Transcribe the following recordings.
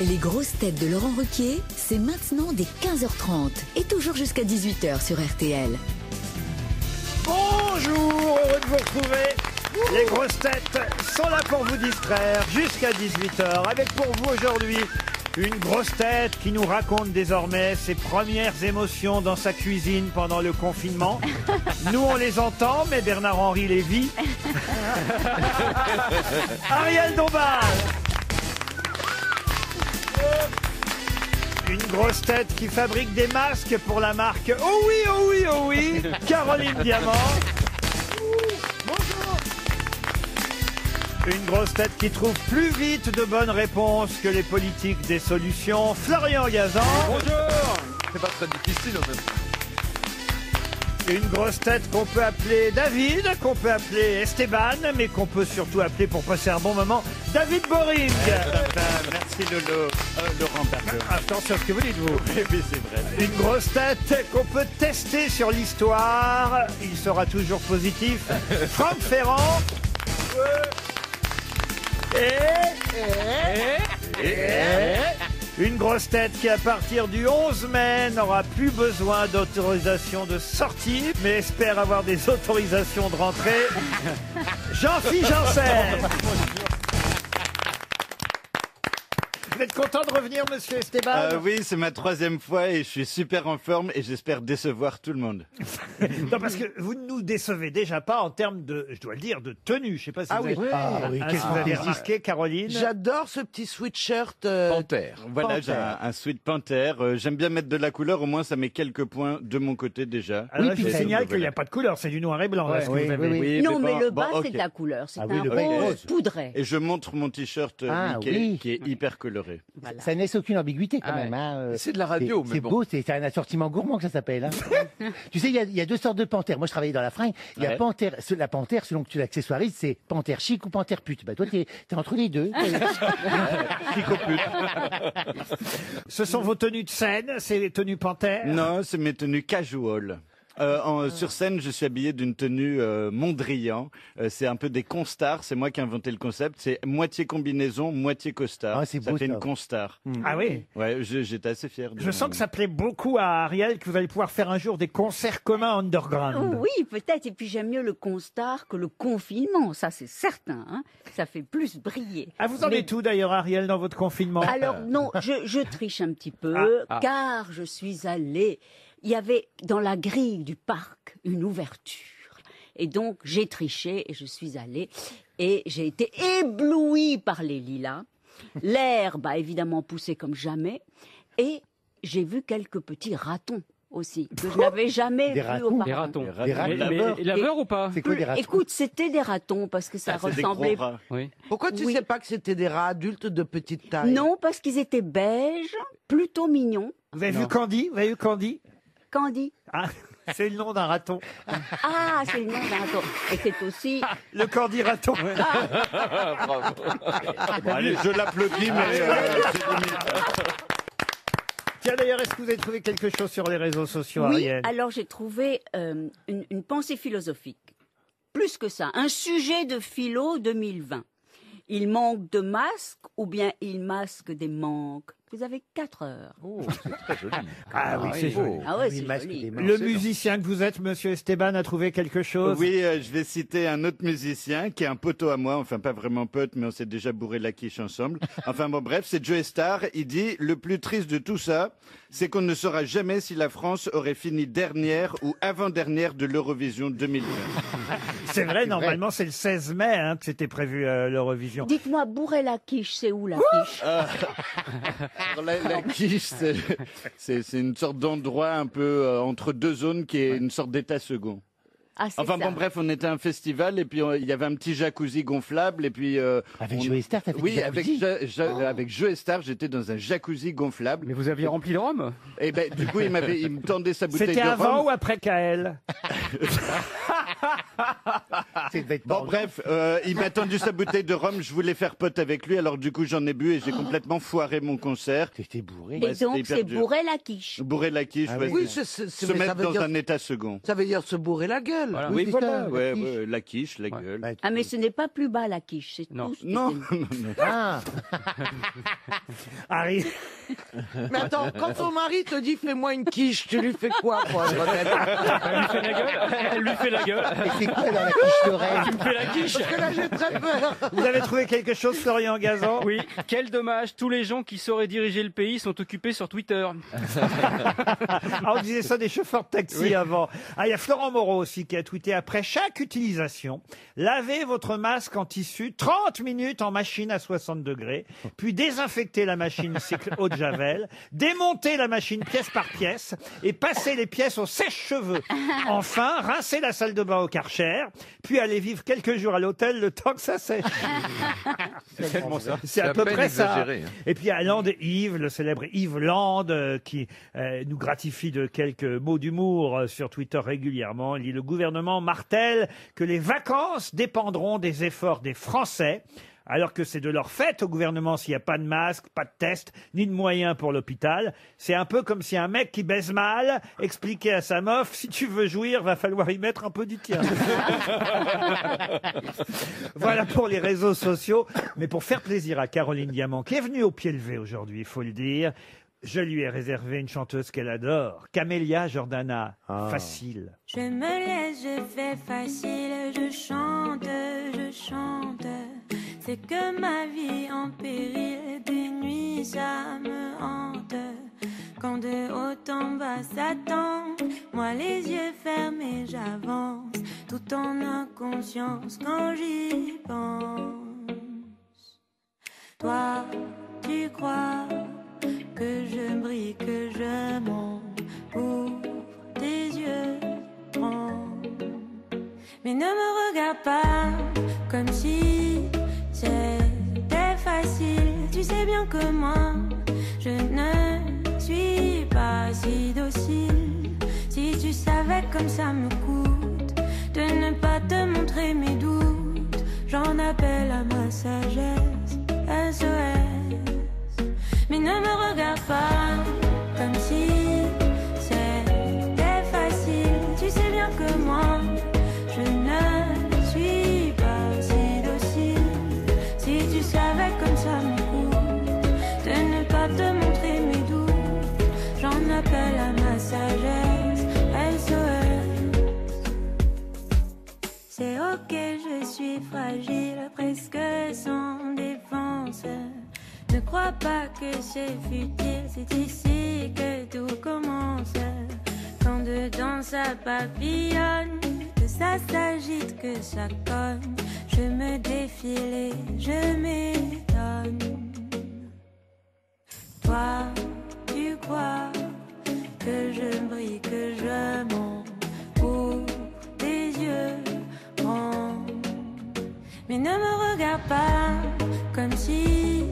Les grosses têtes de Laurent Ruquier, c'est maintenant dès 15h30 et toujours jusqu'à 18h sur RTL. Bonjour, heureux de vous retrouver. Les grosses têtes sont là pour vous distraire jusqu'à 18h. Avec pour vous aujourd'hui une grosse tête qui nous raconte désormais ses premières émotions dans sa cuisine pendant le confinement. Nous on les entend, mais Bernard-Henri les vit. Ariel Dombal. Une grosse tête qui fabrique des masques pour la marque Oh oui, oh oui, oh oui, Caroline Diamant. Bonjour. Une grosse tête qui trouve plus vite de bonnes réponses que les politiques des solutions, Florian Gazan. Bonjour. C'est pas très difficile en même temps. Une grosse tête qu'on peut appeler David, qu'on peut appeler Esteban, mais qu'on peut surtout appeler pour passer un bon moment, David Boring. Merci Lolo. Laurent, pardon. Attention à ce que vous dites, vous. Oui, c'est vrai. Une grosse tête qu'on peut tester sur l'histoire. Il sera toujours positif. Franck Ferrand. Une grosse tête qui, à partir du 11 mai, n'aura plus besoin d'autorisation de sortie, mais espère avoir des autorisations de rentrée. Jean-Philippe Janssen. Vous êtes content de revenir, monsieur Esteban? Oui, c'est ma 3e fois et je suis super en forme et j'espère décevoir tout le monde. Non, parce que vous ne nous décevez déjà pas en termes de, je dois le dire, de tenue. Je sais pas si vous avez... Qu'est-ce que vous avez remarqué, Caroline? J'adore ce petit sweatshirt Panthère. Voilà, j'ai un sweat panthère. J'aime bien mettre de la couleur, au moins ça met quelques points de mon côté déjà. Alors là, je vous signale qu'il n'y a pas de couleur, c'est du noir et blanc. Là, ce que vous avez. Oui, Non, mais bon, le bas, bon, c'est ok. de la couleur. C'est Ah oui, un le bas, il est rose rose. poudré. Et je montre mon t-shirt qui est hyper coloré. Voilà. Ça ne laisse aucune ambiguïté quand même. Hein. C'est de la radio, C'est mais bon. beau, c'est un assortiment gourmand que ça s'appelle. Hein. Tu sais, il y a deux sortes de panthères. Moi, je travaillais dans la fringue. Il y a Ouais. panthère, la panthère, selon que tu l'accessoirises, c'est panthère chic ou panthère pute. Bah, toi, t'es entre les deux. Ce sont vos tenues de scène, c'est les tenues panthères? Non, c'est mes tenues casual. Sur scène, je suis habillé d'une tenue Mondrian. C'est un peu des constars. C'est moi qui ai inventé le concept. C'est moitié combinaison, moitié costard. Ah, c'est ça beau, fait ça. une constar. Ah oui. Ouais, j'étais assez fier. Je sens que ça plaît beaucoup à Ariel, que vous allez pouvoir faire un jour des concerts communs underground. Oui, peut-être. Et puis j'aime mieux le constar que le confinement. Ça, c'est certain. Hein. Ça fait plus briller. Ah, vous en Mais- êtes où d'ailleurs, Ariel, dans votre confinement? Alors non, je triche un petit peu, car je suis allée. Il y avait dans la grille du parc une ouverture. Et donc j'ai triché et je suis allée. Et j'ai été éblouie par les lilas. L'herbe a évidemment poussé comme jamais. Et j'ai vu quelques petits ratons aussi, que je n'avais jamais Des vus ratons auparavant. Des ratons. Des ratons. Mais laveurs ou pas? C'est quoi des ratons? Écoute, c'était des ratons parce que ça C'est des gros ressemblait. rats. Oui. Pourquoi tu Oui. sais pas que c'était des rats adultes de petite taille? Non, parce qu'ils étaient beiges, plutôt mignons. Vous avez vu Candy? Vous avez vu Candy? Candy. Ah, c'est le nom d'un raton. Ah, c'est le nom d'un raton. Et c'est aussi. Le Candy raton. Bon, allez, je l'applaudis, mais c'est limite. Tiens, d'ailleurs, est-ce que vous avez trouvé quelque chose sur les réseaux sociaux, Oui, Ariel? alors j'ai trouvé une pensée philosophique. Plus que ça, un sujet de philo 2020. Il manque de masques ou bien il masque des manques. Vous avez 4 heures. Ah oui, c'est joli. Ah ouais, Oui, c'est masque joli. des mains. Le musicien que vous êtes, monsieur Esteban, a trouvé quelque chose? Oui, je vais citer un autre musicien qui est un poteau à moi, enfin pas vraiment pote, mais on s'est déjà bourré la quiche ensemble. Enfin bon, bref, c'est Joe Star. Il dit « Le plus triste de tout ça, c'est qu'on ne saura jamais si la France aurait fini dernière ou avant-dernière de l'Eurovision 2020. C'est vrai, normalement, c'est le 16 mai hein, que c'était prévu l'Eurovision. Dites-moi, bourrer la quiche, c'est où la quiche ?» Alors, la quiche, c'est une sorte d'endroit un peu entre deux zones qui est une sorte d'état second. Ah, c'est Enfin ça. bon, bref, on était à un festival et puis il y avait un petit jacuzzi gonflable et puis... Avec Joe Star, t'as fait Oui, du avec, jacuzzi avec Joe Star, j'étais dans un jacuzzi gonflable. Mais vous aviez rempli le rhum? Et ben, du coup, il me tendait sa bouteille de C'était avant rhum. ou après Kael? C'est devait être Bon, bon. bref, il m'a tendu sa bouteille de rhum, je voulais faire pote avec lui, alors du coup, j'en ai bu et j'ai complètement foiré mon concert. T'étais bourré. Et Ouais, c'était donc, hyper c'est dur. bourrer la quiche. Bourrer la quiche, Ah ouais, Oui, se mais mettre ça veut dans dire, un état second. ça veut dire se bourrer la gueule. gueule. Voilà. Oui, Oui, c'est voilà. ça, Ouais, la quiche. ouais, la quiche, la Ouais. gueule. Ouais, Ah, mais ce n'est pas plus bas la quiche, c'est Non. tout. ce qui Non, était- non, non. Ah, Harry, Mais attends, quand ton mari te dit fais-moi une quiche, tu lui fais quoi, quoi Elle lui fait la gueule. Elle lui fait la gueule. et c'est quoi dans la quiche de reine? Tu me fais la quiche. Parce que là, j'ai très peur. vous avez trouvé quelque chose, Florian Gazan? Oui, quel dommage. Tous les gens qui sauraient diriger le pays sont occupés sur Twitter. Ah, on disait ça des chauffeurs de taxi avant. Ah, il y a Florent Moreau aussi qui a tweeté: après chaque utilisation, lavez votre masque en tissu 30 minutes en machine à 60 degrés, puis désinfectez la machine cycle eau de Javel, démontez la machine pièce par pièce et passez les pièces au sèche-cheveux. Enfin, rincez la salle de bain au Karcher, puis allez vivre quelques jours à l'hôtel le temps que ça sèche. C'est tellement ça. C'est à à peu peine près ça. exagéré, hein. Et puis il y a Land Yves, le célèbre Yves Land, qui nous gratifie de quelques mots d'humour sur Twitter régulièrement. Il dit: le gouvernement martèle que les vacances dépendront des efforts des Français, alors que c'est de leur fait au gouvernement s'il n'y a pas de masque, pas de test, ni de moyens pour l'hôpital. C'est un peu comme si un mec qui baise mal expliquait à sa meuf: si tu veux jouir, va falloir y mettre un peu du tien. Voilà pour les réseaux sociaux. Mais pour faire plaisir à Caroline Diamant, qui est venue au pied levé aujourd'hui, il faut le dire, je lui ai réservé une chanteuse qu'elle adore, Camélia Jordana. Facile. Je me laisse, je fais facile, je chante, je chante. C'est que ma vie en péril, des nuits ça me hante. Quand de haut en bas ça tente, moi les yeux fermés j'avance, tout en inconscience quand j'y pense. Toi, tu crois que je brille, que je monte, ouvre tes yeux, prends. Mais ne me regarde pas comme si c'était facile. Tu sais bien que moi, je ne suis pas si docile. Si tu savais comme ça me coûte de ne pas te montrer mes doutes, j'en appelle à ma sagesse, SOS. Mais ne me regarde pas comme si c'était facile. Tu sais bien que moi, je ne suis pas si docile. Si tu savais comme ça me coûte de ne pas te montrer mes doutes, j'en appelle à ma sagesse, SOS. C'est ok, je suis fragile, presque sans défense. Ne crois pas que c'est futile, c'est ici que tout commence. Quand dedans ça papillonne, que ça s'agite, que ça cogne, je me défile et je m'étonne. Toi, tu crois que je brille, que je monte, ouvre tes yeux, prends. Mais ne me regarde pas comme si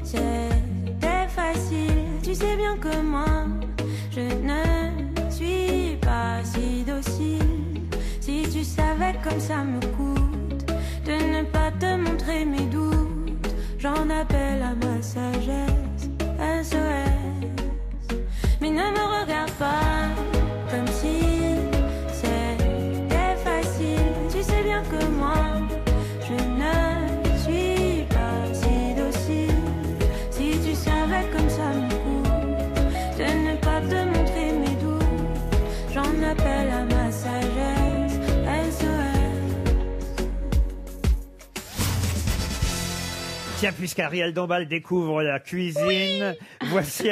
c'était facile. Tu sais bien que moi, je ne suis pas si docile. Si tu savais comme ça me coûte de ne pas te montrer mes doutes, j'en appelle à ma sagesse, SOS. Mais ne me regarde pas comme si c'était facile. Tu sais bien que moi, je ne suis pas si docile. Si tu savais comme ça me coûte de ne pas te montrer mes doutes, j'en appelle à ma sagesse, SOS. Tiens, puisqu'Ariel Dombal découvre la cuisine, voici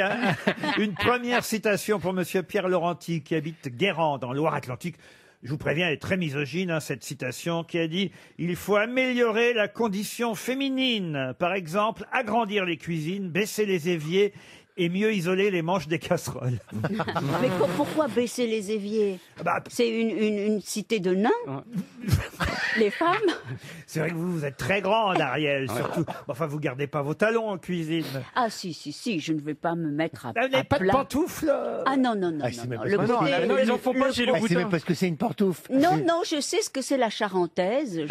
une première citation pour Monsieur Pierre Laurenti, qui habite Guérande, en Loire-Atlantique. Je vous préviens, elle est très misogyne, cette citation, qui a dit « Il faut améliorer la condition féminine. Par exemple, agrandir les cuisines, baisser les éviers et mieux isoler les manches des casseroles. » Mais pourquoi baisser les éviers? Bah, C'est une cité de nains? Les femmes? c'est vrai que vous êtes très grande, Ariel, surtout. Enfin, vous gardez pas vos talons en cuisine. Ah si, je ne vais pas me mettre à Vous n'avez à pas de plat. pantoufles Ah non, non, non. Ah, non, c'est même non. pas Le ça. côté- Non, ils en font pas chez le Ah, c'est boutin. même parce que c'est une pantoufle. Non, non, je sais ce que c'est la charentaise.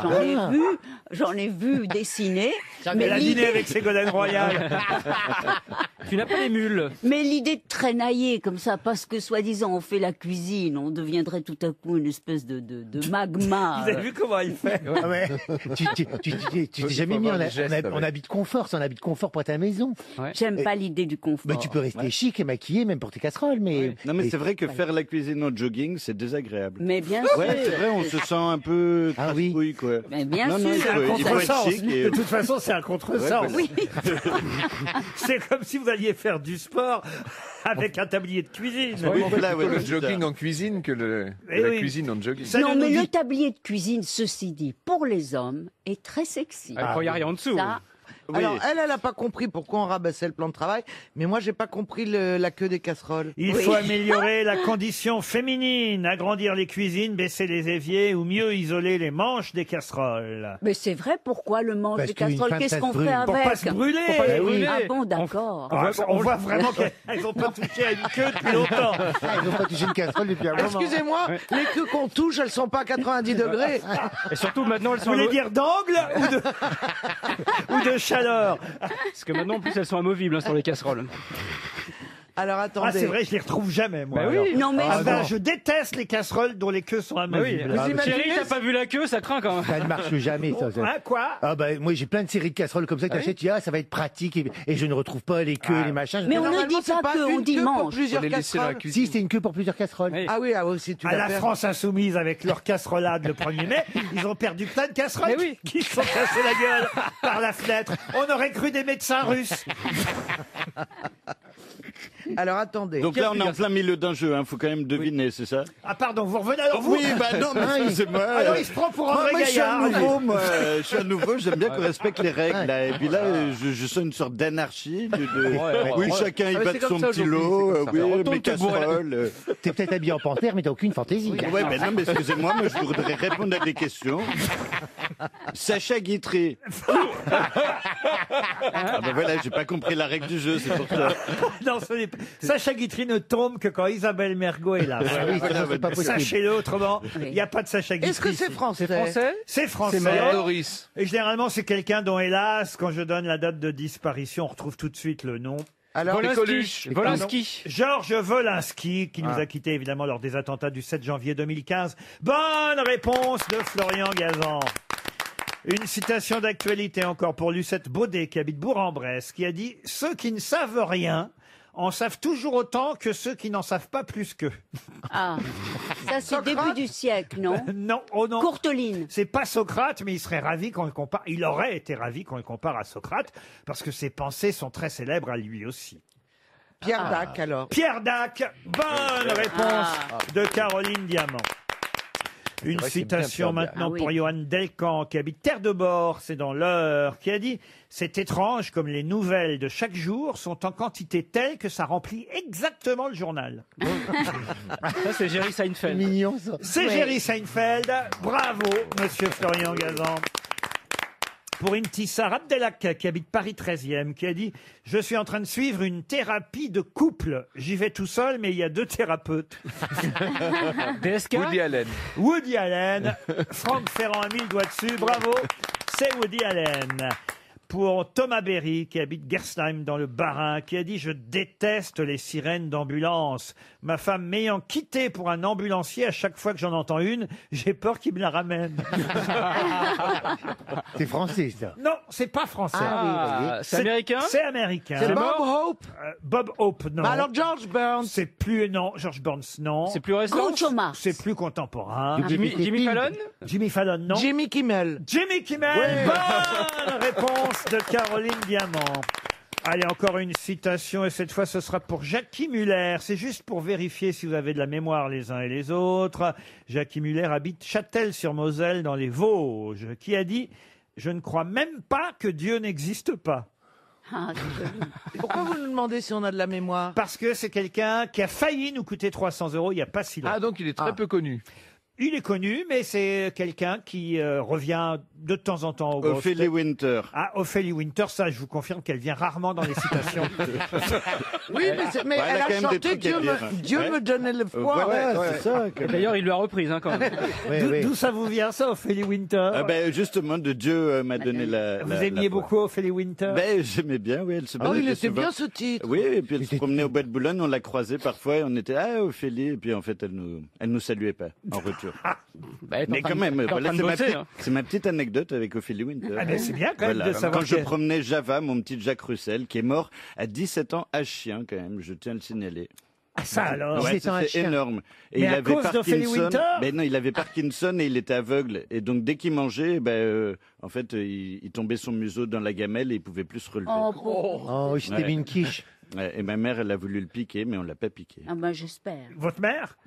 J'en ai vu dessiner. Elle a dîné avec Ségolène Royal. Tu n'as pas les mules. Mais l'idée de traînailler comme ça, parce que soi-disant on fait la cuisine, on deviendrait tout à coup une espèce de magma. Vous avez vu comment il fait? Ah ouais. Tu t'es jamais mis en habit de confort, c'est un habit de confort pour ta maison. J'aime pas l'idée du confort. Mais tu peux rester chic et maquillé même pour tes casseroles, mais. Non, mais c'est vrai que faire la cuisine en jogging, c'est désagréable. Mais bien sûr. Ouais, c'est vrai, on se sent un peu casse-couille, quoi. Mais bien Non, non, sûr. C'est un il faut être contresens. chic et- De toute façon, c'est un contresens. Ouais, Oui. C'est comme si vous alliez faire du sport avec un tablier de cuisine. Oui, voilà, ouais, le c'est jogging ça. en cuisine que Eh la oui. cuisine en jogging. Ça Non, ne mais nous le dit- tablier de cuisine, ceci dit, pour les hommes, est très sexy. Il n'y a rien en dessous. Ça, Oui. Alors, elle a pas compris pourquoi on rabaissait le plan de travail, mais moi, j'ai pas compris la queue des casseroles. Il faut améliorer la condition féminine, agrandir les cuisines, baisser les éviers ou mieux isoler les manches des casseroles. mais c'est vrai, pourquoi le manche Parce des qu'une casseroles, femme, qu'est-ce ça qu'on se fait brûle. Pour avec? pas se brûler. Pour pas se brûler. Ah bon, d'accord. On voit vraiment qu'elles n'ont pas touché à une queue depuis longtemps. Ils n'ont pas touché une casserole depuis un moment. Excusez-moi, les queues qu'on touche, elles sont pas à 90 degrés. Et surtout maintenant, elles Vous sont voulez dire d'angle ou de chaleur? Parce que maintenant, en plus, elles sont amovibles sur les casseroles. Alors, attendez. Ah, c'est vrai, je les retrouve jamais, moi. Bah oui. alors. Non, mais Ah, ben, je déteste les casseroles dont les queues sont Bah oui. amovibles. Vous imaginez Chérie, t'as pas vu la queue, ça craint quand même. Ça ne marche jamais, ça. Hein, quoi? Ah bah moi j'ai plein de séries de casseroles comme ça que t'achètes, tu dis ça va être pratique et je ne retrouve pas les queues, les machins. Mais on ne Normalement, dit c'est pas que, une on dit queue pour manche. plusieurs Faut les laisser dans la casseroles. cuisine. Si c'est une queue pour plusieurs casseroles. Oui. Ah oui, si tu À l'as la fait. France insoumise avec leur casserolade le 1er mai, ils ont perdu plein de casseroles Mais oui. qui se sont cassées la gueule par la fenêtre. On aurait cru des médecins russes. Alors, attendez. Donc là, on est en plein milieu d'un jeu, faut quand même deviner, c'est ça? Ah pardon, vous revenez alors vous? Oui, bah non, mais excusez-moi. Alors il se prend pour André Moi, je suis Gaillard. un lui. nouveau, moi. Je suis un nouveau, j'aime bien qu'on respecte les règles, là. Et puis là, je sens une sorte d'anarchie. Oui, chacun y Ah, mais va c'est de son comme ça petit aujourd'hui, lot. c'est comme ça. Oui, Retourne mes te bourrer la- casseroles. T'es peut-être habillé en panthère, mais t'as aucune fantaisie. Ouais, mais non, mais excusez-moi, moi, je voudrais répondre à des questions. Sacha Guitry. Ah ben voilà, j'ai pas compris la règle du jeu, c'est pour ça. Non, ce n'est pas- Sacha Guitry ne tombe que quand Isabelle Mergo est là. Ah oui, ça, c'est pas possible. Sachez-le, autrement, il n'y a pas de Sacha Guitry. Est-ce que c'est ici. français? C'est français. Doris. Et généralement, c'est quelqu'un dont, hélas, quand je donne la date de disparition, on retrouve tout de suite le nom. Alors, Volinsky. Volinsky. Georges Volinsky, qui nous a quittés évidemment lors des attentats du 7 janvier 2015. Bonne réponse de Florian Gazan. Une citation d'actualité encore pour Lucette Baudet, qui habite Bourg-en-Bresse, qui a dit « Ceux qui ne savent rien en savent toujours autant que ceux qui n'en savent pas plus qu'eux. Ah, ça c'est début du siècle, non » Non, oh non. Courteline. C'est pas Socrate, mais il serait ravi qu'on le compare. Il aurait été ravi qu'on le compare à Socrate, parce que ses pensées sont très célèbres à lui aussi. Pierre Dac, alors. Pierre Dac, bonne réponse de Caroline Diamant. Une vrai que c'est citation bien Pierre Dac. maintenant Ah oui. pour Johan Delcan, qui habite Terre de Bord, c'est dans l'Eure, qui a dit « C'est étrange comme les nouvelles de chaque jour sont en quantité telle que ça remplit exactement le journal. Ça, c'est Jerry C'est Seinfeld. mignon ça. » C'est Jerry Seinfeld. Bravo, monsieur Florian Gazan. Pour Intissar Abdelhak, qui habite Paris 13e, qui a dit « Je suis en train de suivre une thérapie de couple. J'y vais tout seul, mais il y a 2 thérapeutes. » DSK. Woody Allen. Woody Allen. Franck Ferrand a mis le doigt dessus. Bravo. C'est Woody Allen. Pour Thomas Berry, qui habite Gerstheim dans le Bas-Rhin, qui a dit « Je déteste les sirènes d'ambulance. Ma femme m'ayant quitté pour un ambulancier, à chaque fois que j'en entends une, j'ai peur qu'il me la ramène. C'est français ça. » Non, c'est pas français. Ah, c'est américain. C'est américain. C'est C'est Bob mort Hope. Bob Hope, non. Bah alors, George Burns. C'est plus, non. George Burns, non. C'est plus récent. Groucho Marx. C'est plus contemporain. Jimmy Fallon. Jimmy Fallon, non. Jimmy Kimmel. Jimmy Kimmel, bonne réponse de Caroline Diamant. Allez, encore une citation, et cette fois ce sera pour Jackie Muller. C'est juste pour vérifier si vous avez de la mémoire les uns et les autres. Jackie Muller habite Châtel-sur-Moselle dans les Vosges, qui a dit « Je ne crois même pas que Dieu n'existe pas. Ah, c'est joli. Pourquoi vous nous demandez si on a de la mémoire » Parce que c'est quelqu'un qui a failli nous coûter 300 € il n'y a pas si longtemps. Ah, donc il est très peu connu. Il est connu, mais c'est quelqu'un qui revient de temps en temps au grosses Ophélie têtes. Winter. Ah, Ophélie Winter, ça, je vous confirme qu'elle vient rarement dans les citations. Oui, mais Ouais, elle elle a a quand même des chanté trucs à dire. Dieu Ouais. me donnait le foi. C'est ça. D'ailleurs, il lui a reprise hein, quand même. D'où ça vous vient, ça, Ophélie Winter Ah ben, justement, de Dieu m'a donné la. Vous la- aimiez la- beaucoup Ophélie Winter Ben, j'aimais bien, oui, elle se Oh, il baladait était souvent. bien ce titre. Oui, et puis elle se promenait au bois de Boulogne, on l'a croisée parfois, et on était Ophélie, et puis en fait elle nous saluait pas en retour. Bah, elle est en Mais train quand de- même, elle est en voilà, train de c'est ma, bosser, petite- hein. c'est ma petite anecdote avec Ophélie Winter. Ah, mais c'est bien quand même Voilà. de savoir Quand je que- promenais Java, mon petit Jacques Russell, qui est mort à 17 ans à chien quand même, je tiens à le signaler. Ah, ça alors. Ouais, 17 ans à c'est chien. énorme. Et Mais il à avait cause d'Ophélie Parkinson. Winter Ben non, il avait Parkinson et il était aveugle. Et donc dès qu'il mangeait, en fait, il tombait son museau dans la gamelle et il pouvait plus se relever. Oh, bon. Oh, il s'était mis une quiche. Ouais, et ma mère, elle a voulu le piquer, mais on l'a pas piqué. Ah ben, j'espère. Votre mère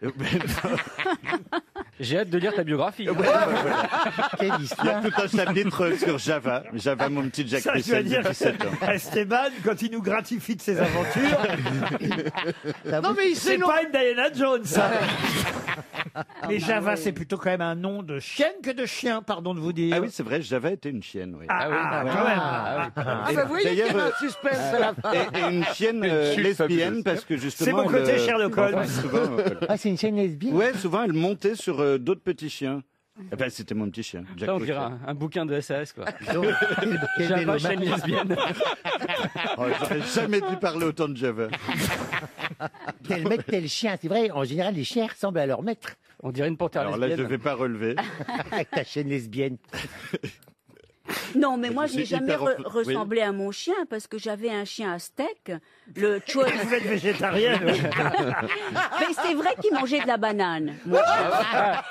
J'ai hâte de lire ta biographie. hein. Quelle Il y a histoire. tout un chapitre sur Java. Java, mon petit Jacques Ça, je dois Russell de dire, 17 ans. Esteban, quand il nous gratifie de ses aventures, Non, mais il c'est s'est pas une Diana Jones, ça. Mais Java, c'est plutôt quand même un nom de chienne que de chien, pardon de vous dire. Ah oui, c'est vrai, Java était une chienne, oui. Ah, Ah oui, ah, ouais. quand même. Ah oui. Ah, bah, vous voyez qu'il y D'ailleurs, a un suspense à la fin. Et une chienne chute lesbienne, fabuleuse. parce que justement... C'est mon côté Sherlock Holmes. Souvent, Ah, c'est une chaîne lesbienne. ouais, souvent, elle montait sur d'autres petits chiens. Enfin, c'était mon petit chien, Jack Ça, on dirait Russell. un bouquin de SAS, quoi. Donc, quel Java, mélomane. chaîne lesbienne. Oh, j'aurais jamais dû parler autant de Java. Tel maître, tel chien. C'est vrai, en général, les chiens ressemblent à leur maître. On dirait une panthère Alors là, je lesbienne. vais pas relever. Avec ta chaîne lesbienne. Non, mais moi, Je j'ai suis jamais hyper ressemblé à mon chien parce que j'avais un chien aztèque, le Chua. Vous êtes végétarienne. oui. Mais c'est vrai qu'il mangeait de la banane. mon chien.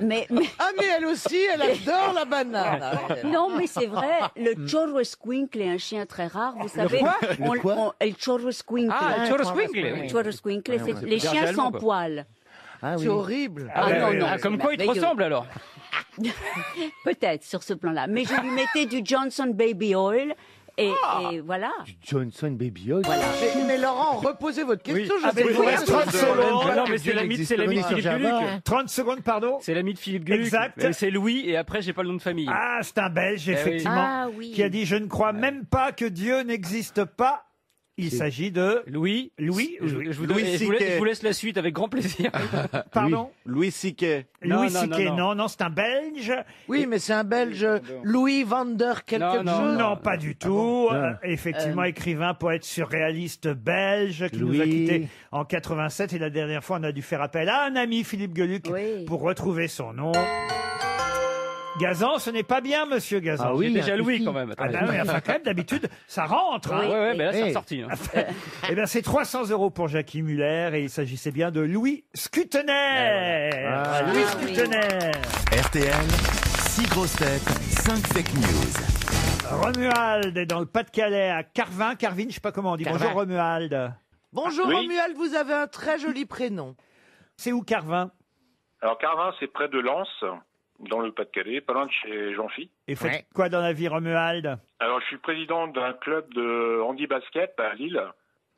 mais Ah, mais elle aussi, elle adore la banane. non, mais c'est vrai, le Chorro Squinkle est un chien très rare, vous savez. Le quoi Le Chorro Squinkle. Ah, Chorro Squinkle. Le Chorro Squinkle, c'est les berger chiens allemand, sans quoi. poils. Ah oui. C'est horrible. Ah, ben non, oui, non, oui. Ah, comme quoi il te merveilleux. ressemble alors. Peut-être sur ce plan-là. Mais je lui mettais du Johnson Baby Oil et voilà. Johnson Baby Oil. Mais Laurent, reposez votre question. Ah, Je mais sais il vous pas. reste 30 secondes. Non, mais c'est l'ami de Philippe Java, Gueluc. hein. 30 secondes, pardon. C'est l'ami de Philippe Gueluc. Exact. Mais c'est Louis et après j'ai pas le nom de famille. Ah, c'est un Belge, oui. effectivement, Ah oui. qui a dit « Je ne crois même pas que Dieu n'existe pas ». Il s'agit de... Louis. Louis, Je oui. vous Louis donne- je vous C.K. laisse- je vous laisse la suite avec grand plaisir. Pardon Louis C.K. Non, Louis non, C.K. non. Non, c'est un Belge. Oui, mais c'est un Belge, Louis van der quelque Non, non, chose. Non, pas du tout. bon Effectivement, écrivain, poète surréaliste belge qui nous a Louis. quittés en 87. Et la dernière fois, on a dû faire appel à un ami, Philippe Gueluc, Oui. pour retrouver son nom. Gazan, ce n'est pas bien, monsieur Gazan. Ah oui, J'ai déjà un Louis souci. quand même. Ah Attendez. ben oui, enfin, quand même, d'habitude, ça rentre. hein. Ouais, ouais, mais là c'est Hey. ressorti. hein. Eh bien, c'est 300 € pour Jackie Muller et il s'agissait bien de Louis Scutener. Ah, Louis Ah, oui. Scutener. RTL, 6 grosses têtes, 5 fake news. Romuald est dans le Pas-de-Calais à Carvin. Carvin, je sais pas comment on dit. Carvin. Bonjour Romuald. Bonjour Oui. Romuald, vous avez un très joli prénom. C'est où Carvin? Alors Carvin, c'est près de Lens, dans le Pas-de-Calais, pas loin de chez Jean-Phi. Et faites Ouais. quoi dans la vie, Romuald? Alors je suis président d'un club de handi-basket à Lille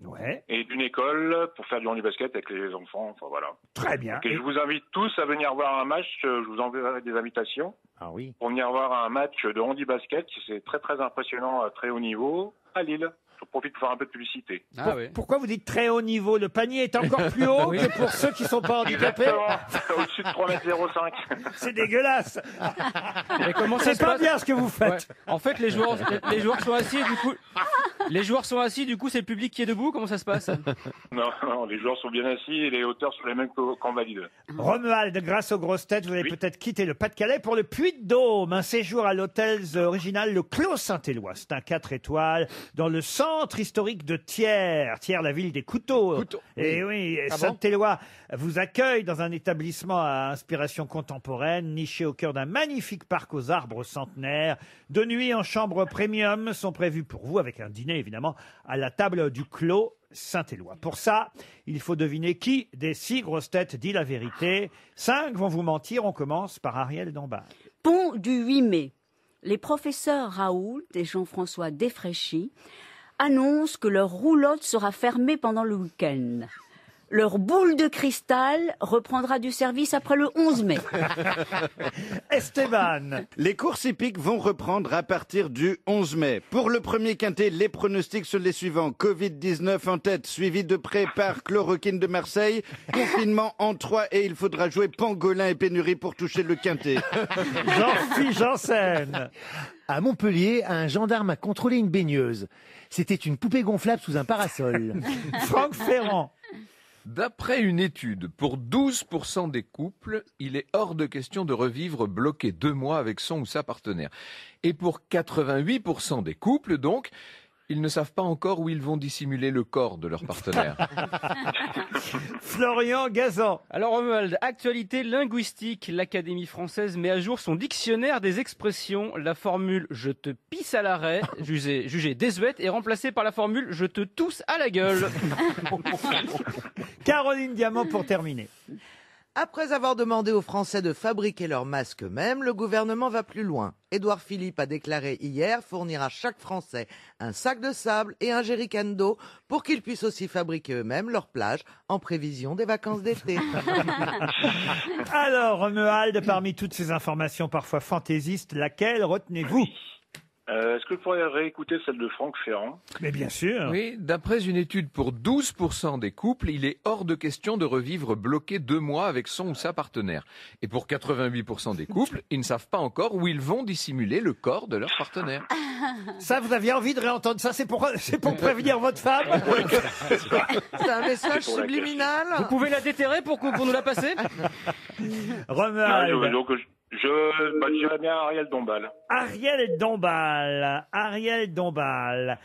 Ouais, et d'une école pour faire du handi-basket avec les enfants, enfin voilà. très bien. Et je vous invite tous à venir voir un match, je vous enverrai des invitations Ah oui. pour venir voir un match de handi-basket, c'est très très impressionnant à très haut niveau à Lille. Je profite pour faire un peu de publicité. Ah oui. Pourquoi vous dites très haut niveau? Le panier est encore plus haut Oui. que pour ceux qui sont pas handicapés. Exactement, au-dessus de 3,05 m. C'est dégueulasse. Mais comment ça C'est se pas passe bien ce que vous Ouais. faites. En fait, les joueurs sont assis, et du coup, c'est le public qui est debout. Comment ça se passe? Non, non, les joueurs sont bien assis et les hauteurs sont les mêmes qu'en valide. Romuald, grâce aux grosses têtes, vous allez Oui. peut-être quitter le Pas-de-Calais pour le Puy-de-Dôme. Un séjour à l'hôtel original Le Clos Saint-Éloi. C'est un 4 étoiles dans le centre historique de Thiers. Thiers, la ville des couteaux. Et oui, Ah bon Saint-Éloi vous accueille dans un établissement à inspiration contemporaine, niché au cœur d'un magnifique parc aux arbres centenaires. De nuit en chambre premium sont prévues pour vous, avec un dîner évidemment, à la table du Clos Saint-Éloi. Pour ça, il faut deviner qui des 6 grosses têtes dit la vérité. 5 vont vous mentir. On commence par Ariel Dombal. Pont du 8 mai. Les professeurs Raoult et Jean-François Desfréchy annoncent que leur roulotte sera fermée pendant le week-end. leur boule de cristal reprendra du service après le 11 mai. Esteban. Les courses hippiques vont reprendre à partir du 11 mai. Pour le premier quintet, les pronostics sont les suivants. Covid-19 en tête, suivi de près par Chloroquine de Marseille. Confinement en 3 et il faudra jouer pangolin et pénurie pour toucher le quintet. Jean-Philippe Janssen. À Montpellier, un gendarme a contrôlé une baigneuse. C'était une poupée gonflable sous un parasol. Franck Ferrand. D'après une étude, pour 12% des couples, il est hors de question de revivre bloqué 2 mois avec son ou sa partenaire. Et pour 88% des couples, donc, ils ne savent pas encore où ils vont dissimuler le corps de leur partenaire. Florian Gazan. Alors Romuald, actualité linguistique, l'Académie française met à jour son dictionnaire des expressions. La formule « je te pisse à l'arrêt », jugée désuète, est remplacée par la formule « je te tousse à la gueule ». Caroline Diamant pour terminer. Après avoir demandé aux Français de fabriquer leurs masques eux-mêmes, le gouvernement va plus loin. Édouard Philippe a déclaré hier fournir à chaque Français un sac de sable et un jerrycan d'eau pour qu'ils puissent aussi fabriquer eux-mêmes leur plage en prévision des vacances d'été. Alors, Romuald, parmi toutes ces informations parfois fantaisistes, laquelle retenez-vous? Est-ce que vous pourriez réécouter celle de Franck Ferrand? Mais bien sûr. Oui, d'après une étude, pour 12% des couples, il est hors de question de revivre bloqué 2 mois avec son ou sa partenaire. Et pour 88% des couples, ils ne savent pas encore où ils vont dissimuler le corps de leur partenaire. Ça, vous aviez envie de réentendre ça? C'est pour prévenir votre femme? C'est un message subliminal. Vous pouvez la déterrer pour nous la passer? Romuald. Je dirais bien Ariel Dombal. Ariel Dombal.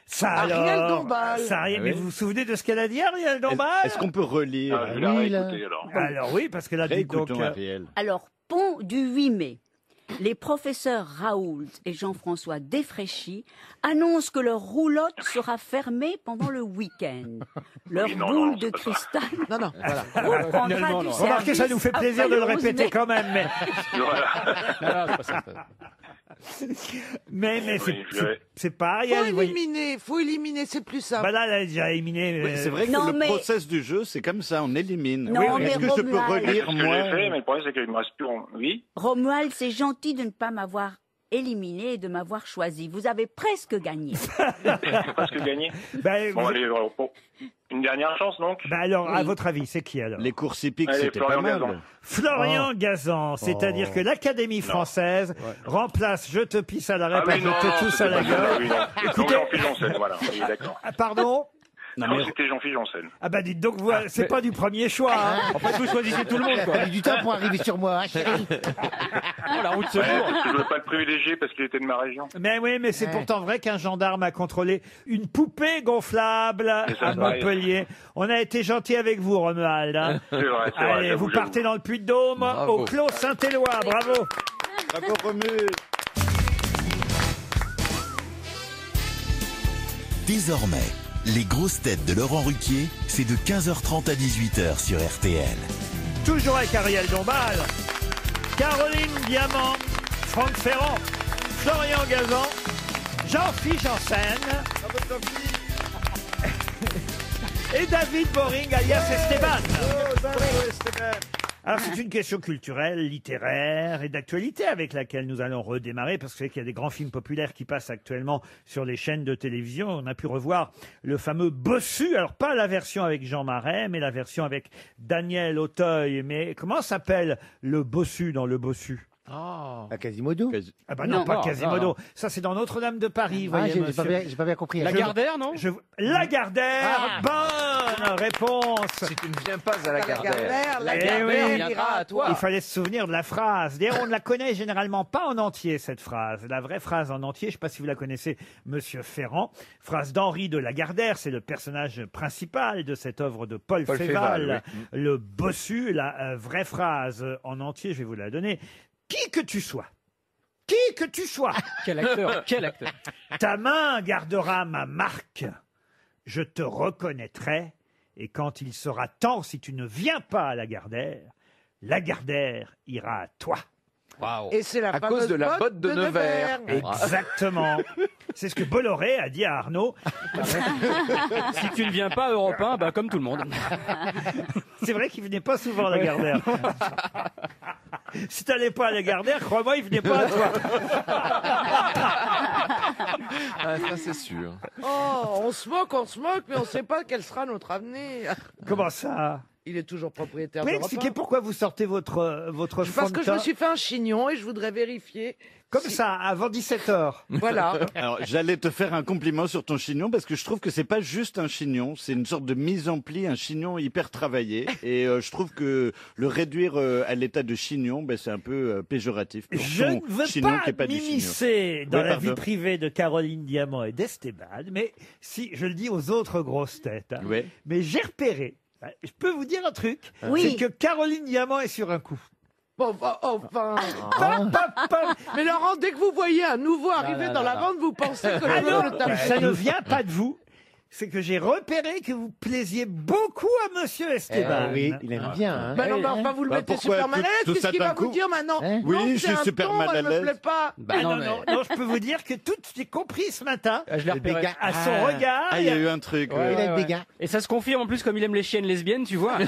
Ça Ariel alors, Dombal. mais vous vous souvenez de ce qu'elle a dit, Ariel Dombal? Est-ce qu'on peut relire? Je vais la réécouter alors. Alors oui, parce qu'elle a dit donc... Réécoutons Ariel. Alors, pont du 8 mai. Les professeurs Raoult et Jean-François Desfraîchis annoncent que leur roulotte sera fermée pendant le week-end. Leur boule de cristal reprendra du service. Remarquez, ça nous fait plaisir de le répéter quand même, mais... mais c'est pas Ariel. Faut éliminer, c'est plus simple. Bah là, elle a déjà éliminé. Oui, c'est vrai que le process du jeu, c'est comme ça, on élimine. Non, Est-ce que je peux relire, Ce que moi j'ai fait, mais le problème, c'est qu'il me reste plus... Oui. Romuald, c'est gentil de ne pas m'avoir éliminé et de m'avoir choisi. Vous avez presque gagné. Presque gagné. Bon, allez, une dernière chance, donc. Alors, à votre avis, c'est qui alors? Les courses hippiques, c'était pas mal. Florian Gazan, c'est-à-dire que l'Académie française remplace « Je te pisse à l'arrêt » par « Je te tousse à la gueule ». Écoutez... Jean-Philippe Janssen, voilà, oui, d'accord. Pardon? Non, c'était Jean-Philippe Janssen. Ah bah dites donc, c'est pas du premier choix. Hein. En fait, vous choisissez tout le monde, quoi. Il y a du temps pour arriver sur moi, hein, chérie. La route se Parce que je ne veux pas le privilégier parce qu'il était de ma région. Mais oui, mais c'est pourtant vrai qu'un gendarme a contrôlé une poupée gonflable à Montpellier. On a été gentil avec vous, Romuald. Hein. C'est vrai. Allez, vous partez dans le Puy-de-Dôme, au Clos Saint-Éloi. Bravo. Bravo, Romuald. Désormais, les grosses têtes de Laurent Ruquier, c'est de 15h30 à 18h sur RTL. Toujours avec Ariel Dombal, Caroline Diamant, Franck Ferrand, Florian Gazan, Jean-Philippe Janssen et David Boring alias Esteban. Alors c'est une question culturelle, littéraire et d'actualité avec laquelle nous allons redémarrer parce que c'est qu'il y a des grands films populaires qui passent actuellement sur les chaînes de télévision. On a pu revoir le fameux Bossu, alors pas la version avec Jean Marais, mais la version avec Daniel Auteuil. Mais comment s'appelle le Bossu dans le Bossu? À Quasimodo. Ah bah non, pas Quasimodo. Non. Ça, c'est dans Notre-Dame de Paris, voyez, j'ai pas bien compris. Lagardère, non? Lagardère, bonne réponse. Si tu ne viens pas à Lagardère, Lagardère ira à toi. Il fallait se souvenir de la phrase. D'ailleurs, on ne la connaît généralement pas en entier, cette phrase. La vraie phrase en entier, je ne sais pas si vous la connaissez, Monsieur Ferrand. Phrase d'Henri de Lagardère, c'est le personnage principal de cette œuvre de Paul Féval, oui. Le Bossu. La vraie phrase en entier, je vais vous la donner. Qui que tu sois, Quel acteur, quel acteur. Ta main gardera ma marque, je te reconnaîtrai, et quand il sera temps, si tu ne viens pas à Lagardère ira à toi. Wow. Et c'est la à cause de la botte de Nevers. Exactement. C'est ce que Bolloré a dit à Arnaud. Si tu ne viens pas à Europe 1, bah, comme tout le monde. C'est vrai qu'il venait pas souvent à Lagardère. Si t'allais pas à Lagardère, crois-moi, il venait pas à toi. Ah, ça c'est sûr. Oh, on se moque, mais on sait pas quel sera notre avenir. Comment ça? Il est toujours propriétaire Vous pouvez d'Europe expliquer 1. pourquoi vous sortez votre fond Parce de que je me teint suis fait un chignon et je voudrais vérifier. comme ça, avant 17h. Voilà. Alors, j'allais te faire un compliment sur ton chignon parce que je trouve que c'est pas juste un chignon, c'est une sorte de mise en pli, un chignon hyper travaillé. Et je trouve que le réduire à l'état de chignon, ben, c'est un peu péjoratif. Pour Je ton ne veux chignon qui est pas pas du chignon. m'immiscer dans Oui, la vie pardon. privée de Caroline Diamant et d'Esteban, mais si je le dis aux autres grosses têtes, hein, Ouais. mais j'ai repéré, je peux vous dire un truc, Oui. c'est que Caroline Diamant est sur un coup. Bon, bah, enfin. Pam, pam, pam. Mais Laurent, dès que vous voyez un nouveau arriver dans la bande, vous pensez que Ah le non, le tape. ça ne vient pas de vous. C'est que j'ai repéré que vous plaisiez beaucoup à Monsieur Esteban. Oui, il aime bien. Hein. Ben non, mais enfin, vous le Bah, mettez pourquoi super mal à l'aise. tout Qu'est-ce ça qu'il d'un va vous coup dire maintenant? Hein Oui, Non, je c'est suis un super ton, mal à elle me l'aise. plaît pas. Bah, Ah non, non, mais- non, je peux vous dire que tout, j'ai compris ce matin, Je l'ai repéré. à son regard. Ah, il y a eu un truc. Ouais, ouais. Il a ouais. des gars. Et ça se confirme en plus comme il aime les chiennes lesbiennes, tu vois.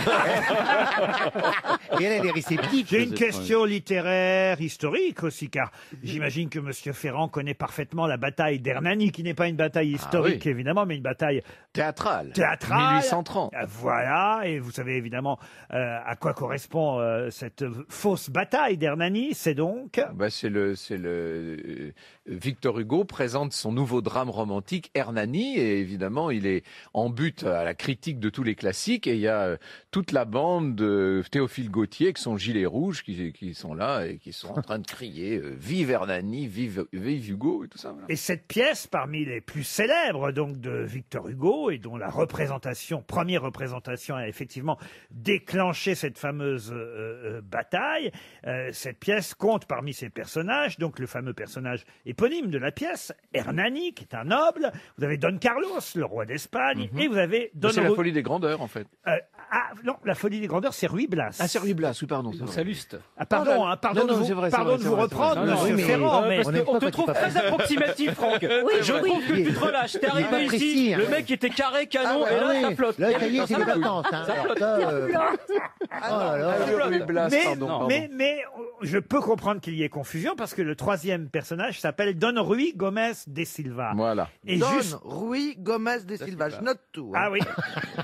Et elle est réceptive. J'ai une Vous êtes question littéraire, historique aussi, car j'imagine que Monsieur Ferrand connaît parfaitement la bataille d'Hernani, qui n'est pas une bataille historique, oui. évidemment, mais une bataille Théâtral. théâtrale. 1830. Voilà, et vous savez évidemment à quoi correspond cette fausse bataille d'Hernani, c'est donc... Bah, c'est le Victor Hugo présente son nouveau drame romantique Hernani et évidemment il est en but à la critique de tous les classiques et il y a toute la bande de Théophile Gautier avec son gilet rouge qui sont là et qui sont en train de crier vive Hernani, vive Hugo et tout ça. Voilà. Et cette pièce, parmi les plus célèbres donc de Victor Hugo, et dont la première représentation a effectivement déclenché cette fameuse bataille, cette pièce compte parmi ses personnages, donc le fameux personnage éponyme de la pièce, Hernani, qui est un noble, vous avez Don Carlos, le roi d'Espagne, et vous avez Don C'est la Ru- folie des grandeurs en fait. non, la folie des grandeurs, c'est Ruy Blas. Ah c'est Ruy Blas, oui pardon. Donc ça lustre. Ah, pardon, hein, pardon, Non, de non, vous, c'est vrai, pardon de vous reprendre, Non, non, monsieur oui, mais- Ferrand, mais... Parce on aime qu'on pas te quand trouve il passe. très approximatif, Franck. Je trouve que tu te relâches. T'es arrivé pas ici, précis, hein. le mec était carré, canon, Ah et là, oui. ça flotte. Là, ça y est, Ça c'est les flotte. vacances. Hein. Ça Alors flotte. ça, Ah, oh là là. Ah, Ruy Blas, mais, pardon. mais je peux comprendre qu'il y ait confusion parce que le troisième personnage s'appelle Don Ruy Gomez de Silva. Voilà. Et Don juste... Rui Gomez de Silva. Je note tout. hein. Ah oui.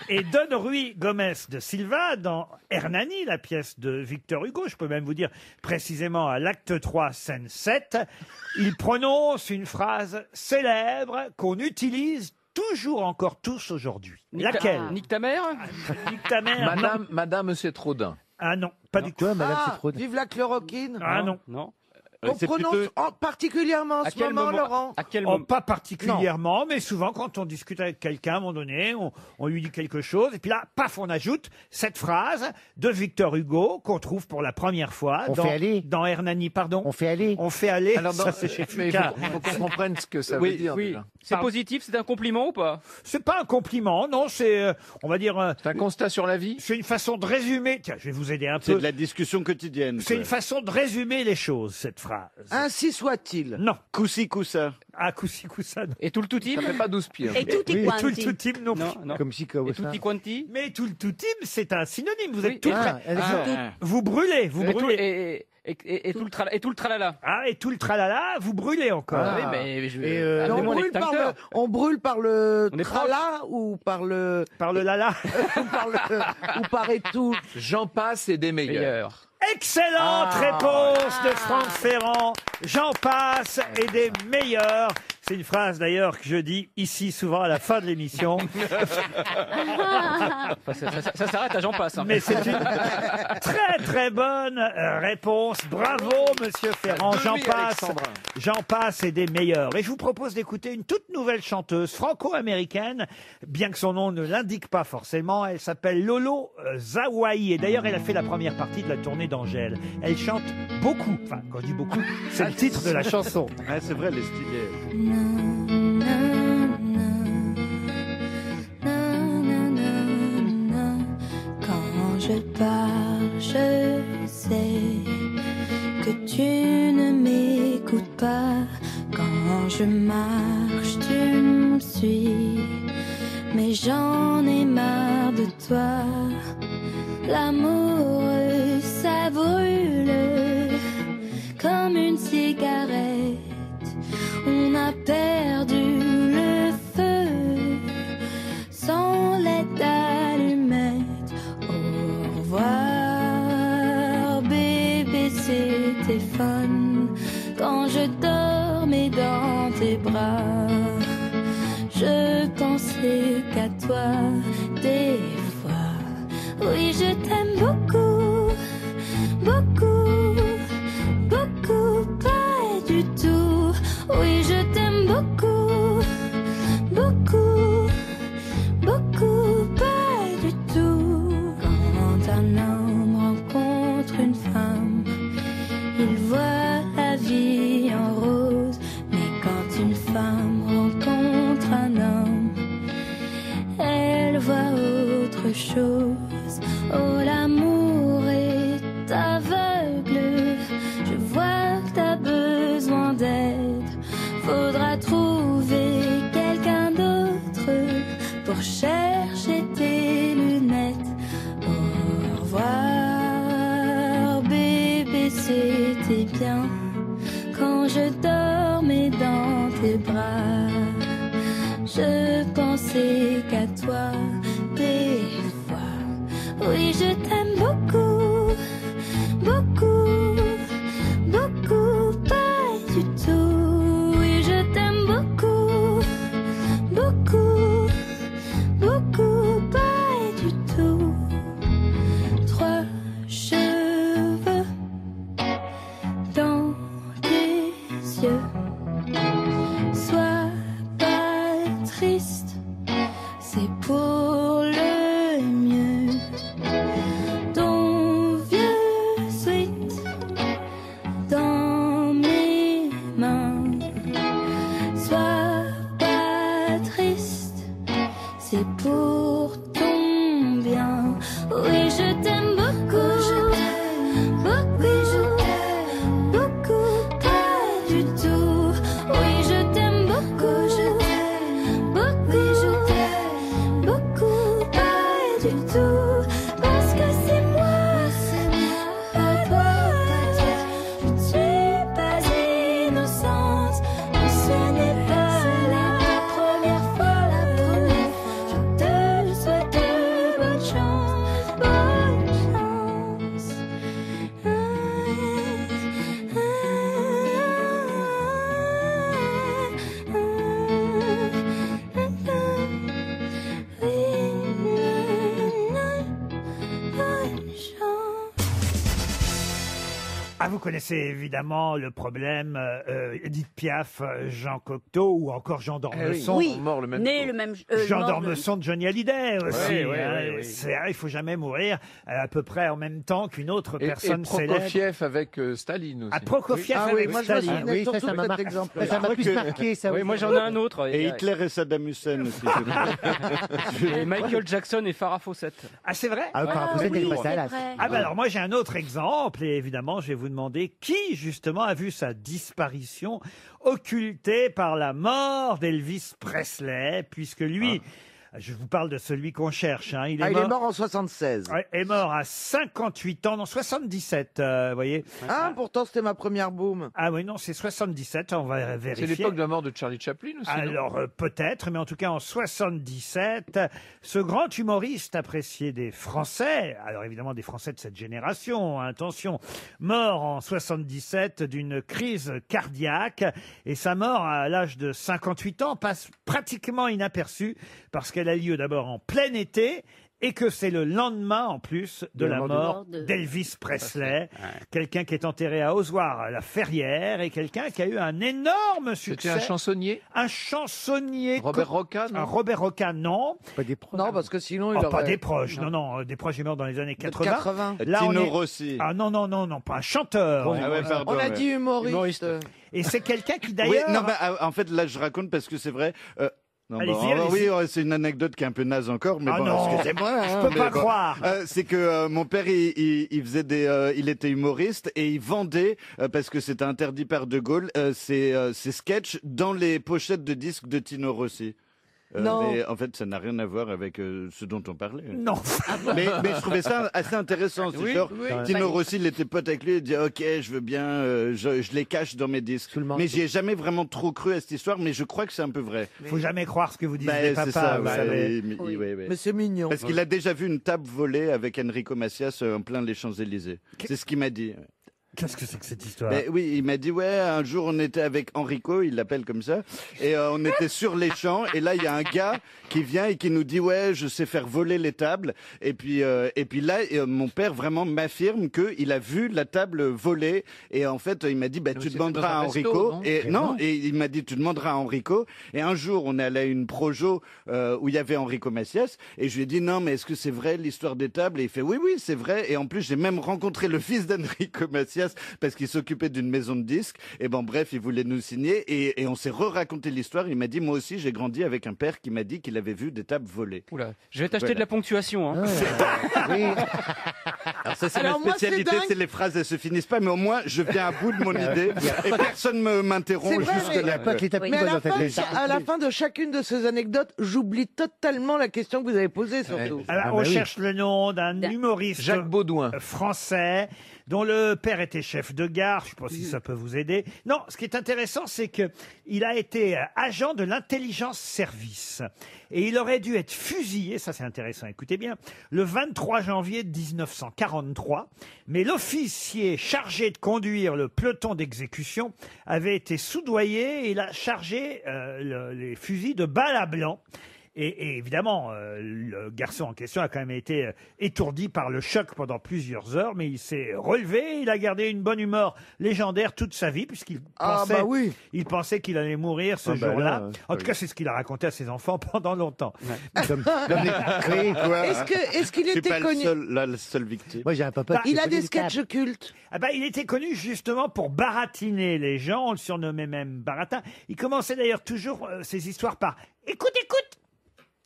Et Don Ruy Gomez de Silva, dans Hernani, la pièce de Victor Hugo, je peux même vous dire précisément à l'acte 3, scène 7, il prononce une phrase célèbre qu'on utilise toujours encore tous aujourd'hui. Laquelle? Nique ta mère. Nique ta mère. non. Madame c'est Trodin. Ah non, pas du tout. Toi, Madame Ah, Citrone. vive la chloroquine. Ah non. Non. On c'est prononce plutôt- particulièrement en À ce quel moment, moment Laurent. À quel Oh, moment pas particulièrement, mais souvent quand on discute avec quelqu'un à un moment donné, on lui dit quelque chose, et puis là, paf, on ajoute cette phrase de Victor Hugo qu'on trouve pour la première fois On dans, fait aller. dans Hernani, pardon. On fait aller. On fait aller. Alors Ça, c'est chez mais il Fuka. faut qu'on comprenne ce que ça Oui, veut dire. oui. déjà. C'est positif, c'est un compliment ou pas? C'est pas un compliment, non, c'est, on va dire, C'est un constat sur la vie. c'est une façon de résumer. Tiens, je vais vous aider un C'est peu. de la discussion quotidienne. C'est quoi. une façon de résumer les choses, cette phrase. Ainsi soit-il. Non. Coussi coussa. Ah, coussi, coussa, non. Et tout le toutim? Ça fait pas 12 pieds. Et tout Oui, est Et tout le quanti. toutim non plus. Non, non. Comme Chico. Et tutti quanti? Mais tout le toutim, c'est un synonyme. Vous êtes Oui. tout Ah, prêts. d'accord. Vous brûlez, vous Et tout- brûlez. et tout le tralala. Ah, et tout le tralala, vous brûlez encore. Ah oui, mais je Et, Mais amenez-moi l'extincteur. on brûle par le On est trala ou par le Par le lala. ou par et tout. J'en passe et des meilleurs. Meilleur. Excellente réponse de Franck Ferrand. J'en passe et des meilleurs. C'est une phrase d'ailleurs que je dis ici souvent à la fin de l'émission. Enfin, ça s'arrête à j'en passe. hein. Mais c'est une très très bonne réponse. Bravo Monsieur Ferrand. J'en Demi, passe. Alexandrin. J'en passe et des meilleurs. Et je vous propose d'écouter une toute nouvelle chanteuse franco-américaine, bien que son nom ne l'indique pas forcément. Elle s'appelle Lolo Zawaï. Et d'ailleurs, elle a fait la première partie de la tournée d'Angèle. Elle chante beaucoup. Enfin, quand je dis beaucoup, c'est le titre de la chanson. Ah, c'est vrai, elle est stylée. Quand je pars, je sais que tu ne m'écoutes pas. Quand je marche, tu me suis, mais j'en ai marre de toi. L'amour, ça brûle comme une cigarette. On a perdu le feu sans l'aide d'allumette. Au revoir, bébé, c'était fun quand je dormais dans tes bras. Je pensais qu'à toi des fois. Oui, je t'aime beaucoup, beaucoup, beaucoup, pas du tout. Oui, je t'aime beaucoup, beaucoup, beaucoup, pas du tout. Quand un homme rencontre une femme, il voit la vie en rose. Mais quand une femme rencontre un homme, elle voit autre chose. Oh, l'amour est aveugle. Je vois que t'as besoin d'aide. Faudra trouver quelqu'un d'autre pour chercher tes lunettes. Au revoir, bébé, c'était bien quand je dormais dans tes bras. Je pensais qu'à toi des fois. Oui, je t'aime beaucoup, beaucoup, beaucoup, pas du tout. Oui, je t'aime beaucoup, beaucoup, beaucoup, pas du tout. 3 cheveux dans tes yeux. Sois pas triste, c'est pour le mieux. Ton vieux sweat dans mes mains. Sois pas triste, c'est pour ton bien. Oui, je t'aime beaucoup, beaucoup, beaucoup, pas du tout. Oui, je t'aime beaucoup, beaucoup, beaucoup, pas du tout. Parce que c'est moi, pas toi. Je suis pas innocente, mais ce n'est pas la première fois. Je te souhaite bonne chance, bonne chance. Bonne chance. Ah, vous connaissez évidemment le problème Edith Piaf, Jean Cocteau ou encore Jean d'Ormesson. Oui, mort le même né jour. le même. Jean mort d'Ormesson de Johnny Hallyday aussi. Oui. Il faut jamais mourir à peu près en même temps qu'une autre Et personne célèbre. Prokofiev avec Staline aussi. À Prokofiev Ah oui, avec moi je me Staline. souvenais Oui, ça, surtout ça de m'a cet marqué. exemple. Ça m'a plus marqué, ça. Oui, oui. moi j'en ai un autre. Et Hitler et Saddam Hussein aussi. Et Michael Jackson et Farrah Fawcett. Ah, c'est vrai? Ah, par rapport à oui, pas c'est ça, là. vrai. Ah ben alors moi j'ai un autre exemple et évidemment je vais vous demander qui justement a vu sa disparition occultée par la mort d'Elvis Presley puisque lui, je vous parle de celui qu'on cherche, hein, Il est mort en 76. Ouais, est mort à 58 ans, non 77, vous voyez. Ah, pourtant c'était ma première boom. Ah oui non c'est 77, on va vérifier. C'est l'époque de la mort de Charlie Chaplin aussi. non Alors peut-être, mais en tout cas en 77, ce grand humoriste apprécié des Français, alors évidemment des Français de cette génération, hein, attention, mort en 77 d'une crise cardiaque et sa mort à l'âge de 58 ans passe pratiquement inaperçue parce qu'elle a lieu d'abord en plein été et que c'est le lendemain, en plus, de la mort d'Elvis Presley. Quelqu'un qui est enterré à Ozoir-la-Ferrière et quelqu'un qui a eu un énorme succès. C'était un chansonnier. Un chansonnier. Robert Roca, non Robert Roca, non. Pas des proches. Non, parce que sinon il Oh, aurait... pas des proches, non, des proches est mort dans les années 80. 80. Là, on Tino est... Rossi. Ah non, pas un chanteur. Ah ouais, pardon, On a ouais. dit humoriste. Et c'est quelqu'un qui Oui, d'ailleurs... non, bah, en fait, là, je raconte parce que c'est vrai. Non, Allez-y, bon, allez-y. oui, c'est une anecdote qui est un peu naze encore, mais Ah bon, non, excusez-moi. je peux pas croire. C'est que mon père, il faisait il était humoriste et il vendait, parce que c'était interdit par De Gaulle, ses sketchs dans les pochettes de disques de Tino Rossi. Non. Mais en fait, ça n'a rien à voir avec ce dont on parlait. Non. Mais je trouvais ça assez intéressant. C'est Oui, genre, oui. Tino Rossi, il était pote avec lui, il dit ok, je veux bien, je les cache dans mes disques. Mais j'y ai jamais vraiment trop cru à cette histoire, mais je crois que c'est un peu vrai. Faut jamais croire ce que vous disent Bah, les c'est papas, ça, vous ouais, savez. oui, oui, oui. Mais c'est mignon. Parce qu'il a déjà vu une table volée avec Enrico Macias en plein les Champs-Élysées. C'est ce qu'il m'a dit. Qu'est-ce que c'est que cette histoire? Ben oui, il m'a dit, ouais, un jour on était avec Enrico, il l'appelle comme ça, et on était sur les champs, et là il y a un gars qui vient et qui nous dit, ouais, je sais faire voler les tables, et puis là, mon père vraiment m'affirme qu'il a vu la table voler, et en fait il m'a dit, bah, tu demanderas à Enrico, et il m'a dit, tu demanderas à Enrico, et un jour on est allé à une projo où il y avait Enrico Macias, et je lui ai dit, non, mais est-ce que c'est vrai l'histoire des tables? Et il fait, oui, oui, c'est vrai, et en plus j'ai même rencontré le fils d'Enrico Macias, parce qu'il s'occupait d'une maison de disques. Et bon, bref, il voulait nous signer et on s'est re-raconté l'histoire. Il m'a dit, moi aussi, j'ai grandi avec un père qui m'a dit qu'il avait vu des tables volées. Oula, je vais t'acheter de la ponctuation. Hein. Oui. Alors ça, c'est ma Alors moi, spécialité, c'est dingue. c'est les phrases, elles se finissent pas, mais au moins, je viens à bout de mon idée et personne ne m'interrompt C'est vrai, jusque Il n'y là. a pas que les tapis Mais à dans la, ta tête. à la fin de chacune de ces anecdotes, j'oublie totalement la question que vous avez posée, surtout. Alors, Ah, on bah oui. cherche le nom d'un humoriste Jacques Baudouin. français dont le père était chef de gare. Je ne sais pas si ça peut vous aider. Non, ce qui est intéressant, c'est que il a été agent de l'intelligence service. Et il aurait dû être fusillé, ça c'est intéressant, écoutez bien, le 23 janvier 1943. Mais l'officier chargé de conduire le peloton d'exécution avait été soudoyé et il a chargé les fusils de balles à blanc. Et évidemment, le garçon en question a quand même été étourdi par le choc pendant plusieurs heures, mais il s'est relevé, il a gardé une bonne humeur légendaire toute sa vie, puisqu'il pensait, bah oui. il pensait qu'il allait mourir ce Ah bah jour-là. là, En tout cas, c'est ce qu'il a raconté à ses enfants pendant longtemps. L'homme est créé, quoi. Est-ce qu'il Je suis était pas connu? la seule victime. Moi, j'ai un papa Bah, qui Il a connaît des les sketchs tables. cultes. Ah bah, il était connu justement pour baratiner les gens, on le surnommait même Baratin. Il commençait d'ailleurs toujours ses histoires par « Écoute, écoute !»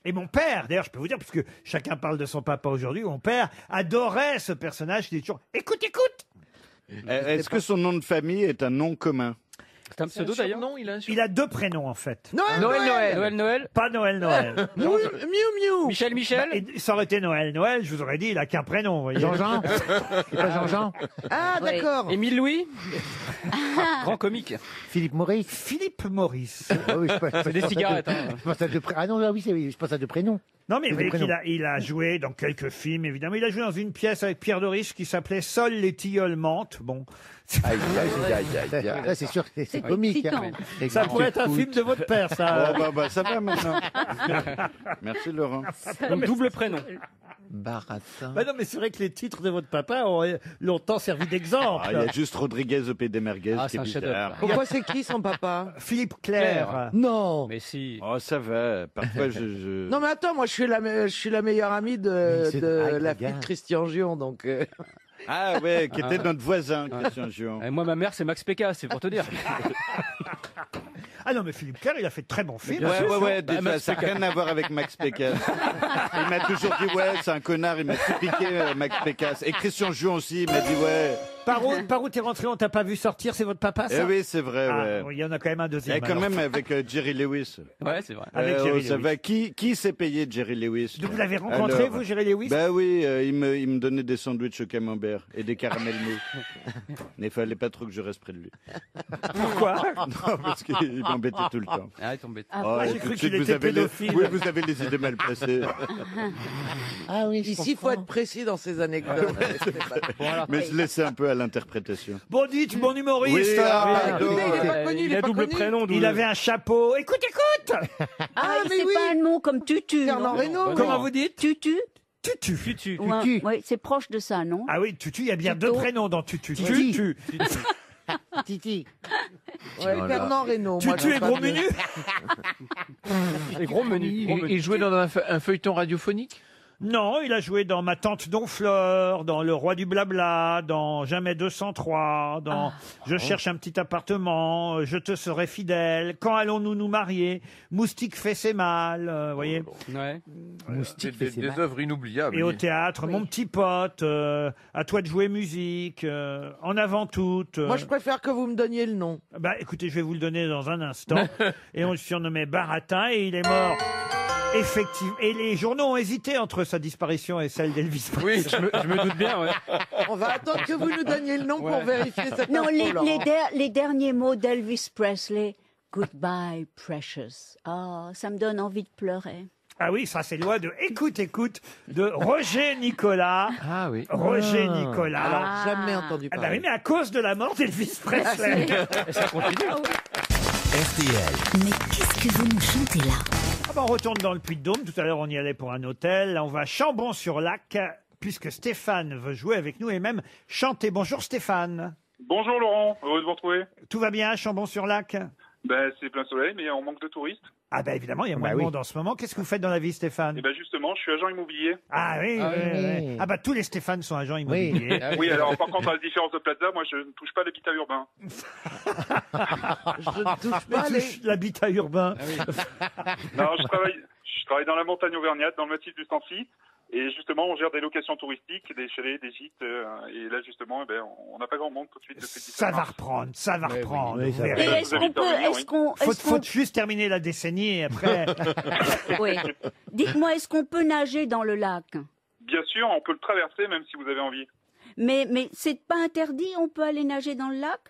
Et mon père, d'ailleurs, je peux vous dire, parce que chacun parle de son papa aujourd'hui, mon père adorait ce personnage qui dit toujours « Écoute, écoute !» Est-ce que son nom de famille est un nom commun? C'est un pseudo d'ailleurs. Non, il a un Il a deux prénoms en fait. Noël. Pas Noël. Miou, miou. Michel. Bah, et ça aurait été Noël. Je vous aurais dit, il a qu'un prénom, vous voyez. Jean-Jean C'est pas Jean-Jean Ah, Oui. d'accord. Émile Louis. Grand comique. Philippe Maurice Philippe Maurice. Ah oui, C'est des cigarettes. Hein. Je pense à deux prénoms. Ah non, oui, je pense à deux prénoms. Non, mais vous C'est voyez des qu'il il a joué dans quelques films, évidemment. Il a joué dans une pièce avec Pierre Doris qui s'appelait Seuls les tilleuls mentent. Bon, Là, c'est sûr que c'est comique. excitant. Hein. ça pourrait être un film de votre père, ça. Oh, bah, ça va maintenant. Merci Laurent. Donc double prénom. Baratin. Bah non, mais c'est vrai que les titres de votre papa ont longtemps servi d'exemple. Ah, il y a juste Rodriguez au Pays des Merguez Ah, qui est c'est un chef-d'œuvre. bizarre. Pourquoi c'est qui son papa? Philippe Claire. Non. Mais si. Oh, ça va. Parfois, je... Non mais attends, moi je suis la meilleure amie Mais c'est de dingue, la le gars. fille de Christian Gion, donc. Ah ouais, qui était notre voisin, Christian Gion. Et moi, ma mère, c'est Max Pécasse, c'est pour te dire. Ah non, mais Philippe Claire, il a fait de très bons films. Ouais, Bah, Max ça n'a rien à voir avec Max Pécasse. Il m'a toujours dit, ouais, c'est un connard, il m'a tout piqué, Max Pécasse. Et Christian Gion aussi, il m'a dit, ouais. Par où t'es rentré, on t'a pas vu sortir, c'est votre papa, ça? Eh oui, c'est vrai, Ah, ouais. oui, il y en a quand même un Et deuxième. quand alors. même avec Jerry Lewis. Ouais, c'est vrai. Avec Jerry Ça Lewis. va. Qui s'est payé Jerry Lewis? Donc vous l'avez rencontré, Alors, vous, Jerry Lewis? Bah oui, il me donnait des sandwichs au camembert et des caramels mou. Mais il fallait pas trop que je reste près de lui. Pourquoi? Non, parce qu'il m'embêtait tout le temps. Arrête ton bête. Oh, j'ai tout cru de suite, qu'il vous était avez pédophile. Oui, vous avez les idées mal placées. Ah oui, je Ici, il faut comprends. être précis dans ces anecdotes. Mais je laissais un peu à l'interprétation. Bon, dites, bon humoriste. Oui, hein. Écoutez, il est pas connu, il Il est a pas double connu. prénom. Il avait un chapeau. Écoute, écoute. Ah, mais c'est oui. pas un nom comme Tutu. Fernand non Reynaud. Comment vous dites? Tutu. Tutu. Tutu. Ouais, Tutu. ouais, c'est proche de ça, non? Ah oui, Tutu, il y a bien Tuto. deux prénoms dans Tutu. Titi. Tutu. Titi. Ouais, Fernand Reynaud. moi, Tutu j'ai et pas gros de- menu. Et gros menu. Il jouait dans un feuilleton radiophonique? Non, il a joué dans Ma tante Donfleur, dans Le Roi du Blabla, dans Jamais 203, dans Je cherche un petit appartement, Je te serai fidèle, Quand allons-nous nous marier, Moustique fait ses mal, vous voyez. Ouais. Moustique fait ses Des mal. œuvres inoubliables. Et au oui. théâtre, Mon petit pote, À toi de jouer musique, En avant toute. Moi, je préfère que vous me donniez le nom. Bah, écoutez, je vais vous le donner dans un instant. Et on le surnommait Baratin et il est mort. Effectivement. Et les journaux ont hésité entre sa disparition et celle d'Elvis Presley. Oui, je me doute bien, ouais. On va attendre que vous nous donniez le nom pour vérifier cette Non, info, Laurent. les derniers mots d'Elvis Presley. Goodbye, precious. Ah, ça me donne envie de pleurer. Ah oui, ça c'est loi de Écoute, écoute de Roger Nicolas. Ah oui. Roger Nicolas. Alors, jamais entendu Ah bah parler. oui, mais à cause de la mort d'Elvis Presley. Et ça continue. RTL. Mais qu'est-ce que vous nous chantez là? Ah bah, on retourne dans le Puy-de-Dôme. Tout à l'heure, on y allait pour un hôtel. Là, on va à Chambon-sur-Lac, puisque Stéphane veut jouer avec nous et même chanter. Bonjour Stéphane. Bonjour Laurent, heureux de vous retrouver. Tout va bien à Chambon-sur-Lac? Ben, c'est plein soleil, mais on manque de touristes. Ah bah évidemment, il y a moins de oui. monde en ce moment. Qu'est-ce que vous faites dans la vie, Stéphane? Et ben justement, je suis agent immobilier. Ah oui, Ah oui, oui. oui. Ah bah tous les Stéphane sont agents immobiliers. Oui, alors par contre, à la différence de Plaza, moi je ne touche pas l'habitat urbain. Je ne touche Mais pas les... touche l'habitat urbain. Non, je travaille dans la montagne auvergnate, dans le massif du Sancy. Et justement, on gère des locations touristiques, des chalets, des gîtes. Et là, justement, eh ben, on n'a pas grand monde tout de suite depuis le 17 Ça va mars. reprendre, ça va reprendre. oui, vous ça va. verrez. Et est-ce qu'on peut, Faut juste terminer la décennie et après. oui. Dites-moi, est-ce qu'on peut nager dans le lac? Bien sûr, on peut le traverser même si vous avez envie. Mais c'est pas interdit, on peut aller nager dans le lac?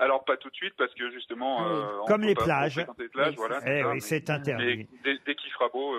Alors, pas tout de suite, parce que justement... on Comme peut les pas plages. fréquenter les plages, voilà, Eh ça, oui, mais- c'est interdit. mais dès qu'il fera beau,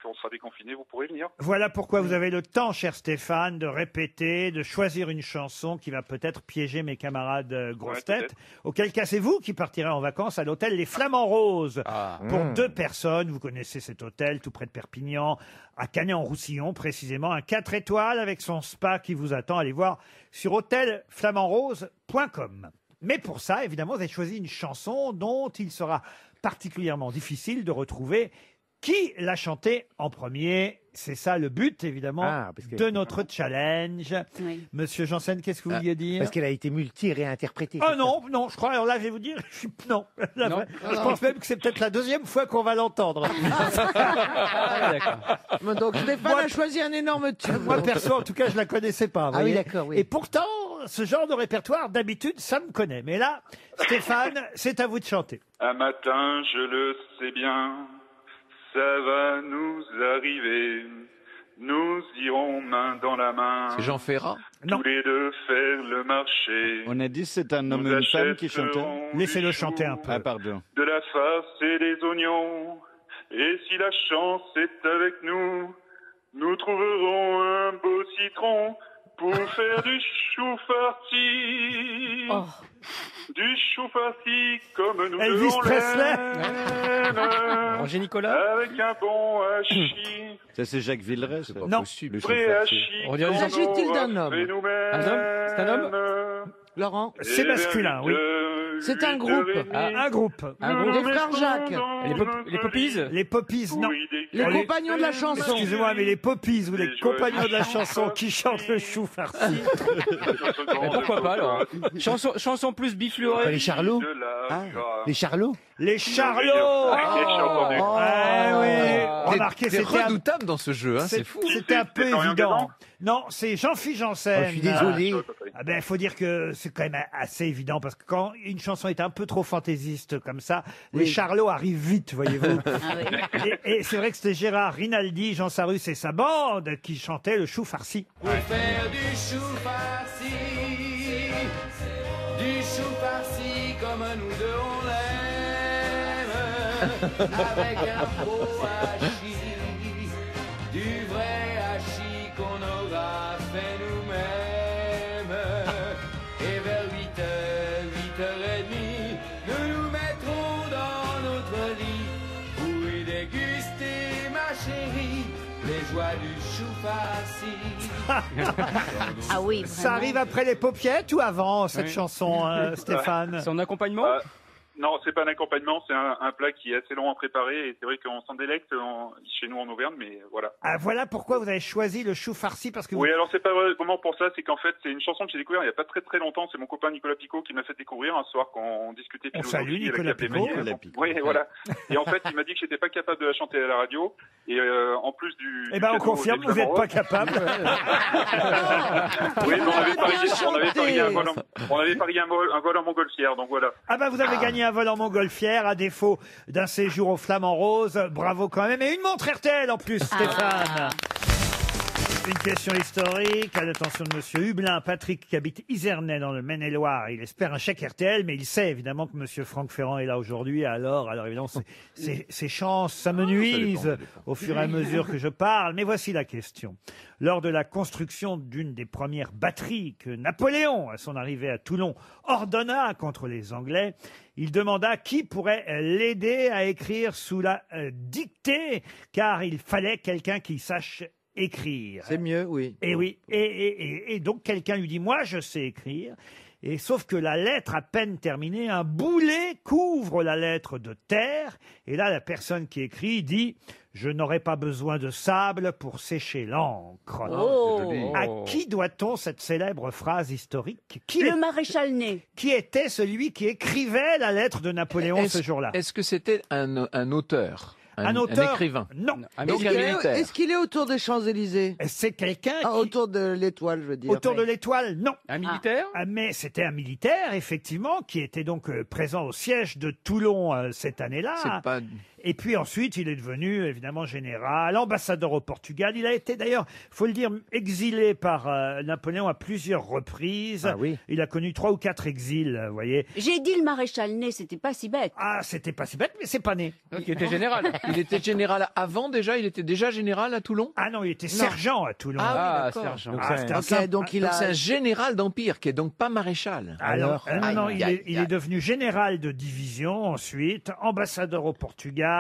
qu'on sera déconfiné, vous pourrez venir. Voilà pourquoi vous avez le temps, cher Stéphane, de répéter, de choisir une chanson qui va peut-être piéger mes camarades grosses Ouais, têtes. Auquel cas, c'est vous qui partirez en vacances à l'hôtel Les Flamants Roses. Pour 2 personnes, vous connaissez cet hôtel tout près de Perpignan, à Canet-en-Roussillon précisément, un 4 étoiles avec son spa qui vous attend. Allez voir sur hôtelflamandrose.com. Mais pour ça, évidemment, vous avez choisi une chanson dont il sera particulièrement difficile de retrouver qui l'a chanté en premier. C'est ça le but, évidemment, parce que- de notre challenge. Oui. Monsieur Janssen, qu'est-ce que vous vouliez dire? Parce qu'elle a été multi-réinterprétée. Oh c'est ça. non, non, je crois, alors là, je vais vous dire, non. La vraie- je pense même que c'est peut-être la 2e fois qu'on va l'entendre. Ah, d'accord. Donc Stéphane a choisi un énorme tube. Moi, perso, en tout cas, je la connaissais pas. vous Ah oui, voyez. d'accord, oui. Et pourtant, ce genre de répertoire, d'habitude, ça me connaît. Mais là, Stéphane, c'est à vous de chanter. Un matin, je le sais bien, ça va nous arriver. Nous irons main dans la main. C'est Jean Ferrat. Non. Tous les deux faire le marché. On a dit c'est un homme Nous et une femme qui chantaient. achèterons Laissez-le du chanter chou, un peu. Ah, pardon. de la farce et des oignons. Et si la chance est avec nous, nous trouverons un beau citron pour faire du chou farci. Oh. Du chou farci comme nous Elvis deux on Presley. l'aime. Roger Nicolas. Avec un bon hachis. Ça, c'est Jacques Villeray, ça. C'est pas Non. possible. Vrai hachis. On dirait qu'on S'agit-il d'un aura homme fait nous-mêmes. Un homme C'est un homme Laurent, C'est masculin, oui. C'est un groupe. Un groupe. Un groupe. Les frères Jacques. Les Poppies. Les Poppies, non. Les compagnons de la chanson. Excusez-moi, mais les Poppies ou les Les compagnons de la joyeux chanson qui chantent le chou farci. Mais pourquoi pas alors? Chanson plus bifluorée. Les Charlots. Les Charlots. Les Charlots. J'ai entendu. Ah oui. Remarquez, T'es c'était un, redoutable dans ce jeu, hein, c'est fou. c'était un peu C'est Florian évident. Gazan Non, c'est Jean-Philippe Janssen. Oh, je suis désolé. Ah ben, faut dire que c'est quand même assez évident parce que quand une chanson est un peu trop fantaisiste comme ça, les Charlots arrivent vite, voyez-vous. Ah oui. Et c'est vrai que c'était Gérard Rinaldi, Jean Sarrus et sa bande qui chantaient le chou farci. Faire du chou farci, comme nous deux on l'aime, avec un beau hachis, du vrai hachis qu'on aura fait nous-mêmes. Et vers 8h, 8h30, nous nous mettrons dans notre lit pour y déguster, ma chérie, les joies du chou farci. Ah oui, Ça vraiment. arrive après les paupiettes ou avant cette chanson, Stéphane? Son accompagnement? Non, c'est pas un accompagnement, c'est un plat qui est assez long à préparer et c'est vrai qu'on s'en délecte chez nous en Auvergne, mais voilà. Ah, voilà pourquoi vous avez choisi le chou farci, parce que Oui, alors c'est pas vraiment pour ça, c'est qu'en fait c'est une chanson que j'ai découverte il y a pas très très longtemps, c'est mon copain Nicolas Picot qui m'a fait découvrir un soir quand on discutait On philosophie. salue avec Nicolas Captain Picot. Manière. Oui, voilà. Et en fait, il m'a dit que j'étais pas capable de la chanter à la radio et en plus du... Eh ben, on cadeau confirme, des vous n'êtes Flamands pas capable. Oui, mais on avait parié un vol en montgolfière, donc voilà. Ah bah vous avez gagné un vol en montgolfière à défaut d'un séjour aux Flamands Roses. Bravo quand même. Et une montre RTL en plus, Stéphane. Une question historique à l'attention de Monsieur Hublin, Patrick, qui habite Izernay dans le Maine-et-Loire. Il espère un chèque RTL, mais il sait évidemment que Monsieur Franck Ferrand est là aujourd'hui. Alors évidemment, ses chances s'amenuisent au fur et à mesure que je parle. Mais voici la question. Lors de la construction d'une des premières batteries que Napoléon, à son arrivée à Toulon, ordonna contre les Anglais, il demanda qui pourrait l'aider à écrire sous la dictée, car il fallait quelqu'un qui sache écrire. C'est mieux, oui. Et oui. Et donc quelqu'un lui dit, moi je sais écrire. Et sauf que la lettre à peine terminée, un boulet couvre la lettre de terre. Et là, la personne qui écrit dit, je n'aurai pas besoin de sable pour sécher l'encre. Oh. À qui doit-on cette célèbre phrase historique? Le maréchal Ney. Qui était celui qui écrivait la lettre de Napoléon ce jour-là? Est-ce que c'était un auteur? Un auteur? Un écrivain? Non. Donc un militaire? Est-ce qu'il est autour des Champs-Élysées? C'est quelqu'un qui... autour de l'étoile, je veux dire. Autour de l'étoile, non. Un militaire? Mais c'était un militaire, effectivement, qui était donc présent au siège de Toulon cette année-là. C'est pas... Et puis ensuite, il est devenu évidemment général, ambassadeur au Portugal. Il a été d'ailleurs, faut le dire, exilé par Napoléon à plusieurs reprises. Ah oui. Il a connu 3 ou 4 exils, vous voyez. J'ai dit le maréchal Ney, c'était pas si bête. Ah, c'était pas si bête, mais c'est pas né. Donc il était général. Il était général avant déjà? Il était déjà général à Toulon? Ah non, il était sergent à Toulon. Ah, Ah, sergent. Donc c'est un général d'empire qui est donc pas maréchal. Alors, non, Aïe, il aïe, est aïe. devenu général de division ensuite, ambassadeur au Portugal.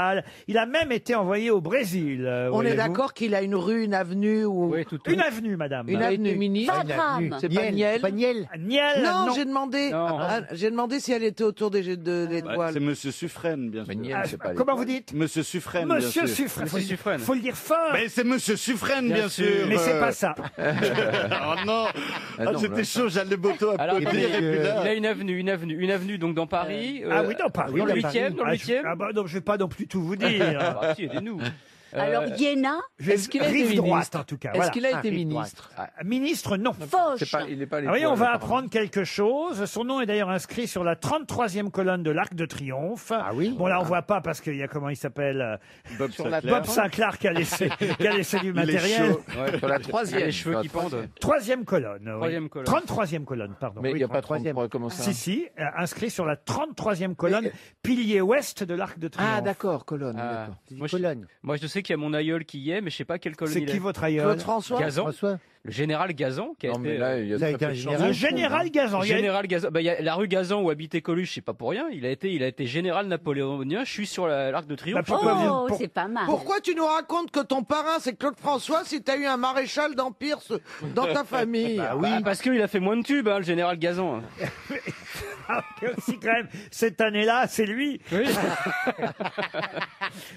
Il a même été envoyé au Brésil. On est voyez-vous. d'accord qu'il a une rue, une avenue ou... Oui, tout. Une avenue, madame. Une Il a avenue. été ministre? Vatram. C'est pas Niel? Pas Niel. Niel, Non, j'ai demandé. Non. J'ai demandé si elle était autour de Bah, l'étoile. c'est Monsieur Suffren, bien Mais sûr. Niel, c'est pas comment vous dites? Monsieur Suffren, bien Monsieur sûr. Suffren. Monsieur Suffren. Faut le dire fort. Mais c'est Monsieur Suffren, bien sûr. Mais c'est pas ça. Oh non, non, c'était là. chaud, j'allais Boto Alors, applaudir et puis il là... a une avenue donc dans Paris. Ah oui, dans Paris. Dans le dans Paris. 8e, dans le 8e. Ah bah non, je vais pas non plus tout vous dire. Ah, si, aidez-nous. Alors, Iéna, Est-ce qu'il a été Rive ministre? droite, en tout cas. Est-ce Voilà. qu'il a été rive ministre? Ministre, non. Foch. Il est pas Ah oui, on va apprendre quelque chose. Son nom est d'ailleurs inscrit sur la 33e colonne de l'Arc de Triomphe. Ah oui. Bon, là, on voit pas parce qu'il y a, comment il s'appelle, Bob Sur la Sinclair. Bob Sinclair qui a laissé du Il est matériel. chaud. Sur la troisième. Les cheveux qui pendent. Troisième colonne. oui. Troisième colonne. 33e colonne, pardon. Mais il Oui, n'y a pas 33e. 33, comment ça? Si, inscrit sur la 33e colonne, pilier ouest de l'Arc de Triomphe. Ah, d'accord, colonne. Ah. D'accord. Colonne. Moi, je sais qu'il y a mon aïeul qui y est, mais je sais pas quelle colonne C'est il qui est. votre aïeul? Claude François. Gazan. François. Le général Gazan qui a Non, été. mais là, il y a Ça a très été peu un de général. chance. Le général Gazan. Il y a- Général Gazan. Bah, il y a la rue Gazan où habitait Coluche, c'est pas pour rien. Il a été général napoléonien. Je suis sur l'Arc de Triomphe. Bah, pourquoi Oh, pour- c'est pas mal. Pourquoi tu nous racontes que ton parrain c'est Claude François si t'as eu un maréchal d'empire dans ta famille? Bah, parce qu'il a fait moins de tubes, le général Gazan. Ah, aussi quand même, cette année-là, c'est lui. Oui.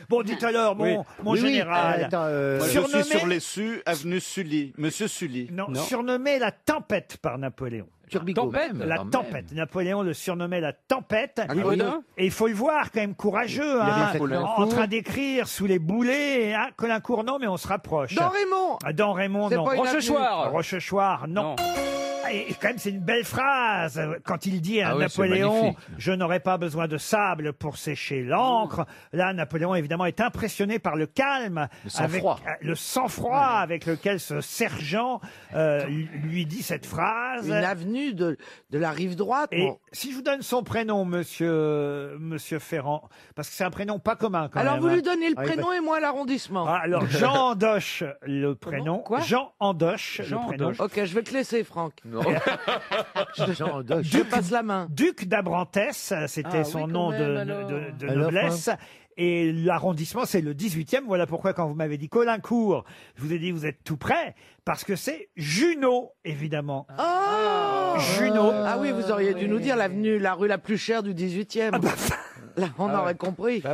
Bon, dites alors, mon Oui, oui. général. Attends, Moi, je Surnommé- suis sur les Su, avenue Sully. Monsieur Sully. Non, Non. surnommé la tempête par Napoléon. Turbigo. Tempête. La quand tempête. Napoléon le surnommait la tempête. Godin. Et il faut le voir, quand même courageux, avait hein, fait en train d'écrire sous les boulets. Hein, Colincourt, non, mais on se rapproche. Dans Raymond. Ah, dans Raymond, C'est non. pas une Rochechouart. Rochechouart, non. Et quand même, c'est une belle phrase quand il dit à Ah oui, c'est Napoléon magnifique. « Je n'aurai pas besoin de sable pour sécher l'encre ». Là, Napoléon, évidemment, est impressionné par le calme, Le sang-froid. le sang-froid avec lequel ce sergent lui dit cette phrase. Une avenue de la rive droite. Et bon. si je vous donne son prénom, monsieur Ferrand, parce que c'est un prénom pas commun quand Alors même. vous hein. lui donnez le Ah oui, prénom et moi l'arrondissement. Ah, alors Jean Andoche, le prénom. Quoi Jean Andoche, Jean le prénom. Andoche. Ok, je vais te laisser, Franck. Non. Jean Doche. Je passe la main. Duc d'Abrantès, c'était Ah son oui, nom quand même, de alors. de Alors, noblesse. Et l'arrondissement, c'est le 18e. Voilà pourquoi, quand vous m'avez dit Caulaincourt, je vous ai dit vous êtes tout près, parce que c'est Junot, évidemment. Junot. Ah oui, vous auriez dû nous dire la rue la plus chère du 18e. Là, on aurait compris.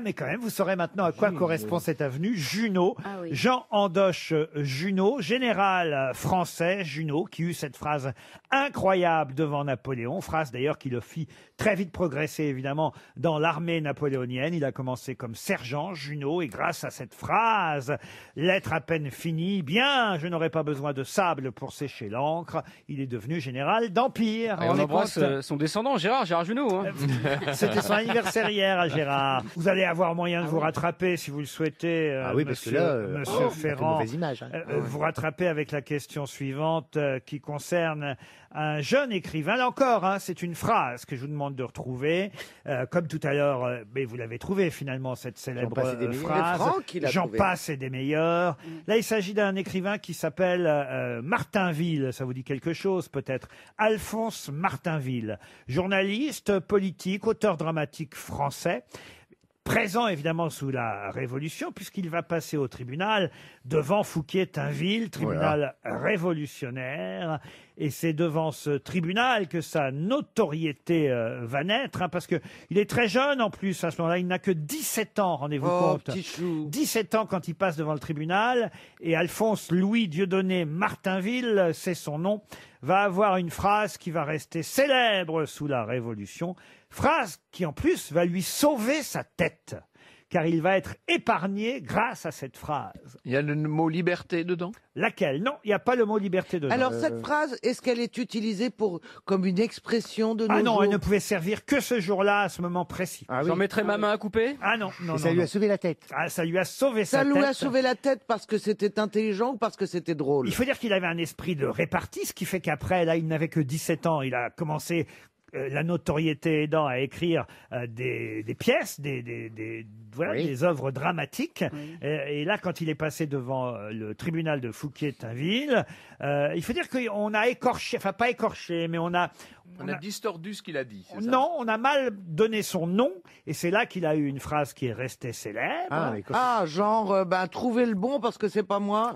Mais quand même, vous saurez maintenant à quoi correspond cette avenue. Junot. Jean Andoche Junot, général français Junot, qui eut cette phrase incroyable devant Napoléon. Phrase d'ailleurs qui le fit très vite progresser, évidemment, dans l'armée napoléonienne. Il a commencé comme sergent Junot, et grâce à cette phrase, lettre à peine finie, bien, je n'aurai pas besoin de sable pour sécher l'encre. Il est devenu général d'Empire. Et on embrasse son descendant, Gérard Junot. Hein. C'était son anniversaire hier à Gérard. Vous allez avoir moyen de vous rattraper si vous le souhaitez, parce que là, monsieur Ferrand. mauvaise image. Vous rattrapez avec la question suivante qui concerne un jeune écrivain. Là encore, c'est une phrase que je vous demande de retrouver. Comme tout à l'heure, mais vous l'avez trouvé finalement, cette célèbre phrase. J'en passe et des meilleurs. Là, il s'agit d'un écrivain qui s'appelle Martinville. Ça vous dit quelque chose peut-être? Alphonse Martinville. Journaliste, politique, auteur dramatique français. Présent évidemment sous la Révolution, puisqu'il va passer au tribunal devant Fouquier-Tinville, tribunal révolutionnaire. Et c'est devant ce tribunal que sa notoriété va naître, parce que il est très jeune en plus à ce moment-là. Il n'a que 17 ans, rendez-vous compte. Petit chou. 17 ans quand il passe devant le tribunal. Et Alphonse Louis Dieudonné Martinville, c'est son nom, va avoir une phrase qui va rester célèbre sous la Révolution. Phrase qui en plus va lui sauver sa tête, car il va être épargné grâce à cette phrase. Il y a le mot liberté dedans? Laquelle? Non, il n'y a pas le mot liberté dedans. Alors cette phrase, est-ce qu'elle est utilisée comme une expression de nos Ah non, jours? elle ne pouvait servir que ce jour-là, à ce moment précis. J'en mettrais ma main à couper? Ah non, non, Et ça lui a sauvé la tête. Ah, ça lui a sauvé Ça sa tête. lui a sauvé la tête parce que c'était intelligent ou parce que c'était drôle? Il faut dire qu'il avait un esprit de répartie, ce qui fait qu'après, là, il n'avait que 17 ans. Il a commencé, la notoriété aidant, à écrire des pièces, des œuvres dramatiques. Et là, quand il est passé devant le tribunal de Fouquier-Tinville, il faut dire qu'on a écorché, enfin pas écorché, mais on a distordu ce qu'il a dit. c'est ça? Non, on a mal donné son nom, et c'est là qu'il a eu une phrase qui est restée célèbre. Genre, trouvez le bon parce que c'est pas moi.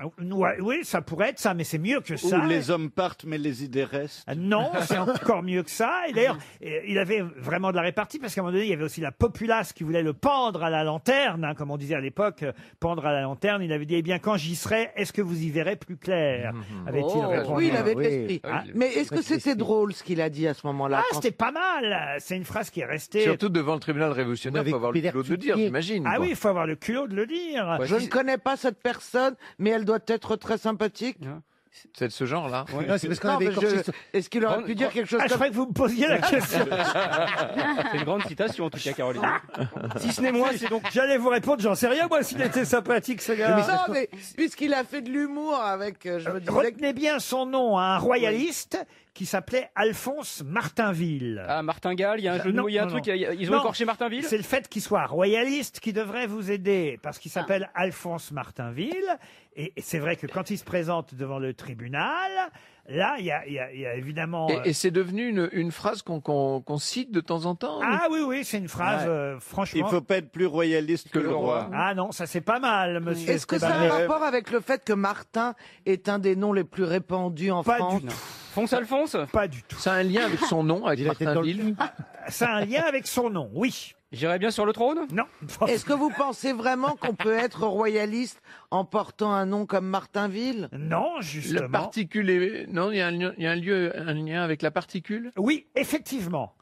Oui, ça pourrait être ça, mais c'est mieux que ça. Où les hommes partent, mais les idées restent. Non, c'est encore mieux que ça. Et d'ailleurs, il avait vraiment de la répartie, parce qu'à un moment donné, il y avait aussi la populace qui voulait le pendre à la lanterne, comme on disait à l'époque, pendre à la lanterne. Il avait dit, eh bien, quand j'y serai, est-ce que vous y verrez plus clair? Avait-il répondu. Oui, il avait de l'esprit. Mais est-ce que c'était drôle ce qu'il a dit à ce moment-là? C'était pas mal. C'est une phrase qui est restée. Surtout devant le tribunal révolutionnaire, il faut avoir le culot de le dire, j'imagine. Ah oui, il faut avoir le culot de le dire. Je ne connais pas cette personne, mais elle doit être très sympathique. C'est de ce genre-là. Non, c'est parce qu'on avait écorché. Est-ce qu'il aurait pu dire quelque chose Je croyais que vous me posiez la question. C'est une grande citation en tout cas, Caroline. Si ce n'est moi, c'est donc. J'allais vous répondre, j'en sais rien, moi, s'il était sympathique, ce gars. Non, mais puisqu'il a fait de l'humour avec. Je me disais Retenez bien son nom, un royaliste qui s'appelait Alphonse Martinville. Ah, Martingale, il y a un jeu de mots, il y a un truc, ils ont écorché Martinville? C'est le fait qu'il soit royaliste qui devrait vous aider, parce qu'il s'appelle Alphonse Martinville. Et c'est vrai que quand il se présente devant le tribunal, là, il y a évidemment... Et c'est devenu une phrase qu'on cite de temps en temps? Ah oui, c'est une phrase, franchement... Il ne faut pas être plus royaliste que le roi. Ah non, ça c'est pas mal, monsieur. Est-ce que ça a un rapport avec le fait que Martin est un des noms les plus répandus en France? Pas du tout. Fonce Alphonse? Pas du tout. Ça a un lien avec son nom, avec Martinville? Ça a un lien avec son nom, oui. J'irais bien sur le trône? Non. Est-ce que vous pensez vraiment qu'on peut être royaliste en portant un nom comme Martinville? Non, justement. La particule non, il y a un lien avec la particule? Oui, effectivement.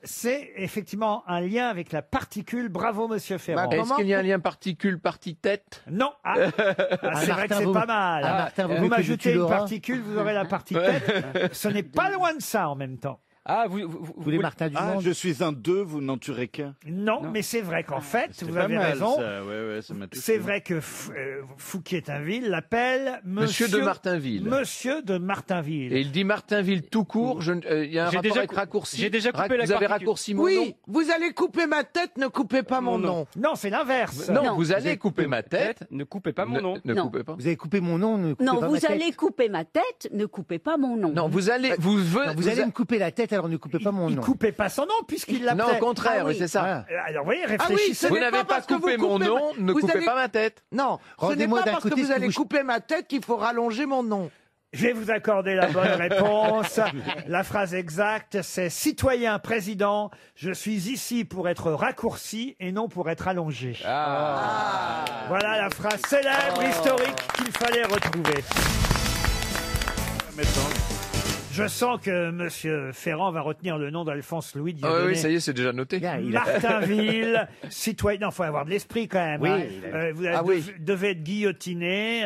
C'est effectivement un lien avec la particule. Bravo, monsieur Ferrand. Est-ce qu'il y a un lien particule-parti-tête? Non. C'est vrai que c'est pas mal. Martin, vous m'ajoutez une particule, vous aurez la partie-tête. Ce n'est pas loin de ça en même temps. Ah, vous voulez Martin du monde? Je suis un 2, vous n'en tuerez qu'un. Non, mais c'est vrai qu'en fait, vous avez raison. Ça m'a touché. C'est vrai que Fouquier-Tinville l'appelle Monsieur de Martinville. Monsieur de Martinville. Et il dit Martinville tout court. Il y a un rapport avec raccourci. J'ai déjà coupé la Vous avez particule. raccourci mon nom? Oui, vous allez couper ma tête, ne coupez pas mon nom. Non, c'est l'inverse. Non, vous allez couper ma tête. Ne coupez pas mon nom. Ne Non. coupez pas. Vous avez coupé mon nom, ne coupez Non, pas vous ma tête. allez couper ma tête, ne coupez pas mon nom. Non, vous allez Non, vous allez me couper la tête tête, alors ne coupez pas mon Il nom. coupait pas son nom puisqu'il l'appelait. Non, au contraire, Ah oui. oui, c'est ça. Alors, vous voyez, Ah oui, réfléchissez. ce Vous n'est n'avez pas parce que coupé vous mon coupez nom, ne vous coupez allez- pas ma tête. Non, ce n'est Rendez-moi pas d'un parce que côté vous ce que allez vous- couper ma tête qu'il faut rallonger mon nom. Je vais vous accorder la bonne réponse. La phrase exacte, c'est « Citoyen président, je suis ici pour être raccourci et non pour être allongé Voilà la phrase célèbre, historique qu'il fallait retrouver. Je sens que Monsieur Ferrand va retenir le nom d'Alphonse Louis Ah oui, Dieudonné. oui, ça y est, c'est déjà noté. Martinville, citoyen. Non, faut avoir de l'esprit quand même. Oui, hein. il a- Vous Ah oui. devez être guillotiné.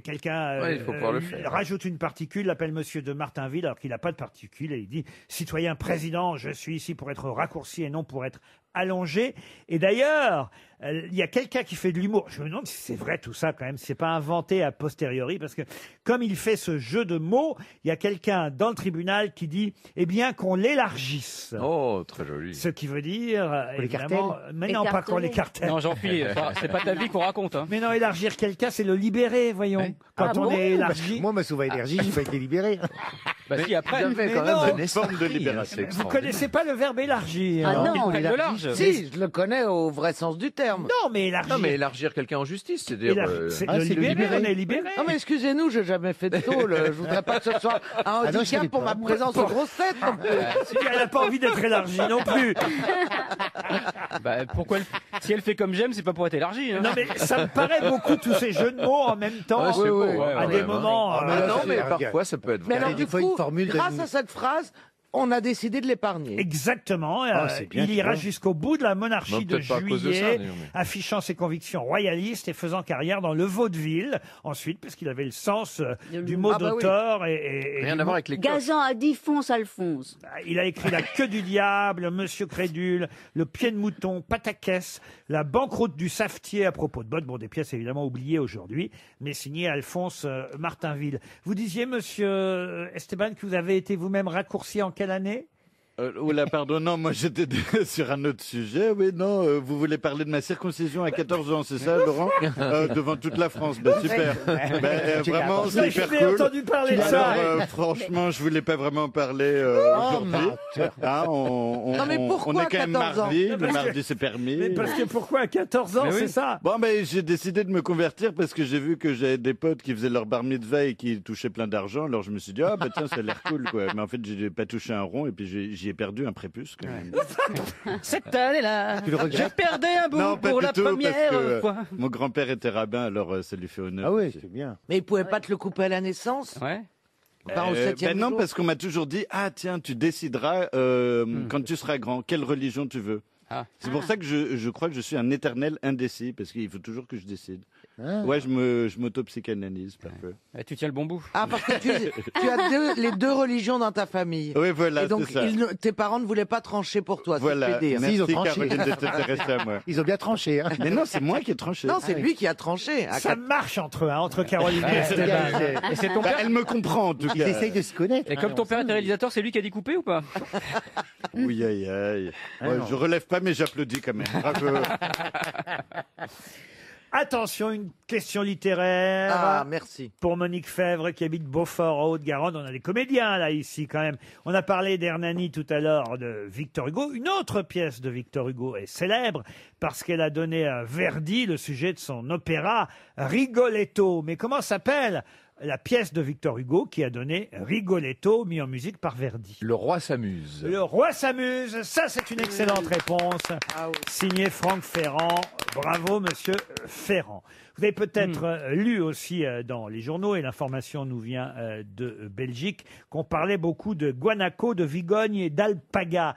Quelqu'un Ouais, il faut pouvoir le faire. rajoute une particule, l'appelle Monsieur de Martinville alors qu'il n'a pas de particule et il dit citoyen président, je suis ici pour être raccourci et non pour être allongé. Et d'ailleurs, il y a quelqu'un qui fait de l'humour. Je me demande si c'est vrai tout ça quand même, si c'est pas inventé a posteriori, parce que comme il fait ce jeu de mots, il y a quelqu'un dans le tribunal qui dit, eh bien qu'on l'élargisse. Oh, très joli. Ce qui veut dire, les évidemment, cartels mais non, pas qu'on les cartels. Non, Jean-Philippe, c'est pas ta vie qu'on raconte. Hein. Mais non, élargir quelqu'un, c'est le libérer, voyons. Oui. Quand Ah on bon est élargi. Moi, ma sauve énergie, j'ai pas été libéré. Bah si, après. Vous avez mais quand même non. un Une forme de esprit, libération. c'est Vous extraordinaire. connaissez pas le verbe élargir. Ah non. Il prenne de large. Si, je le connais au vrai sens du terme. Non, mais élargir. Non, mais élargir quelqu'un en justice, c'est-à-dire... C'est Ah, le c'est le libérer, libérer. on est libéré. Non mais excusez-nous, j'ai jamais fait de tôle. Je voudrais pas que ce soit un Ah non, je handicap savais pour pas. ma présence aux grosses têtes. non plus. Si elle n'a pas envie d'être élargie non plus. Bah, pourquoi si elle fait comme j'aime, c'est pas pour être élargie. Hein. Non, mais ça me paraît beaucoup tous ces jeux de mots en même temps. Ouais, c'est beau, ouais, à ouais, des ouais. moments. Ah, mais Ah là, non, c'est mais un gars. parfois, ça peut être Mais vrai. alors Il y a du des fois coup, une formule de- grâce à cette phrase, on a décidé de l'épargner. Exactement. Ah, c'est bien, il tu ira vois. jusqu'au bout de la monarchie Non, de peut-être pas à cause de ça, juillet, d'ailleurs, mais- affichant ses convictions royalistes et faisant carrière dans le vaudeville. Ensuite, puisqu'il avait le sens du mot Ah bah oui. d'auteur et Rien du à voir avec les coques. Gazan a dit fonce Alphonse. Il a écrit La queue du diable, Monsieur Crédule, Le pied de mouton, Pataquès, La banqueroute du savetier à propos de bottes. Bon, des pièces évidemment oubliées aujourd'hui, mais signé Alphonse Martinville. Vous disiez, Monsieur Esteban, que vous avez été vous-même raccourci en quelle année? Oula, pardon, non, moi j'étais sur un autre sujet. Oui, non, vous voulez parler de ma circoncision à 14 ans, c'est ça, Laurent devant toute la France, ben, super. Vraiment, c'est hyper J'ai cool. entendu parler de ça. Alors, franchement, je voulais pas vraiment parler aujourd'hui. Hein, Non, mais pourquoi on est quand même 14 ans mardi, le Parce que- mardi c'est permis. Mais parce que pourquoi à 14 ans, Mais oui. c'est ça? Bon, ben, j'ai décidé de me convertir parce que j'ai vu que j'avais des potes qui faisaient leur bar mitzvah et qui touchaient plein d'argent. Alors je me suis dit, ah, bah tiens, ça a l'air cool, quoi. Mais en fait, j'ai pas touché un rond et puis j'y ai perdu un prépuce, quand même. Cette année-là, Tu le je regrettes perdais un bout Non, pas pour du la tout, parce première que fois. mon grand-père était rabbin, alors ça lui fait honneur. Ah oui, aussi. c'est bien. Mais il pouvait pas te le couper à la naissance. Ouais. Enfin, au 7e Ben non, jour. parce qu'on m'a toujours dit, ah tiens, tu décideras quand tu seras grand, quelle religion tu veux. Ah. C'est pour ça que je crois que je suis un éternel indécis, parce qu'il faut toujours que je décide. Ah. Ouais, je m'auto-psychanalyse parfois. Eh, tu tiens le bon bout. Ah, parce que tu as les deux religions dans ta famille. Oui, voilà, Et donc, c'est ça. tes parents ne voulaient pas trancher pour toi, Voilà, c'est ce que je veux dire. Si, ils ont merci tranché. Caroline de t'intéresser à moi. Ils ont bien tranché. Hein. Mais non, c'est moi qui ai tranché. Non, c'est lui qui a tranché. À Ça quatre- marche entre eux, hein, entre Caroline et Ouais, Esteban. Et c'est ton Bah, père. elle me comprend en tout Ils cas. essayent de se connaître. Et comme ton père était réalisateur, c'est lui qui a dit couper ou pas? Oui, aïe, aïe. Ah Ouais, non. je relève pas, mais j'applaudis quand même. Bravo. Attention, une question littéraire. Ah, merci. Pour Monique Fèvre qui habite Beaufort en Haute-Garonne. On a des comédiens là ici quand même. On a parlé d'Hernani tout à l'heure de Victor Hugo. Une autre pièce de Victor Hugo est célèbre parce qu'elle a donné à Verdi le sujet de son opéra Rigoletto. Mais comment s'appelle la pièce de Victor Hugo qui a donné Rigoletto, mis en musique par Verdi? Le roi s'amuse. Le roi s'amuse, ça c'est une excellente réponse. Signé Franck Ferrand. Bravo monsieur Ferrand. Vous avez peut-être lu aussi dans les journaux, et l'information nous vient de Belgique, qu'on parlait beaucoup de guanaco, de vigogne et d'alpaga.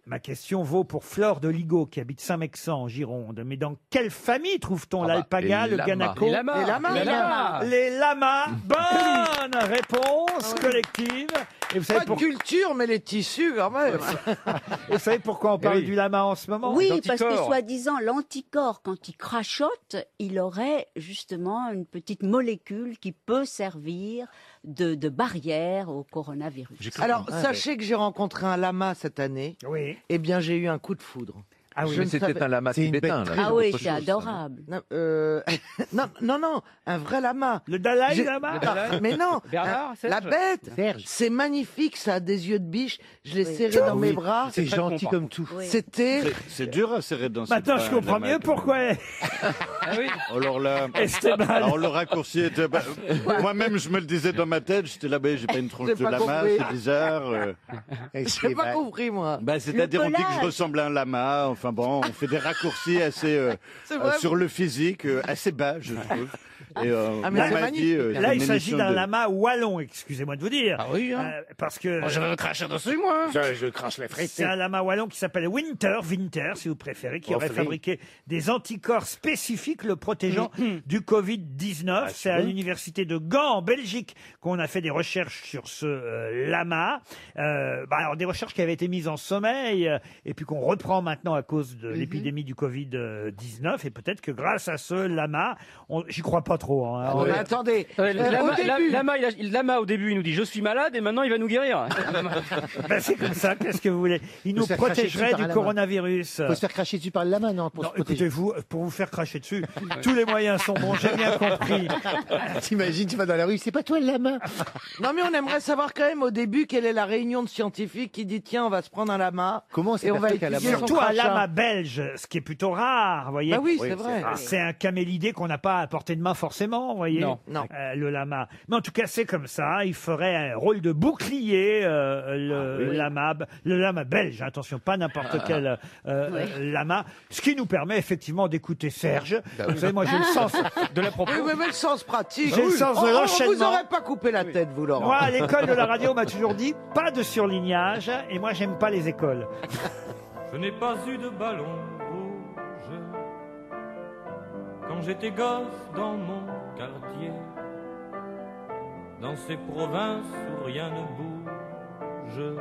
Ma question vaut pour Flore de Ligo, qui habite Saint-Mexan, en Gironde. Mais dans quelle famille trouve-t-on Ah bah, l'alpaga, les le lamas. guanaco? Les lamas. Les lamas. Les lamas. Les lamas. Bonne réponse collective. Et vous savez, Pas de culture, mais les tissus quand même. vous savez pourquoi on parle oui. du lama en ce moment? Oui, parce que L'anticorps. soi-disant, l'anticorps, quand il crachote, il aurait justement une petite molécule qui peut servir de barrière au coronavirus. Alors, sachez que j'ai rencontré un lama cette année. Oui. Eh bien, j'ai eu un coup de foudre. Ah oui, Mais c'était un lama tibétain. là, Ah c'est oui, autre c'est chose, ça. adorable. Non, un vrai lama. Le Dalai J'ai- Lama. Non, mais non, Bernard, la Serge bête, Serge. c'est magnifique, ça a des yeux de biche. Je l'ai Oui. serré dans mes bras. C'est très gentil bon, comme tout. Oui. C'était. C'est dur à serrer dans ses Maintenant, bras, je comprends la mieux main. pourquoi Ah oui. Alors là, Esteban. alors le raccourci était. Moi-même, je me le disais dans ma tête. J'étais là, j'ai pas une tronche J'ai de pas lama, compris. c'est bizarre. Et J'ai c'est- pas bah, compris, moi. C'est-à-dire, on dit que je pelage. ressemble à un lama. Enfin bon, on fait des raccourcis assez C'est vrai. sur le physique, assez bas, je trouve. Et, Ah, mais on c'est m'a magnifique. dit, Là, c'est il une s'agit émission d'un de- lama wallon, excusez-moi de vous dire. Ah oui, hein. Parce que Je vais me cracher dessus, moi. je crache la c'est frite. un lama wallon qui s'appelle Winter si vous préférez, qui aurait Enfin. fabriqué des anticorps spécifiques le protégeant du Covid-19. C'est à l'université de Gand, en Belgique, qu'on a fait des recherches sur ce lama. Alors des recherches qui avaient été mises en sommeil et puis qu'on reprend maintenant à cause de l'épidémie du Covid-19. Et peut-être que grâce à ce lama, j'y crois pas trop. Hein. Mais attendez, Lama, au début, Lama, au début, il nous dit je suis malade et maintenant il va nous guérir. Ben, c'est comme ça, qu'est-ce que vous voulez? Il nous se faire cracher protégerait dessus par du un lama. coronavirus. Faut se faire cracher dessus par le lama, non, pour Non, se protéger. écoutez-vous, pour vous faire cracher dessus, tous les moyens sont bons, j'ai bien compris. T'imagines, tu vas dans la rue, c'est pas toi le lama. non mais on aimerait savoir quand même au début quelle est la réunion de scientifiques qui dit tiens on va se prendre un lama Comment c'est et on va qu'un lama étudier son Surtout un crachat. lama belge, ce qui est plutôt rare, vous voyez. Bah oui, c'est vrai. C'est un camélidé qu'on n'a pas à portée de main forcément, vous voyez. Non. Non. Le lama. Mais en tout cas, c'est comme ça. Il ferait un rôle de bouclier, le lama belge. Attention, pas n'importe quel lama. Ce qui nous permet effectivement d'écouter Serge. Vous savez, moi, j'ai le sens de la propos. Oui, mais le sens pratique. J'ai le sens de On l'enchaînement. vous aurait pas coupé la tête, vous, Laurent. Moi, à l'école de la radio, on m'a toujours dit pas de surlignage. Et moi, j'aime pas les écoles. Je n'ai pas eu de ballon rouge quand j'étais gosse dans mon quartier, dans ces provinces où rien ne bouge.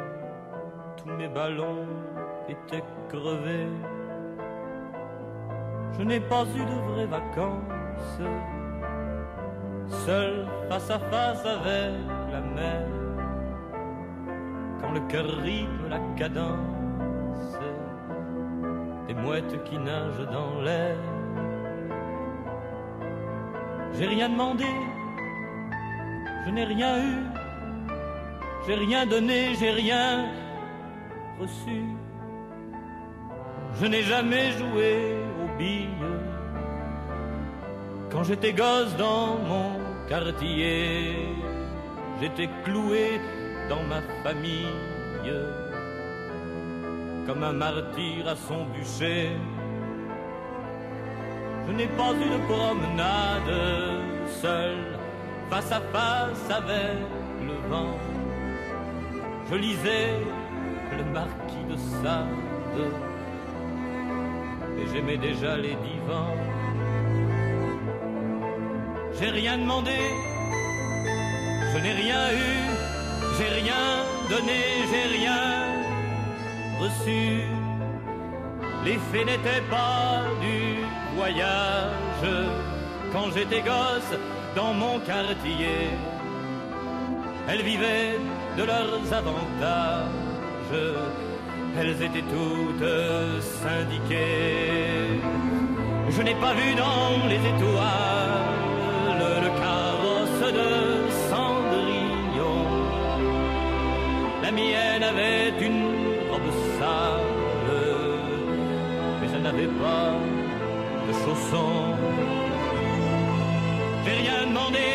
Tous mes ballons étaient crevés. Je n'ai pas eu de vraies vacances, seul face à face avec la mer, quand le cœur rythme la cadence des mouettes qui nagent dans l'air. J'ai rien demandé, je n'ai rien eu, j'ai rien donné, j'ai rien reçu. Je n'ai jamais joué aux billes quand j'étais gosse dans mon quartier. J'étais cloué dans ma famille comme un martyr à son bûcher. Je n'ai pas eu de promenade seul, face à face avec le vent. Je lisais le Marquis de Sade et j'aimais déjà les divans. J'ai rien demandé, je n'ai rien eu, j'ai rien donné, j'ai rien reçu. L'effet n'était pas du voyage quand j'étais gosse dans mon quartier. Elles vivaient de leurs avantages, elles étaient toutes syndiquées. Je n'ai pas vu dans les étoiles le carrosse de Cendrillon. La mienne avait une robe sale, mais elle n'avait pas de chaussons. J'ai rien demandé,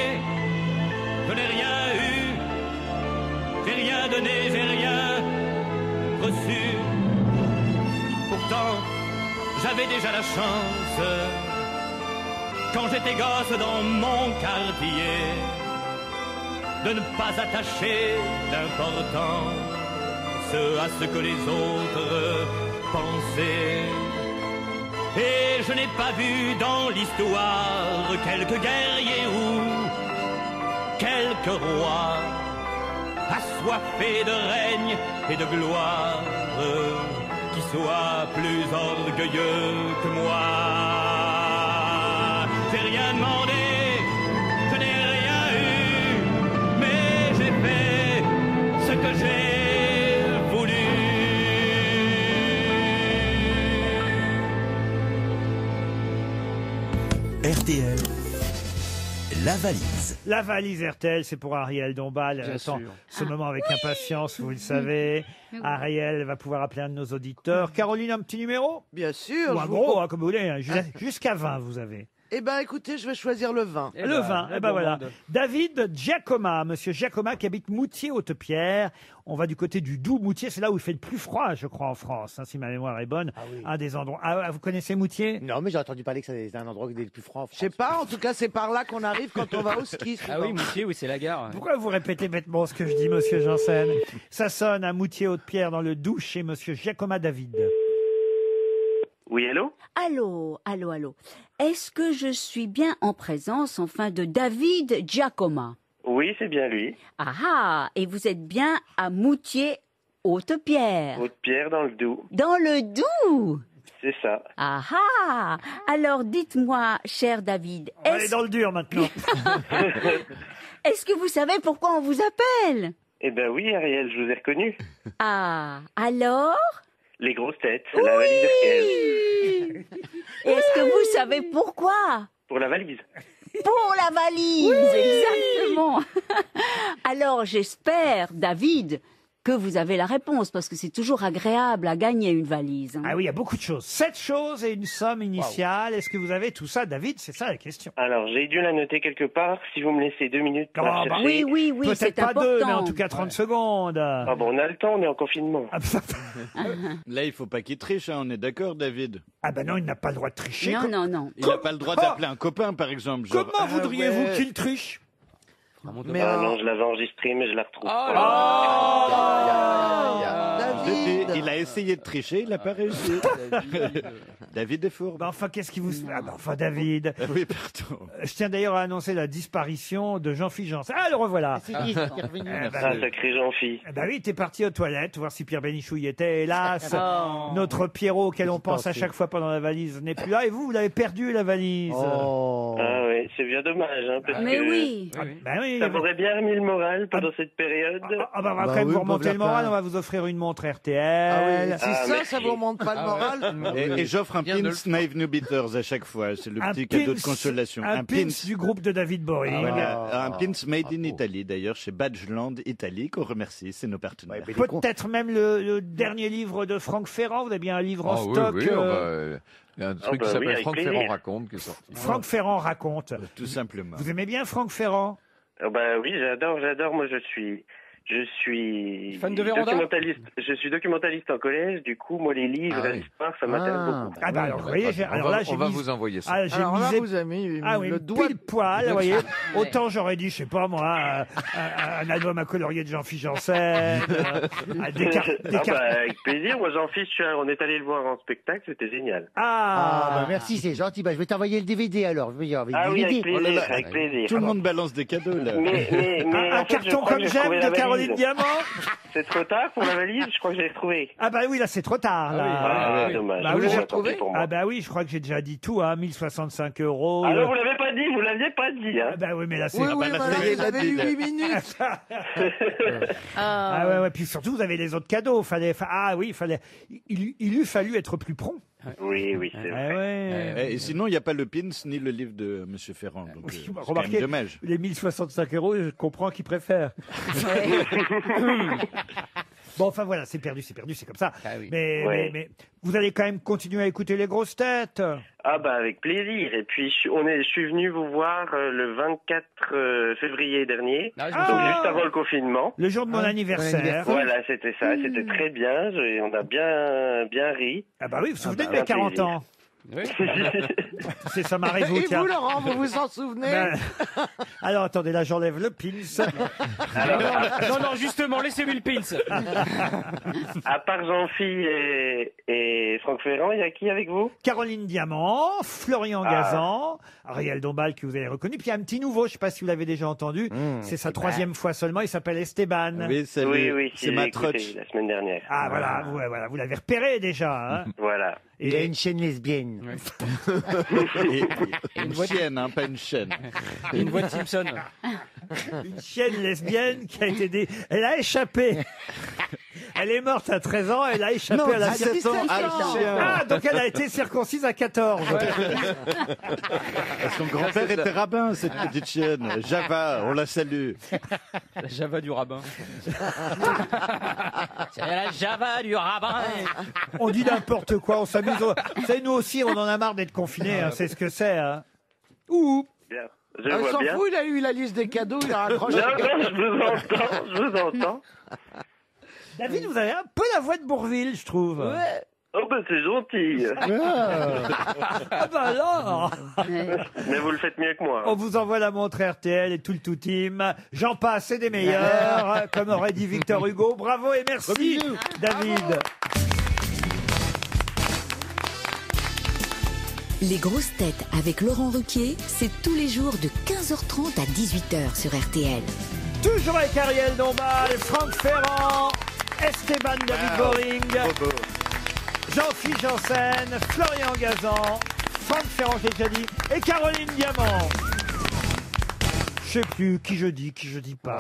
je n'ai rien eu, j'ai rien donné, j'ai rien reçu. Pourtant, j'avais déjà la chance, quand j'étais gosse dans mon quartier, de ne pas attacher d'importance à ce que les autres pensaient. Et je n'ai pas vu dans l'histoire quelques guerriers ou quelques rois assoiffés de règne et de gloire qui soient plus orgueilleux que moi. J'ai rien demandé, je n'ai rien eu, mais j'ai fait ce que j'ai voulu. RTL, la valise. La valise RTL, c'est pour Ariel Dombal. Bien Attends, sûr. ce moment avec impatience, vous le savez. Ariel va pouvoir appeler un de nos auditeurs. Caroline, un petit numéro? Bien sûr. Ou un je vous gros, pro- hein, comme vous voulez. Hein. Jusqu'à 20, vous avez. Eh ben, écoutez, je vais choisir le 20. Le 20, eh ben voilà. David Giacoma, monsieur Giacoma qui habite Moutier-Haute-Pierre. On va du côté du Doubs. Moutier, c'est là où il fait le plus froid, je crois, en France, hein, si ma mémoire est bonne. Un des endroits. Ah, vous connaissez Moutier? Non, mais j'ai entendu parler que c'est un endroit des plus froids en France. Je sais pas, en tout cas, c'est par là qu'on arrive quand on va au ski. Ah oui, Moutier, oui, c'est la gare. Pourquoi vous répétez bêtement ce que je dis, monsieur Janssen? Ça sonne à Moutier-Haute-Pierre dans le Doubs chez monsieur Giacoma David. Oui, allô? Allô. Est-ce que je suis bien en présence, enfin, de David Giacoma? Oui, c'est bien lui. Ah, et vous êtes bien à Moutier-Haute-Pierre? Haute-Pierre dans le Doubs. Dans le Doubs? C'est ça. Ah, alors dites-moi, cher David, On va aller dans le dur maintenant. est-ce que vous savez pourquoi on vous appelle? Eh ben oui, Ariel, je vous ai reconnu. Ah, alors? Les grosses têtes, la valise RTL. Et est-ce que vous savez pourquoi? Pour la valise. Pour la valise, exactement. Alors j'espère, David, que vous avez la réponse, parce que c'est toujours agréable à gagner une valise. Ah oui, il y a beaucoup de choses. 7 choses et une somme initiale. Est-ce que vous avez tout ça, David? C'est ça la question. Alors, j'ai dû la noter quelque part. Si vous me laissez 2 minutes pour la chercher. Oui, Peut-être c'est pas important. 2, mais en tout cas 30 secondes. Ah bon, on a le temps, on est en confinement. Là, il faut pas qu'il triche, hein, on est d'accord, David? Ah ben non, il n'a pas le droit de tricher. Non. Il n'a pas le droit d'appeler un copain, par exemple. Genre, Comment voudriez-vous qu'il triche? Mais non, je l'avais enregistrée, mais je la retrouve pas. David. Il a essayé de tricher, il n'a pas réussi. David est fourbe. Ben enfin, qu'est-ce qui vous... Ah ben enfin, David. Oui, pardon. Je tiens d'ailleurs à annoncer la disparition de Jean-Philippe Janssen. Ah, le revoilà. C'est qui qui est revenu? Sacré Jean-Phi. Eh ben oui, t'es parti aux toilettes, voir si Pierre Bénichou y était. Hélas, Oh. notre Pierrot, auquel on pense à chaque fois pendant la valise, n'est plus là. Et vous l'avez perdu, la valise. Oh. Ah oui, c'est bien dommage, hein, parce Mais que oui. Ben oui. ça m'aurait bien remis le moral pendant cette période. Ah ben on va Bah quand même oui, vous remonter pauvre le moral. lapin. On va vous offrir une montre Ah RTL. oui, si Ah, ça, merci. ça vous remonte pas le moral. Et j'offre un Bien de pins le faire. Naive New Beaters à chaque fois. C'est le Un petit cadeau de pins- consolation. Un pins du groupe de David Boring. Voilà, un pins made in Italy, d'ailleurs, chez Badgeland Italie, qu'on remercie, c'est nos partenaires. Peut-être même le dernier livre de Franck Ferrand. Vous avez bien un livre en Ah oui, stock. oui, il y a un truc qui oui, s'appelle avec Franck plaisir. Ferrand raconte qui est sorti. Franck Ferrand raconte. Tout simplement. Vous aimez bien Franck Ferrand? Ah bah oui, j'adore. Moi, je suis Fan de Véranda? documentaliste. Je suis documentaliste en collège. Du coup, moi, les livres, Ah oui. l'histoire, ça m'intéresse beaucoup. Ah bah alors, vous voyez, On va vous envoyer ça. Ah, j'ai Alors là, misé- vous avez mis Ah oui, le le doigt. pile poil, vous voyez. Autant j'aurais dit, je sais pas moi, un album à colorier de Jean-Philippe Janssen, des cartes. Ah bah, avec plaisir. Moi, Jean-Philippe, on est allé le voir en spectacle. C'était génial. Ah, bah merci, c'est gentil. Bah, je vais t'envoyer le DVD alors. Je vais y avoir Ah le oui, DVD. avec plaisir. Oh là là. Avec plaisir. Tout le monde balance des cadeaux, là. Mais Un en fait, je carton crois comme que j'ai retrouvé j'aime la de Caroline valise. Diamant. C'est trop tard pour la valise. Je crois que je l'ai retrouvée. Ah bah oui, là c'est trop tard. Là. Ah, dommage. Bah Vous oui, l'avez j'ai retrouvé pour moi. Ah bah oui, je crois que j'ai déjà dit tout, hein, 1065 €. Ah non, vous l'avez pas dit. Vous l'aviez pas dit. Hein. Ah bah oui, mais là c'est... Oui, Ah oui, bah là, voilà, ça y est, vous avez eu la 8 minutes. Ah ouais, puis surtout vous avez les autres cadeaux. Il eût fallu être plus prompt. Oui, c'est Ah vrai. ouais. Et sinon, il n'y a pas le pins ni le livre de M. Ferrand. Donc, Oui, c'est quand remarquez, même dommage. les 1065 €, je comprends qu'ils préfèrent. Bon, enfin voilà, c'est perdu, c'est comme ça. Mais, Ouais. mais vous allez quand même continuer à écouter les grosses têtes. Ah bah avec plaisir. Et puis je suis venu vous voir le 24 février dernier, Ah, je me donc souviens. juste avant le confinement. Le jour de mon anniversaire. Voilà, c'était ça. C'était très bien. On a bien ri. Ah bah oui, vous vous souvenez de bah, mes 40 plaisir. ans? C'est ça m'arrive, vous, Et tiens. vous, Laurent, vous vous en souvenez? Ben, alors attendez, là j'enlève le pins. Non, justement, laissez-lui le pins. À part Jean-Philippe et Franck Ferrand, il y a qui avec vous? Caroline Diamant, Florian Gazan, Ariel Dombal que vous avez reconnu, puis il y a un petit nouveau, je ne sais pas si vous l'avez déjà entendu, c'est sa 3e fois seulement, il s'appelle Esteban. Oui, Oui, c'est j'ai ma écouté troche. la semaine dernière. Ah voilà, vous l'avez repéré déjà. Hein. Voilà. Il a une chaîne lesbienne. Et une chienne, hein, pas une chaîne. Et une voix de Simpson. Une chienne lesbienne qui a été... Elle a échappé Elle est morte à 13 ans, elle a échappé Non, à la 17 ans, à le chien. Ah, donc elle a été circoncise à 14. Son grand-père était rabbin, cette petite chienne. Java, on la salue. La Java du rabbin. C'est la Java du rabbin. On dit n'importe quoi, on s'amuse. Vous savez, nous aussi, on en a marre d'être confinés, hein, c'est ce que c'est. Hein. Ouh. Bien. Je Il vois s'en bien. fout, il a eu la liste des cadeaux, il a raccroché. Non, je vous entends. David, vous avez un peu la voix de Bourvil, je trouve. Ouais. Oh ben c'est gentil. Ah bah alors. Mais vous le faites mieux que moi. On vous envoie la montre RTL et tout le tout team. J'en passe, c'est des meilleurs, comme aurait dit Victor Hugo. Bravo et merci, David. Les grosses têtes avec Laurent Ruquier, c'est tous les jours de 15h30 à 18h sur RTL. Toujours avec Ariel Dombal, Franck Ferrand, Esteban David Boring, Jean-Philippe Janssen, Florian Gazan, Franck Ferrand qui a déjà dit, et Caroline Diamant. Je sais plus qui je dis pas.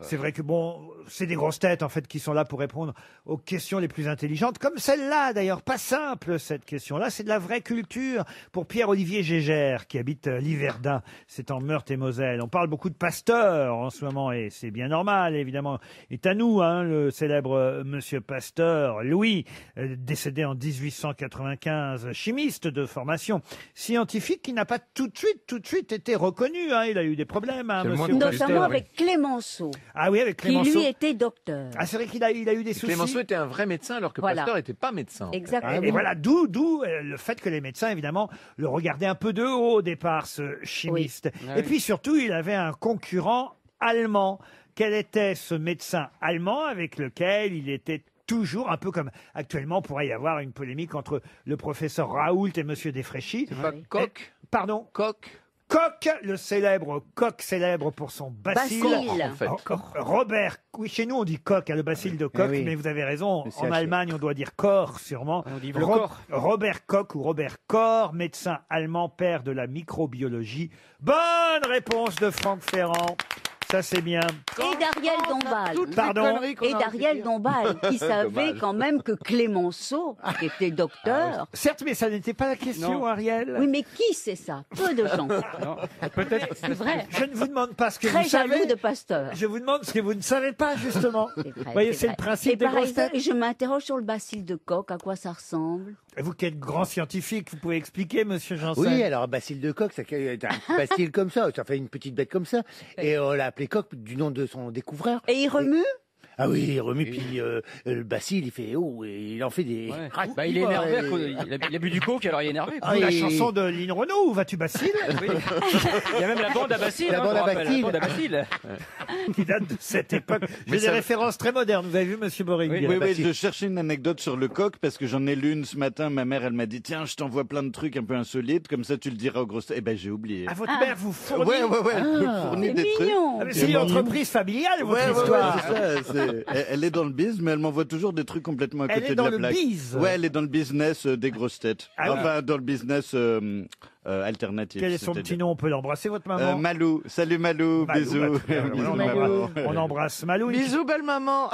C'est vrai que bon, c'est des grosses têtes en fait qui sont là pour répondre aux questions les plus intelligentes, comme celle-là d'ailleurs, pas simple cette question-là, c'est de la vraie culture pour Pierre-Olivier Gégère qui habite l'Yverdun, c'est en Meurthe-et-Moselle. On parle beaucoup de Pasteur en ce moment et c'est bien normal évidemment. Et à nous, hein, le célèbre Monsieur Pasteur, Louis, décédé en 1895, chimiste de formation, scientifique qui n'a pas tout de suite été reconnu. Hein. Il a eu des problèmes, hein, Monsieur Pasteur. Notamment avec Clémenceau. Ah oui, avec Clémenceau. Qui lui était docteur. Ah, c'est vrai qu'il a eu des soucis. Clémenceau était un vrai médecin alors que Voilà. Pasteur n'était pas médecin. Exactement. Et voilà, d'où le fait que les médecins, évidemment, le regardaient un peu de haut au départ, ce chimiste. Oui. Et puis surtout, il avait un concurrent allemand. Quel était ce médecin allemand avec lequel il était toujours, un peu comme actuellement, pourrait y avoir une polémique entre le professeur Raoult et Monsieur Desfréchy. C'est pas Koch? Pardon? Koch? Koch, le célèbre Koch, célèbre pour son bacille. Bacille. En fait. Robert, oui, chez nous on dit Koch, hein, le bacille de Koch, oui. mais vous avez raison, Mais c'est en haché. Allemagne on doit dire Koch sûrement. On dit le corps. Robert Koch ou Robert Koch, médecin allemand, père de la microbiologie. Bonne réponse de Franck Ferrand. Ça, c'est bien. Et d'Ariel Dombal. Toutes les Pardon. conneries qu'on Et a envie de d'Ariel dire. Dombal, qui savait quand même que Clémenceau, qui était docteur. Certes, mais ça n'était pas la question, Non. Ariel. Oui, mais qui sait ça? Peu de gens. Non, peut-être. C'est vrai. Je ne vous demande pas ce que Très vous savez. jaloux de Pasteur. Je vous demande ce que vous ne savez pas, justement. C'est vrai, Vous voyez, c'est le vrai. principe Et des par grosses exemple, têtes. je m'interroge sur le bacille de Koch, à quoi ça ressemble? Vous qui êtes grand scientifique, vous pouvez expliquer, Monsieur Janssen. Oui, alors un bacille de coq, c'est un petit bacille comme ça fait une petite bête comme ça, et on l'a appelé coq du nom de son découvreur. Et il remue? Ah oui, il remue, puis le bacille, il fait oh, et il en fait des... Ouais. Bah, il est énervé, à cause- il a bu du coke, alors il est énervé. Ah, la Et- chanson de Lynn Renaud, où vas-tu Bacille Oui. Il y a même la bande à Bacille. La hein, bande qu'on à rappelle, Bacille. la bande à Bacille. qui date de cette époque. J'ai des ça- références très modernes, vous avez vu, Monsieur Boring? Oui, oui, je cherchais une anecdote sur le coq parce que j'en ai lu une ce matin. Ma mère, elle m'a dit tiens, je t'envoie plein de trucs un peu insolites, comme ça tu le diras aux grosses. Eh ben, j'ai oublié. Ah, votre mère vous fournit. Ouais, elle me fournit C'est des trucs. mignon. Ah, mais c'est une entreprise familiale, votre histoire. c'est ça. Elle est dans le biz, mais elle m'envoie toujours des trucs complètement à Elle côté est de dans la le plaque. biz. Ouais, elle est dans le business des grosses têtes. Ah oui. Enfin, dans le business alternatif. Quel est son c'est-à-dire. petit nom? On peut l'embrasser, votre maman? Malou. Salut Malou. Malou, Bisous. bah, très bien. Bisous, on, maman. on embrasse Malou. Bisous, belle maman.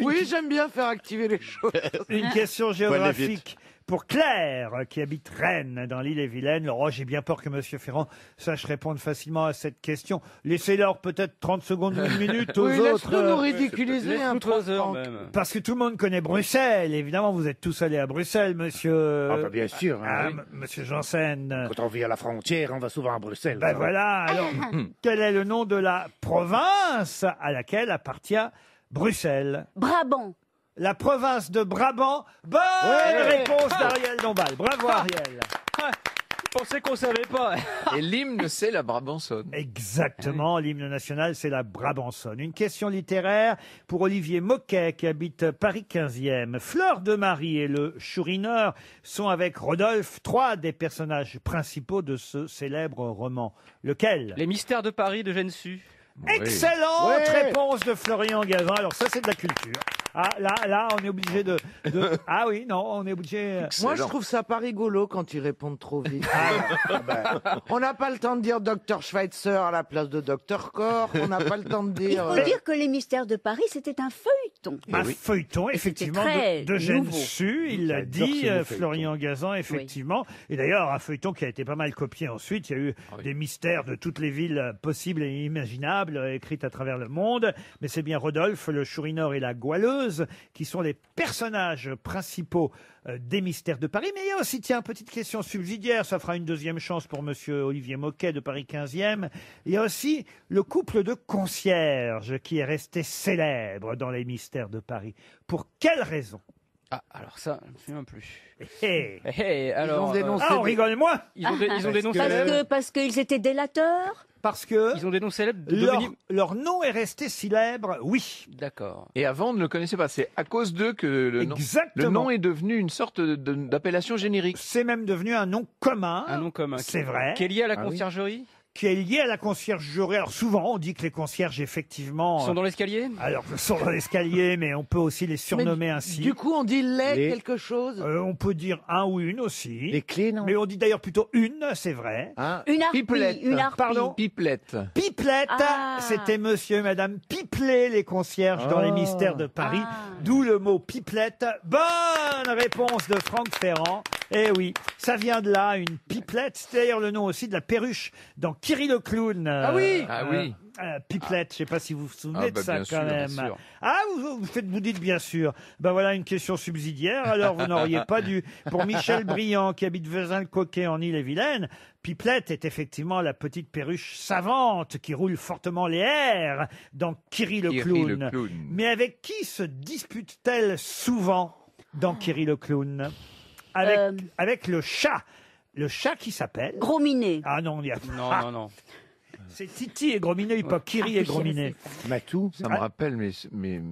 Oui, j'aime bien faire activer les choses. Une question aller géographique vite. pour Claire, qui habite Rennes, dans l'île-et-Vilaine. Laurent, j'ai bien peur que Monsieur Ferrand sache répondre facilement à cette question. Laissez-leur peut-être 30 secondes ou une minute aux Oui, autres. laisse-nous nous ridiculiser un Laisse-nous peu. 3 heures Franck. même. Parce que tout le monde connaît Bruxelles. Évidemment, vous êtes tous allés à Bruxelles, monsieur. Ah bah bien sûr, hein, oui. Monsieur Janssen. Quand on vit à la frontière, on va souvent à Bruxelles. Ben voilà. Alors, quel est le nom de la province à laquelle appartient Bruxelles? Brabant. La province de Brabant. Bonne réponse d'Ariel Dombal. Bravo, Ariel. Je pensais qu'on savait pas. Et l'hymne, c'est la Brabançonne. Exactement, l'hymne national, c'est la Brabançonne. Une question littéraire pour Olivier Moquet, qui habite Paris 15e. Fleur de Marie et le Chourineur sont avec Rodolphe 3 des personnages principaux de ce célèbre roman. Lequel? Les mystères de Paris de Gensu. Excellente Ouais. réponse de Florian Gazan. Alors ça, c'est de la culture. Ah, là, on est obligé de... Ah oui, non, on est obligé... Moi, je trouve ça pas rigolo quand ils répondent trop vite. On n'a pas le temps de dire Dr Schweitzer à la place de Dr Koch. On n'a pas le temps de Il dire... faut dire que les mystères de Paris, c'était un feuilleton. Un feuilleton, effectivement, très d'Eugène nouveau. Su, il l'a J'adore dit, ce mot Florian Gazan, effectivement. Et d'ailleurs, un feuilleton qui a été pas mal copié ensuite. Il y a eu des mystères de toutes les villes possibles et imaginables, écrites à travers le monde. Mais c'est bien Rodolphe, le Chourineur et la Goualeuse, qui sont les personnages principaux des mystères de Paris. Mais il y a aussi, tiens, petite question subsidiaire, ça fera une deuxième chance pour monsieur Olivier Moquet de Paris 15e. Il y a aussi le couple de concierges qui est resté célèbre dans les mystères de Paris. Pour quelle raison? Ah, alors ça, je ne me souviens plus. Alors, ont dénoncé on rigole moins. Ils ont dénoncé Parce qu'ils étaient délateurs. Parce que Ils ont des noms célèbres de devenir... leur nom est resté célèbre, oui. D'accord. Et avant, on ne le connaissait pas. C'est à cause d'eux que Exactement. le nom est devenu une sorte d'appellation générique. C'est même devenu un nom commun. Un nom commun. C'est vrai. Qui est lié à la Ah oui. conciergerie Qui est lié à la conciergerie. Alors souvent, on dit que les concierges, effectivement... Ils sont dans l'escalier Alors, ils sont dans l'escalier, mais on peut aussi les surnommer ainsi. Du coup, on dit quelque chose. On peut dire un ou une aussi. Les clés, non? Mais on dit d'ailleurs plutôt une, c'est vrai. Ah, Une harpie. Pipelette. Une harpie. Pardon? Pipelette. Pipelette, Ah. c'était monsieur et madame Pipelet, les concierges dans les mystères de Paris. Ah. D'où le mot pipelette. Bonne réponse de Franck Ferrand. Eh oui, ça vient de là, une pipelette. C'est d'ailleurs le nom aussi de la perruche dans Kiri le clown. Ah oui. Ah oui. Pipelette, je sais pas si vous vous souvenez Ah bah de ça bien quand sûr, bien même. sûr. Ah, vous dites bien sûr. Ben voilà une question subsidiaire. Alors vous n'auriez pas dû. Pour Michel Briand qui habite Vezin-le-Coquet en Ille-et-Vilaine, Pipelette est effectivement la petite perruche savante qui roule fortement les airs dans Kiri le clown. Mais avec qui se dispute-t-elle souvent dans Kiri le clown? Avec le chat. Le chat qui s'appelle Gros Minet. Ah non, il y a... Non. C'est Titi et Gros Minet, pas Kiri et Gros Minet. Matou. Ça me rappelle, mais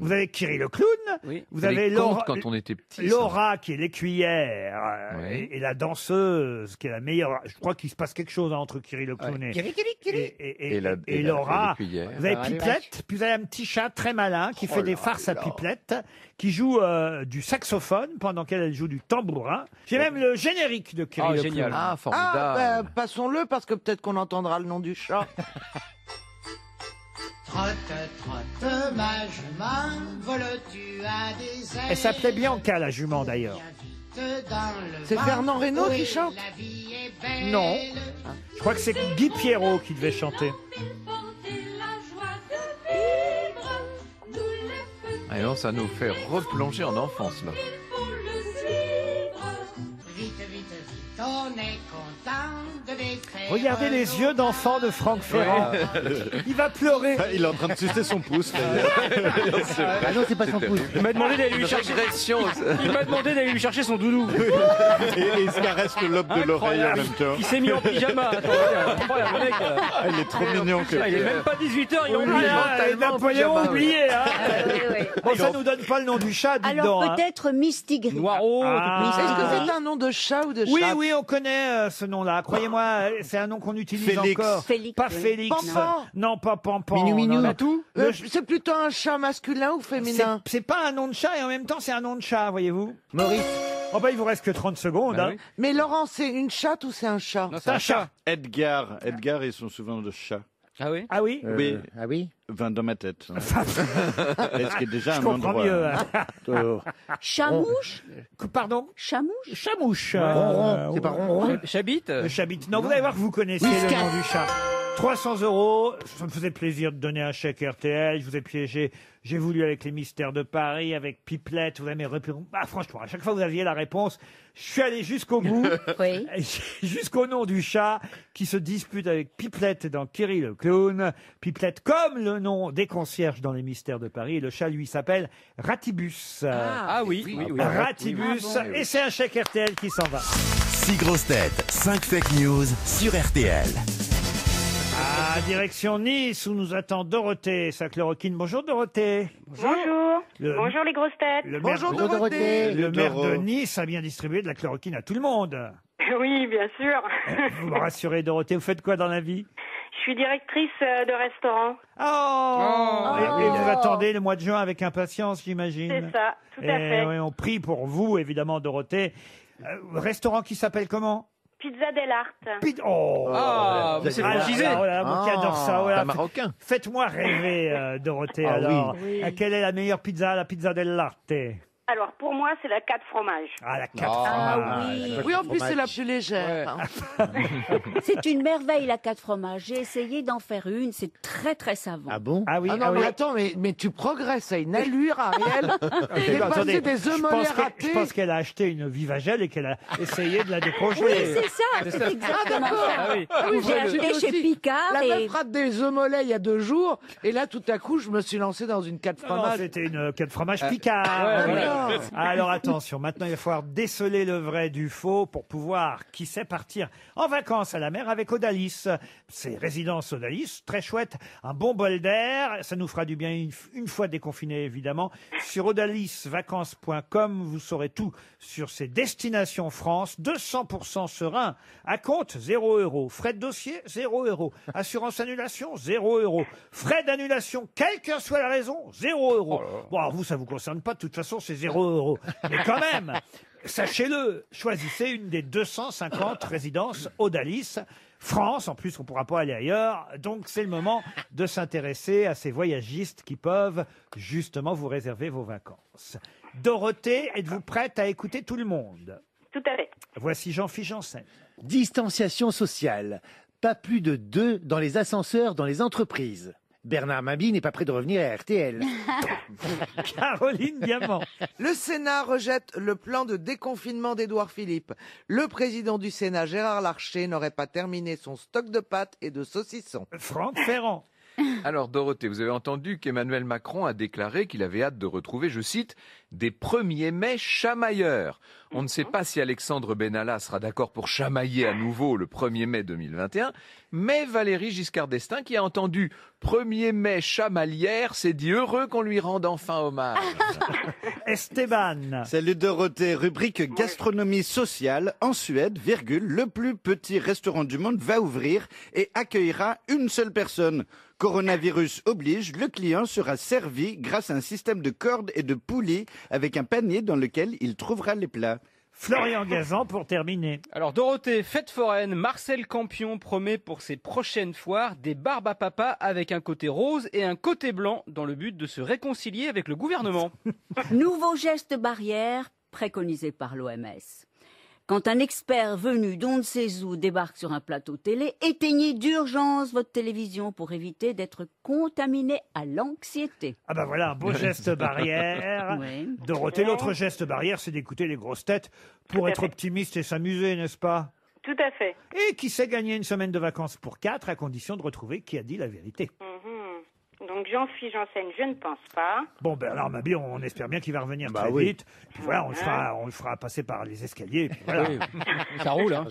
Vous avez Kiri le clown, Oui. vous les avez contes Laura, quand on était petit. ça. Laura qui est l'écuyère Oui. et la danseuse qui est la meilleure. Je crois qu'il se passe quelque chose entre Kiri le clown et Laura. l'écuyère. Vous avez Pipelette, puis vous avez un petit chat très malin qui fait des farces à Pipelette, qui joue du saxophone pendant qu'elle joue du tambourin. J'ai même le générique de Kiri le génial. clown. Ah, formidable. Passons-le parce que peut-être qu'on entendra le nom du chat. Trotte, trotte, ma jument, voles-tu à des ailes? Elle s'appelait Bianca, la jument d'ailleurs. C'est Fernand Reynaud qui chante? Non, je crois que c'est Guy Pierrot qui devait chanter. Et non, ça nous fait replonger en enfance, là. Vite, vite, vite, on est content de les faire. Regardez les yeux d'enfant de Franck Ferrand. Il va pleurer. Il est en train de sucer son pouce. Là. Ah non, c'est pas son pouce. Il m'a demandé d'aller lui chercher. Il m'a demandé d'aller lui chercher son doudou. Et il se caresse le lobe de l'oreille en même temps. Il s'est mis en pyjama. Attends, regarde, le mec. Il est trop mignon. Il est même pas 18h, il est en Ah, et Napoléon oublié. Hein. Bon, ça nous donne pas le nom du chat, dites Alors donc. Hein. peut-être Mistigris. Noiro. Ah. Est-ce que c'est un nom de chat ou de chat? Oui, oui, on connaît ce nom-là. Croyez-moi, c'est un nom qu'on utilise Félix. encore. Félix, Pas oui. Félix. Pampan. Non, pas Pampan. Minou, Minou. Non, non. Matou. C'est plutôt un chat masculin ou féminin? C'est pas un nom de chat et en même temps c'est un nom de chat, voyez-vous. Maurice. Oh bah il vous reste que 30 secondes. Bah Hein. oui. Mais Laurent, c'est une chatte ou c'est un chat? Non, C'est un chat. Edgar, ils sont souvent de chat. Ah oui. Ah oui. Oui. Ah oui. Enfin, dans ma tête. Est-ce qu'il y a déjà Je un comprends endroit mieux. Hein. Chamouche. Pardon. Chamouche. Chamouche. Ronron. C'est pas ronron. Chabit. Chabit. Non, vous allez voir que vous connaissez le nom du chat. 300 €, ça me faisait plaisir de donner un chèque RTL, je vous ai piégé, j'ai voulu avec les mystères de Paris, avec Pipelette, vous avez mes réponses. Ah, franchement, à chaque fois vous aviez la réponse, je suis allé jusqu'au bout, Oui. jusqu'au nom du chat qui se dispute avec Pipelette dans Kiri le clown. Pipelette comme le nom des concierges dans les mystères de Paris, et le chat lui s'appelle Ratibus. Ah oui. Ratibus, Ah bon. et c'est un chèque RTL qui s'en va. 6 grosses têtes, 5 fake news sur RTL. Ah, direction Nice où nous attend Dorothée, sa chloroquine. Bonjour Dorothée. Bonjour. Le- Bonjour les grosses têtes. Le Bonjour maire, Dorothée. le maire Doro. de Nice a bien distribué de la chloroquine à tout le monde. Oui, bien sûr. Vous me rassurez Dorothée, vous faites quoi dans la vie? Je suis directrice de restaurant. Et vous attendez le mois de juin avec impatience, j'imagine. C'est ça, tout à fait. Oui, on prie pour vous, évidemment, Dorothée. Restaurant qui s'appelle comment? Pizza dell'Arte. C'est franchisé. Moi qui adore ça. C'est un Marocain. Faites-moi rêver, Dorothée, alors. oui. Quelle est la meilleure pizza? La pizza dell'Arte. Alors, pour moi, c'est la 4 fromages. Ah, la 4 fromages. Oui, en plus, c'est la plus légère. C'est une merveille, la 4 fromages. J'ai essayé d'en faire une. C'est très, très savant. Ah bon? Ah oui, Ah non, mais attends, mais tu progresses à une allure, Ariel. T'es passé des œufs mollets Je ratés. pense qu'elle a acheté une Vivagel et qu'elle a essayé de la décrocher. Oui, c'est ça. C'est exactement ça. J'ai acheté chez Picard. La et... meuf rate des œufs mollets il y a 2 jours. Et là, tout à coup, je me suis lancé dans une 4 Non, fromages. c'était une 4 fromages Picard. Alors attention, maintenant il va falloir déceler le vrai du faux pour pouvoir, qui sait, partir en vacances à la mer avec Odalis. C'est résidence Odalis, très chouette, un bon bol d'air, ça nous fera du bien une fois déconfiné évidemment. Sur odalisvacances.com, vous saurez tout sur ces destinations France, 200% serein, à compte 0 €, frais de dossier 0 €, assurance annulation 0 €, frais d'annulation, quelle que soit la raison 0 €. Bon, alors vous, ça vous concerne pas, de toute façon c'est 0 €. Mais quand même, sachez-le, choisissez une des 250 résidences Odalis France. En plus, on ne pourra pas aller ailleurs. Donc, c'est le moment de s'intéresser à ces voyagistes qui peuvent justement vous réserver vos vacances. Dorothée, êtes-vous prête à écouter tout le monde? Tout à fait. Voici Jean-Philippe Janssen. Distanciation sociale. Pas plus de 2 dans les ascenseurs dans les entreprises. Bernard Mabie n'est pas prêt de revenir à RTL. Caroline Diamant. Le Sénat rejette le plan de déconfinement d'Édouard Philippe. Le président du Sénat, Gérard Larcher, n'aurait pas terminé son stock de pâtes et de saucissons. Franck Ferrand. Alors Dorothée, vous avez entendu qu'Emmanuel Macron a déclaré qu'il avait hâte de retrouver, je cite, des 1er mai chamailleurs. On ne sait pas si Alexandre Benalla sera d'accord pour chamailler à nouveau le 1er mai 2021, mais Valéry Giscard d'Estaing, qui a entendu 1er mai chamalière, s'est dit heureux qu'on lui rende enfin hommage. Esteban. Salut Dorothée, rubrique gastronomie sociale. En Suède, le plus petit restaurant du monde va ouvrir et accueillera une seule personne. Coronavirus oblige, le client sera servi grâce à un système de cordes et de poulies avec un panier dans lequel il trouvera les plats. Florian Gazan pour terminer. Alors Dorothée, fête foraine, Marcel Campion promet pour ses prochaines foires des barbes à papa avec un côté rose et un côté blanc dans le but de se réconcilier avec le gouvernement. Nouveau geste barrière préconisé par l'OMS. Quand un expert venu d'on ne sait où débarque sur un plateau télé, éteignez d'urgence votre télévision pour éviter d'être contaminé à l'anxiété. Ah ben voilà, un beau geste barrière. Oui. Dorothée, l'autre geste barrière, c'est d'écouter les grosses têtes pour être optimiste et s'amuser, n'est-ce pas? Tout à fait. Et qui sait gagner une semaine de vacances pour 4 à condition de retrouver qui a dit la vérité. Donc Jean-Philippe Janssen, je ne pense pas. Bon, Bernard Mabie, on espère bien qu'il va revenir très oui. vite. Puis voilà, on le fera passer par les escaliers. Et puis voilà. Oui, ça roule, hein.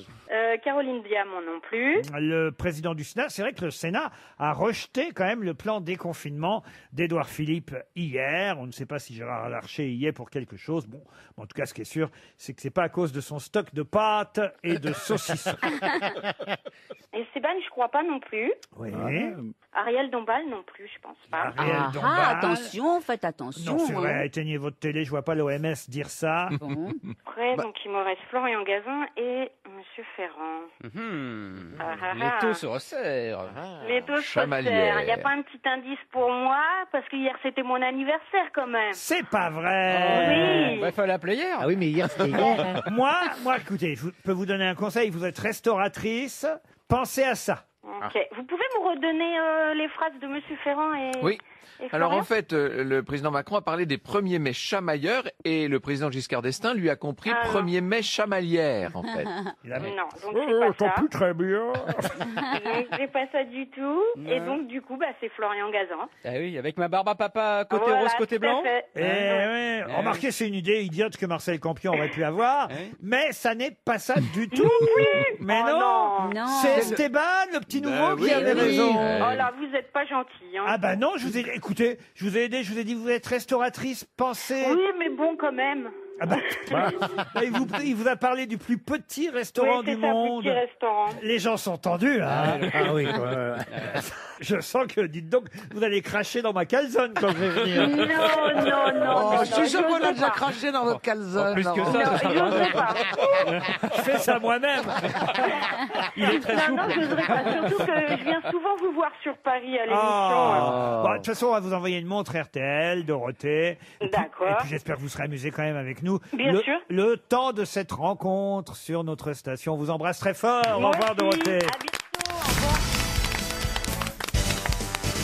Caroline Diamant non plus. Le président du Sénat, c'est vrai que le Sénat a rejeté quand même le plan déconfinement d'Édouard Philippe hier. On ne sait pas si Gérard Larcher y est pour quelque chose. Bon, en tout cas, ce qui est sûr, c'est que c'est pas à cause de son stock de pâtes et de saucissons. Esteban, je crois pas non plus. Oui. Ariel Dombal non plus, je pense pas. Ariel Dombal. Attention, faites attention. Non, c'est vrai, hein. éteignez votre télé, je vois pas l'OMS dire ça. Après, donc il me reste Florian Gazan et Monsieur Ferrand. L'étau se resserre. L'étau se Chamalière. resserre. Il n'y a pas un petit indice pour moi parce que hier c'était mon anniversaire quand même. C'est pas vrai. Oui. Bah, il fallait appeler hier. Ah oui, mais hier, c'était hier. Moi, écoutez, je peux vous donner un conseil. Vous êtes restauratrice, pensez à ça. Ok. Vous pouvez me redonner les phrases de Monsieur Ferrand et Oui. et Alors Florian en fait, le président Macron a parlé des 1er mai chamailleurs et le président Giscard d'Estaing lui a compris Ah, non. 1er mai chamalière en fait. Non, donc c'est pas ça. plus très bien. Donc c'est pas ça du tout. Et donc du coup, bah c'est Florian Gazan. Ah oui, avec ma barbe à papa, côté Voilà, rose, côté tout à blanc. fait. Remarquez, c'est une idée idiote que Marcel Campion aurait pu avoir, mais ça n'est pas ça du tout. Mais Oh non, non. c'est Esteban, le petit nouveau, qui oui, avait oui. raison. Oh là, vous êtes pas gentil. Hein. Ah bah non, écoutez, je vous ai aidé, je vous ai dit vous êtes restauratrice, pensez. Oui, mais bon quand même. Ah bah, il vous a parlé du plus petit restaurant Oui, du c'est ça, monde. petit restaurant. Les gens sont tendus, hein. Ah oui. Je sens que, dites donc, vous allez cracher dans ma calzone quand je vais venir. Non, Oh, je suis sûr qu'on a déjà pas. craché dans votre calzone. Plus que Laurent. ça, Non, ça je n'oserais pas. Je fais ça moi-même. Il est très Non, souple. je n'oserais pas. Surtout que je viens souvent vous voir sur Paris à l'émission. Ah. Bon, de toute façon, on va vous envoyer une montre RTL, Dorothée. D'accord. Et puis j'espère que vous serez amusés quand même avec nous. Bien sûr. Le temps de cette rencontre sur notre station. On vous embrasse très fort. Au Moi revoir, aussi. Dorothée. À bientôt. Au revoir.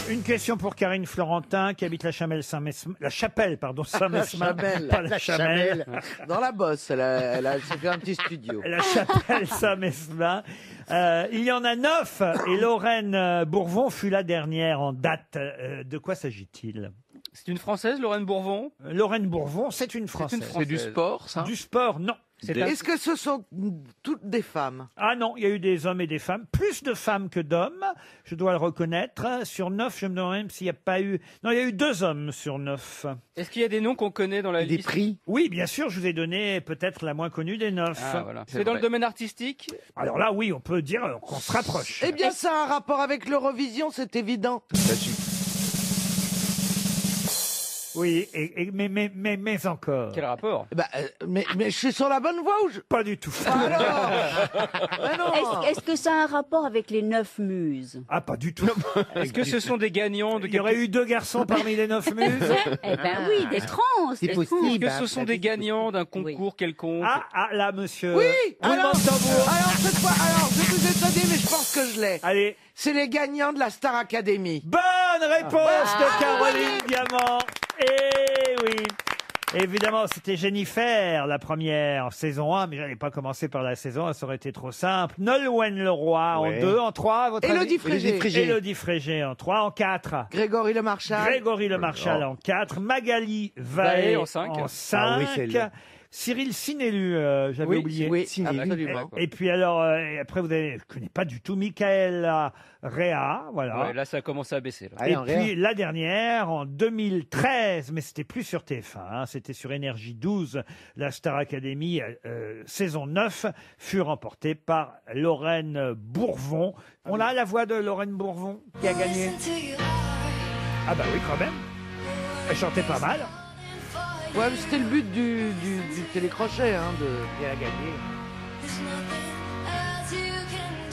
Une question pour Karine Florentin qui habite la Chapelle Saint-Mesmin. La Chapelle, pardon, Saint-Mesmin. Chamelle. Pas la Chamelle. Dans la bosse, elle s'est fait un petit studio. La Chapelle Saint-Mesmin. Il y en a 9 et Lorraine Bourvon fut la dernière en date. De quoi s'agit-il? C'est une Française, Lorraine Bourvon? Lorraine Bourvon, c'est une Française. C'est du sport, ça? Du sport, non. Est-ce que ce sont toutes des femmes? Ah non, il y a eu des hommes et des femmes. Plus de femmes que d'hommes, je dois le reconnaître. Sur 9, je me demande même s'il n'y a pas eu... Non, il y a eu 2 hommes sur 9. Est-ce qu'il y a des noms qu'on connaît dans la liste? Des prix? Oui, bien sûr, je vous ai donné peut-être la moins connue des 9. Ah, voilà. C'est dans le domaine artistique? Alors là, oui, on peut dire qu'on se rapproche. Eh bien, ça a un rapport avec l'Eurovision, c'est évident. Oui, mais encore. Quel rapport? Mais je suis sur la bonne voie ou je... Pas du tout. Alors Mais non. Est-ce que ça a un rapport avec les 9 muses? Ah, pas du tout. Est-ce que ce sont des gagnants de Il y aurait eu 2 garçons parmi les 9 muses? Eh ben oui, des trans. C'est des possible. Est-ce que bah, ce sont des gagnants d'un concours quelconque? Ah, là, monsieur. Oui. Roulement de tambour. Alors cette fois, je vais vous étonner, mais je pense que je l'ai. Allez. C'est les gagnants de la Star Academy. Bonne réponse de Caroline Diamant. Eh oui. Évidemment, c'était Jennifer, la première saison 1, mais j'allais pas commencer par la saison 1, ça aurait été trop simple. Nolwenn Leroy en 2, en 3, à votre Élodie avis? Frégé. Élodie Frégé en 3, en 4. Grégory Le Marchal. Grégory Le Marchal en 4. Magali Vaé en 5. En 5. Ah oui, celle-là. Cyril Sinélu, j'avais Oui, oublié. Oui, absolument. Et puis alors, après vous avez, je connais pas du tout, Michaela Réa, voilà. Ouais, là, ça a commencé à baisser. Là. Et en puis Réa. la dernière, en 2013, mais c'était plus sur TF1, hein, c'était sur Énergie 12, la Star Academy, saison 9, fut remportée par Lorraine Bourvon. On a la voix de Lorraine Bourvon qui a gagné. Ah bah oui, quand même. Elle chantait pas mal. Ouais, mais c'était le but du télécrochet, hein, de a gagné.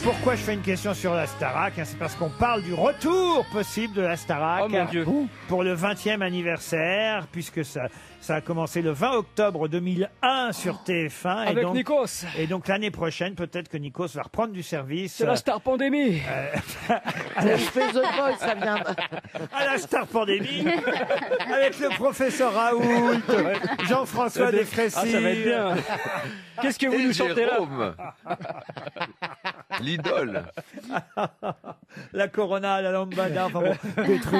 Pourquoi je fais une question sur la Starac? C'est parce qu'on parle du retour possible de la Starac Oh mon Dieu. pour le 20e anniversaire, puisque ça a commencé le 20 octobre 2001 sur TF1. Avec donc, Nikos. Et donc l'année prochaine, peut-être que Nikos va reprendre du service. C'est la Star Pandémie. Je fais The Voice, ça vient. À la Star Pandémie, avec le professeur Raoult, Jean-François Descrécy. Ah, ça va être bien. Qu'est-ce que vous nous chantez là? Jérôme. L'idole. La Corona, la Lambada, enfin bon, des trucs.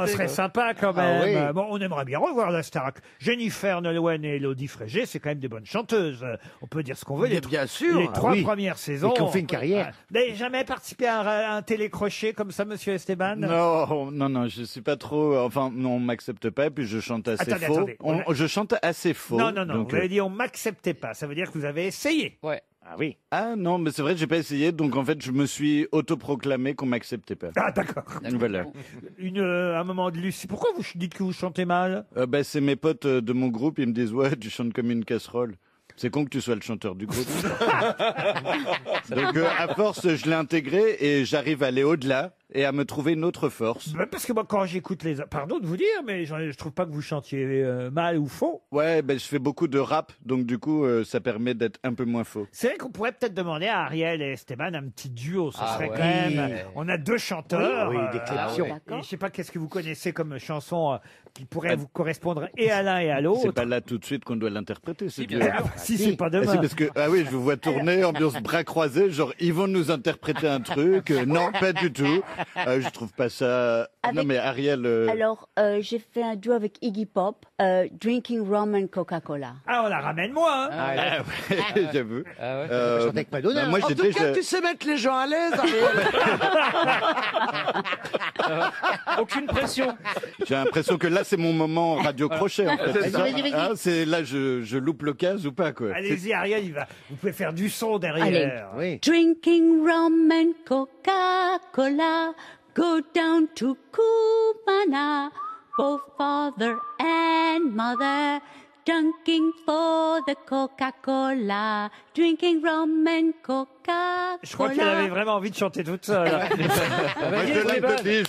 On serait sympa quand même. oui. Bon, on aimerait bien revoir la Starac. Jennifer Nolwenn et Élodie Frégé, c'est quand même des bonnes chanteuses. On peut dire ce qu'on veut. Mais bien sûr. Les 3 oui. premières saisons. Et qui ont fait une carrière. Vous n'avez jamais participé à un télécrochet comme ça, monsieur Esteban? Non, je suis pas trop. Enfin, non, on m'accepte pas, et puis je chante assez Attendez, faux. attendez. Je chante assez faux. Non, donc, vous avez dit on m'acceptait pas. Ça veut dire que vous avez essayé. Ouais. Ah oui. Ah non, mais c'est vrai, j'ai pas essayé, donc en fait, je me suis autoproclamé qu'on m'acceptait pas. Ah d'accord. Voilà. Un moment de Lucie. Pourquoi vous dites que vous chantez mal? C'est mes potes de mon groupe, ils me disent ouais, tu chantes comme une casserole. C'est con que tu sois le chanteur du groupe. Donc à force, je l'ai intégré et j'arrive à aller au-delà et à me trouver une autre force. Parce que moi, quand j'écoute les... Pardon de vous dire, mais je trouve pas que vous chantiez mal ou faux. Ouais, je fais beaucoup de rap, donc du coup, ça permet d'être un peu moins faux. C'est vrai qu'on pourrait peut-être demander à Ariel et Esteban un petit duo. Ce serait ouais. quand même... On a 2 chanteurs. Oui, des clépions. Et je sais pas qu'est-ce que vous connaissez comme chanson qui pourrait vous correspondre et à l'un et à l'autre. C'est pas là tout de suite qu'on doit l'interpréter, c'est bien dur. sûr. Si, c'est pas demain. C'est parce que, ah oui, je vous vois tourner, ambiance bras croisés, genre, ils vont nous interpréter un truc. Non, pas du tout. Je trouve pas ça. Non, Avec- mais Ariel. Alors, j'ai fait un duo avec Iggy Pop, Drinking Rum and Coca-Cola. Ah, on la ramène moi. Hein. Ouais, j'avoue. Chante avec Madonna. Moi, En j'étais. tout cas, tu sais mettre les gens à l'aise, Ariel. Aucune pression. J'ai l'impression que là, c'est mon moment radio crochet, en fait. C'est C'est ça. ça. Vas-y, vas-y. Hein, c'est là, je loupe l'occasion ou pas, quoi. Allez-y, Ariel, vous pouvez faire du son derrière. Oui. Drinking rum and Coca-Cola, go down to Cumana, both father and mother, drinking for the Coca-Cola, drinking rum and Coca-Cola. Je crois qu'elle avait vraiment envie de chanter toute seule. Moi, je l'ai petit.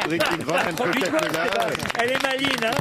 Drinking rum and Coca-Cola. Elle est maline, hein.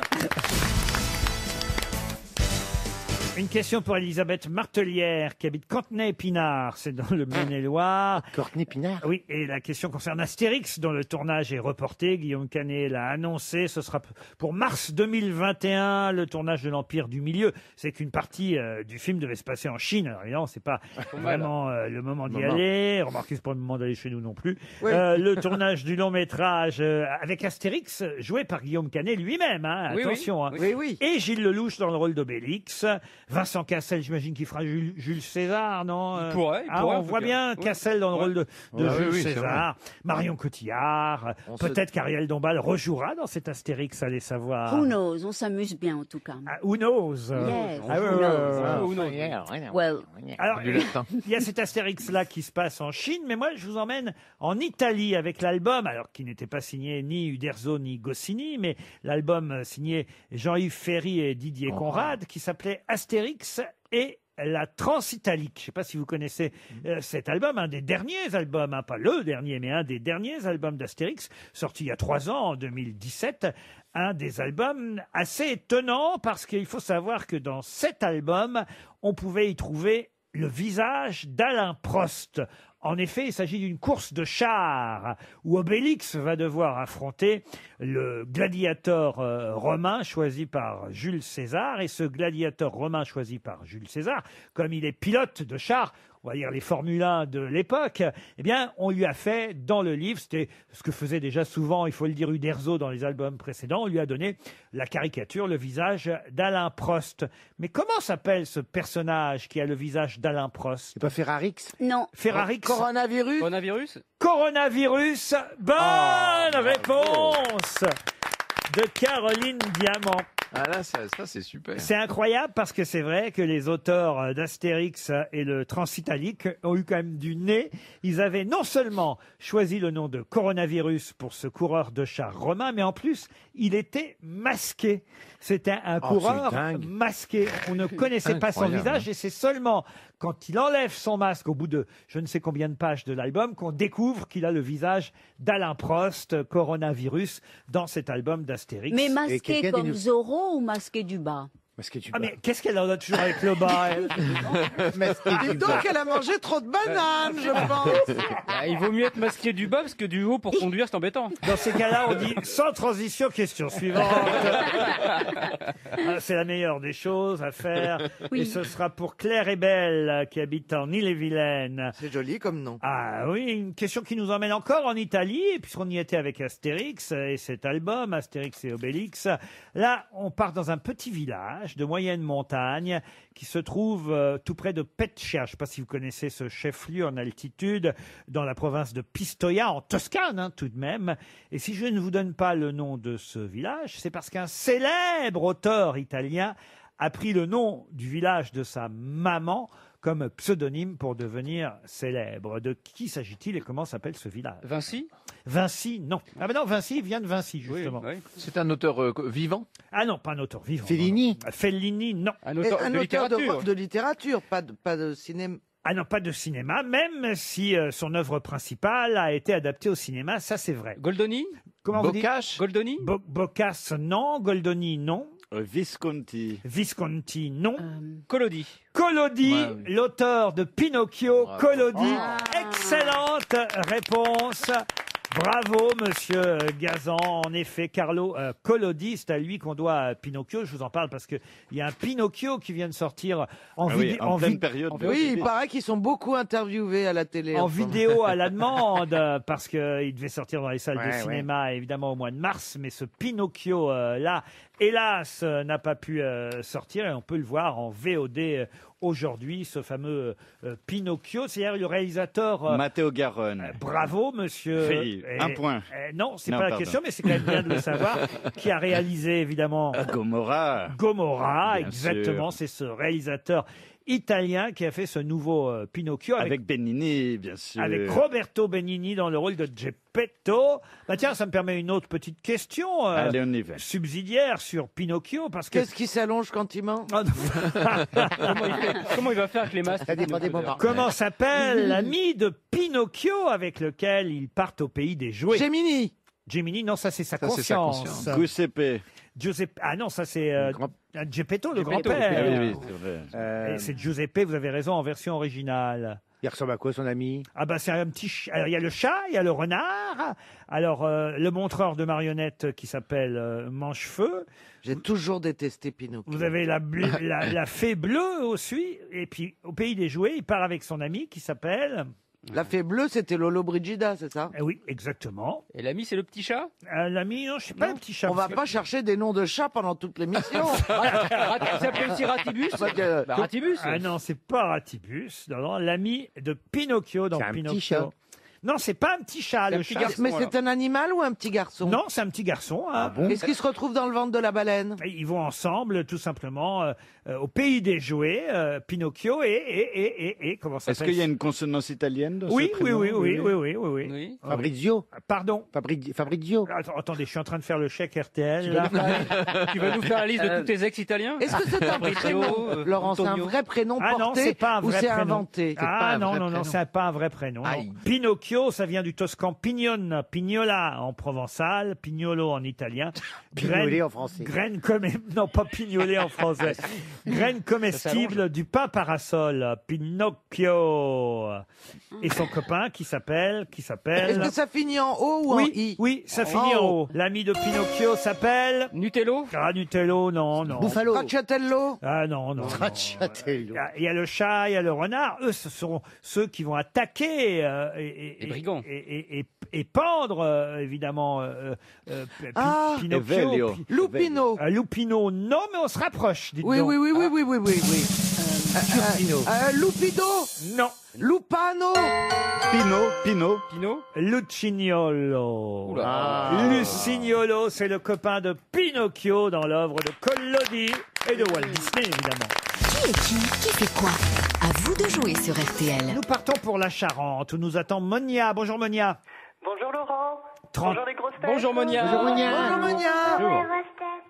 Une question pour Elisabeth Martelière, qui habite Cantenay-Pinard, c'est dans le Maine-et-Loire. Cantenay-Pinard. Oui, et la question concerne Astérix, dont le tournage est reporté. Guillaume Canet l'a annoncé. Ce sera pour mars 2021, le tournage de l'Empire du Milieu. C'est qu'une partie du film devait se passer en Chine. Alors évidemment, c'est pas vraiment le moment d'y aller. Remarquez, c'est pas le moment d'aller chez nous non plus. Oui. Le tournage du long-métrage avec Astérix, joué par Guillaume Canet lui-même. Hein, Oui, oui. attention. Hein. Oui, oui. Et Gilles Lelouch dans le rôle d'Obélix. Vincent Cassel, j'imagine qu'il fera Jules César, non? Il pourrait, On en tout voit cas. bien Oui. Cassel dans le rôle de Ouais, Jules oui, c'est César. Marion Cotillard. Peut-être qu'Ariel Dombal rejouera dans cet Astérix, allez savoir. Who knows? On s'amuse bien en tout cas. Who knows? Yes. Ah, ouais, Who ouais, knows? ouais, ouais. Well, Alors, Du latin. il y a cet Astérix-là qui se passe en Chine, mais moi, je vous emmène en Italie avec l'album, alors qui n'était pas signé ni Uderzo ni Goscinny, mais l'album signé Jean-Yves Ferry et Didier Conrad, qui s'appelait Astérix et la Transitalique. Je ne sais pas si vous connaissez cet album, un des derniers albums, hein, pas le dernier, mais un des derniers albums d'Astérix, sorti il y a 3 ans, en 2017. Un des albums assez étonnants, parce qu'il faut savoir que dans cet album, on pouvait y trouver le visage d'Alain Prost. En effet, il s'agit d'une course de chars où Obélix va devoir affronter le gladiateur romain choisi par Jules César. Et ce gladiateur romain choisi par Jules César, comme il est pilote de chars, on va dire les Formule 1 de l'époque, eh bien, on lui a fait dans le livre, c'était ce que faisait déjà souvent, il faut le dire, Uderzo dans les albums précédents, on lui a donné la caricature, le visage d'Alain Prost. Mais comment s'appelle ce personnage qui a le visage d'Alain Prost? C'est pas Ferrarix? non. Ferrarix? Coronavirus. Coronavirus? Coronavirus. Bonne réponse de Caroline Diamant. Ah là, ça c'est super. C'est incroyable parce que c'est vrai que les auteurs d'Astérix et le Transitalique ont eu quand même du nez. Ils avaient non seulement choisi le nom de Coronavirus pour ce coureur de chars romain, mais en plus, il était masqué. C'était un coureur c'est dingue. masqué. On ne connaissait pas son Incroyable. visage et c'est seulement quand il enlève son masque au bout de je ne sais combien de pages de l'album qu'on découvre qu'il a le visage d'Alain Prost, Coronavirus, dans cet album d'Astérix. Mais Et masqué quelqu'un comme dit- Zorro ou masqué du bas? Parce que tu Ah mais qu'est-ce qu'elle en a toujours avec le bas, elle? Dis donc, elle a mangé trop de bananes, je pense. Ah, il vaut mieux être masqué du bas parce que du haut pour conduire c'est embêtant. Dans ces cas-là, on dit sans transition, question suivante. Ah, c'est la meilleure des choses à faire. Oui. Et ce sera pour Claire Ebel, qui habite en Ille-et-Vilaine. C'est joli comme nom. Ah oui, une question qui nous emmène encore en Italie, puisqu'on y était avec Astérix et cet album, Astérix et Obélix. Là, on part dans un petit village de moyenne montagne qui se trouve tout près de Pescia. Je ne sais pas si vous connaissez ce chef-lieu en altitude dans la province de Pistoia, en Toscane, hein, tout de même. Et si je ne vous donne pas le nom de ce village, c'est parce qu'un célèbre auteur italien a pris le nom du village de sa maman comme pseudonyme pour devenir célèbre. De qui s'agit-il et comment s'appelle ce village? Vinci? Vinci, non. Ah ben non, Vinci vient de Vinci, justement. Oui. C'est un auteur vivant? Ah non, pas un auteur vivant. Fellini? Non. Fellini, non. Un Et auteur un de auteur littérature? de littérature, pas de cinéma. Ah non, pas de cinéma, même si son œuvre principale a été adaptée au cinéma, ça c'est vrai. Goldoni? Comment vous dites? Boccace? Goldoni? Boccace, non. Goldoni, non. Visconti. Visconti, non. Collodi? Collodi, Ouais, oui. l'auteur de Pinocchio, Bravo. Collodi. Excellente réponse Bravo, monsieur Gazan. En effet, Carlo Collodi, c'est à lui qu'on doit Pinocchio. Je vous en parle parce qu'il y a un Pinocchio qui vient de sortir en pleine période. Oui, il paraît qu'ils sont beaucoup interviewés à la télé. en ce moment. vidéo à la demande, parce qu'il devait sortir dans les salles de cinéma, évidemment, au mois de mars. Mais ce Pinocchio, là, hélas, n'a pas pu sortir. Et on peut le voir en VOD aujourd'hui, ce fameux Pinocchio. C'est-à-dire le réalisateur... Matteo Garonne. Bravo, monsieur. Oui, un point. Non, c'est Non, pas la pardon. question, mais c'est quand même bien de le savoir. Qui a réalisé, évidemment... Gomorrah. Gomorrah, Bien exactement. sûr. C'est ce réalisateur italien qui a fait ce nouveau Pinocchio Avec Benigni, bien sûr. avec Roberto Benigni dans le rôle de Geppetto. Bah tiens, ça me permet une autre petite question Allez, on y va. subsidiaire sur Pinocchio, parce que... Qu'est-ce qui s'allonge quand il ment Ah, non. Comment il va faire avec les masques? Ça dépend des moments. Comment s'appelle l'ami de Pinocchio avec lequel ils partent au pays des jouets? Gemini. Gemini, non, ça c'est sa Ça, c'est sa conscience. conscience. Giuseppe. Giuseppe, ah non, ça c'est Geppetto, le Geppetto, grand-père. Oui, oui, c'est vrai. Et c'est Giuseppe, vous avez raison, en version originale. Il ressemble à quoi, son ami? Ah bah c'est un petit... Alors il y a le chat, il y a le renard, alors le montreur de marionnettes qui s'appelle Manchefeu. J'ai toujours détesté Pinocchio. Vous avez la fée bleue aussi, et puis au pays des jouets, il part avec son ami qui s'appelle... La fée bleue, c'était Lolo Brigida, c'est ça? Oui, exactement. Et l'ami, c'est le petit chat? L'ami, non, je sais pas, le petit chat. On va pas chercher des noms de chats pendant toute l'émission. Il s'appelle aussi Ratibus? Bah, Ratibus. Ah non, c'est pas Ratibus. Non, non, l'ami de Pinocchio dans C'est un Pinocchio. petit chat. Non, c'est pas un petit chat, C'est un le petit chat. garçon. Mais c'est un animal ou un petit garçon? Non, c'est un petit garçon. Hein. Est-ce qu'il se retrouve dans le ventre de la baleine? Ils vont ensemble, tout simplement, au pays des jouets, Pinocchio et comment ça Est-ce s'appelle? qu'il y a une consonance italienne dans Oui, ce oui, prénom oui, oui. Fabrizio. Pardon. Fabrizio. Attendez, je suis en train de faire le chèque RTL. Là. Tu vas nous faire la liste de tous tes ex italiens? Est-ce que c'est un Fabrizio, prénom, Laurent, c'est un Antonio. vrai prénom Ah non, porté c'est pas un ou vrai c'est prénom. inventé? Ah non, non, non, c'est pas un vrai prénom. non. Aïe. Pinocchio, ça vient du toscan pignon, pignola en provençal, pignolo en italien. Pignolé en français. Graine non pas pignolé en français. Graine comestible du pain parasol, Pinocchio. Et son copain qui s'appelle... Est-ce que ça finit en O ou en Oui, I? oui, ça finit en haut. L'ami de Pinocchio s'appelle... Nutello? Ah, Nutello, non, non. Buffalo. Stracciatello? Ah non, non. Stracciatello. Il y a le chat, il y a le renard. Eux, ce sont ceux qui vont attaquer Les brigands. et pendre, évidemment, Pinocchio. Evelio. Lupino? Lupino, non, mais on se rapproche. Dites Oui, donc. oui, oui, oui, oui, oui, oui, oui. Lupido? Non. Lupano? Pino. Pino? Lucignolo. Oula. Lucignolo, c'est le copain de Pinocchio dans l'œuvre de Collodi et de Walt Disney, évidemment. Qui est qui fait quoi? À vous de jouer sur RTL. Nous partons pour la Charente, où nous attend Monia. Bonjour Monia. Bonjour Laurent. 30. Bonjour les grosses têtes. Bonjour Monia. Bonjour Monia. Bonjour les grosses têtes.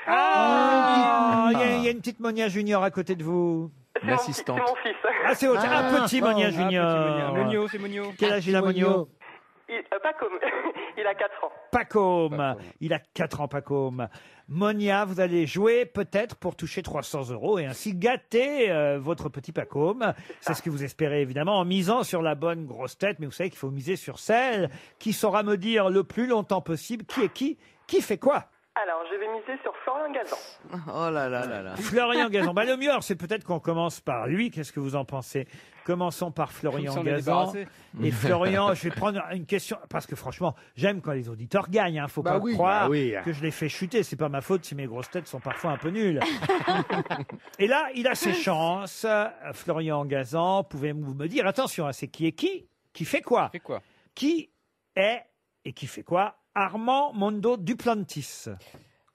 Ah, il y a une petite Monia Junior à côté de vous. C'est L'assistante. mon fils. Ah, c'est autre. Un petit Monia Junior. Monio, c'est Monio. Quel âge il a, Monio? Pas comme. Il a 4 ans. Pacôme. Il a 4 ans, Pacôme. Monia, vous allez jouer peut-être pour toucher 300 € et ainsi gâter votre petit Pacôme. C'est ce que vous espérez évidemment en misant sur la bonne grosse tête. Mais vous savez qu'il faut miser sur celle qui saura me dire le plus longtemps possible qui est qui fait quoi. Alors, je vais miser sur Florian Gazan. Oh là là là là. Florian Gazan. Bah, le mieux, alors, c'est peut-être qu'on commence par lui. Qu'est-ce que vous en pensez? Commençons par Florian Comme ça, on est Gazan. débarrassé. Et Florian, je vais prendre une question, parce que franchement, j'aime quand les auditeurs gagnent. Hein. Faut pas croire que je les fais chuter. C'est pas ma faute si mes grosses têtes sont parfois un peu nulles. Et là, il a ses chances. Florian Gazan, pouvez-vous me dire, attention, hein, c'est qui est qui fait quoi? Fait quoi? Qui est et qui fait quoi? Armand Mondo Duplantis.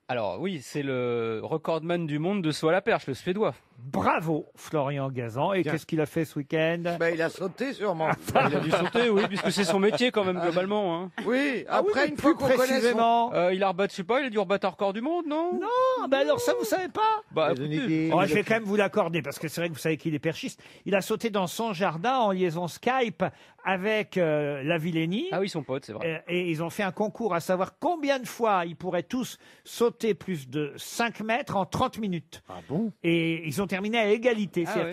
Alors oui, c'est le recordman du monde de saut à la perche, le Suédois. Bravo, Florian Gazan. Et qu'est-ce qu'il a fait ce week-end? Il a sauté sûrement. Il a dû sauter, oui, puisque c'est son métier quand même globalement. Hein. Oui, Ah oui, après mais une fois plus qu'on connaît son... précisément. Il a rebattu, je sais pas, il a dû rebattre un record du monde, non? Non, bah alors ça vous savez pas? Bah, Donner écoutez, des- Oh, je vais quand même vous l'accorder parce que c'est vrai que vous savez qu'il est perchiste. Il a sauté dans son jardin en liaison Skype avec la Villénie. Ah oui, son pote, c'est vrai. Et ils ont fait un concours à savoir combien de fois ils pourraient tous sauter plus de 5 mètres en 30 minutes. Ah bon? Et ils ont terminé à égalité. Ah C'est-à-dire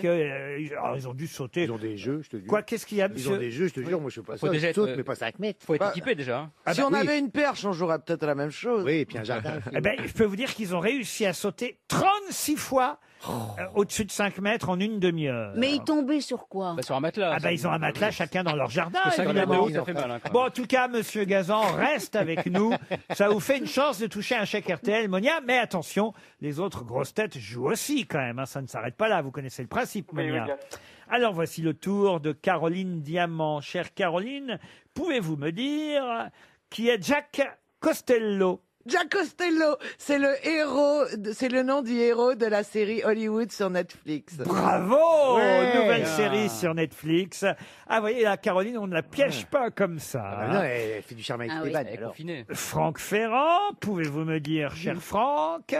qu'ils ont dû sauter. Ils ont des jeux, je te dis. Quoi, qu'est-ce qu'il y a, Ils monsieur ont des jeux, je te jure, moi je sais pas Faut ça. déjà Je saute, être, mais pas 5 mètres. Faut être Bah, équipé déjà. Hein. Ah si bah on oui. avait une perche, on jouerait peut-être à la même chose. Oui, et puis un jardin. Eh ben, je peux vous dire qu'ils ont réussi à sauter 36 fois au-dessus de 5 mètres en une demi-heure. Mais ils tombaient sur quoi? Bah, sur un matelas. Ah bah ils ont un matelas chacun dans leur jardin, Parce que 5 mètres de évidemment. haut, ça fait mal. Hein, quand Bon, même. en tout cas, Monsieur Gazan reste avec nous. Ça vous fait une chance de toucher un chèque RTL, Monia. Mais attention, les autres grosses têtes jouent aussi quand même. Hein. Ça ne s'arrête pas là. Vous connaissez le principe, Oui, Monia. oui, bien. Alors voici le tour de Caroline Diamant. Chère Caroline, pouvez-vous me dire qui est Jack Costello? Jack Costello, c'est le héros, c'est le nom du héros de la série Hollywood sur Netflix. Bravo! Ouais. Nouvelle série sur Netflix. Ah, vous voyez, la Caroline, on ne la piège pas comme ça. Ah bah non, elle fait du charme avec Ah les oui. vannes. Elle est alors. confinée. Franck Ferrand, pouvez-vous me dire, cher Franck,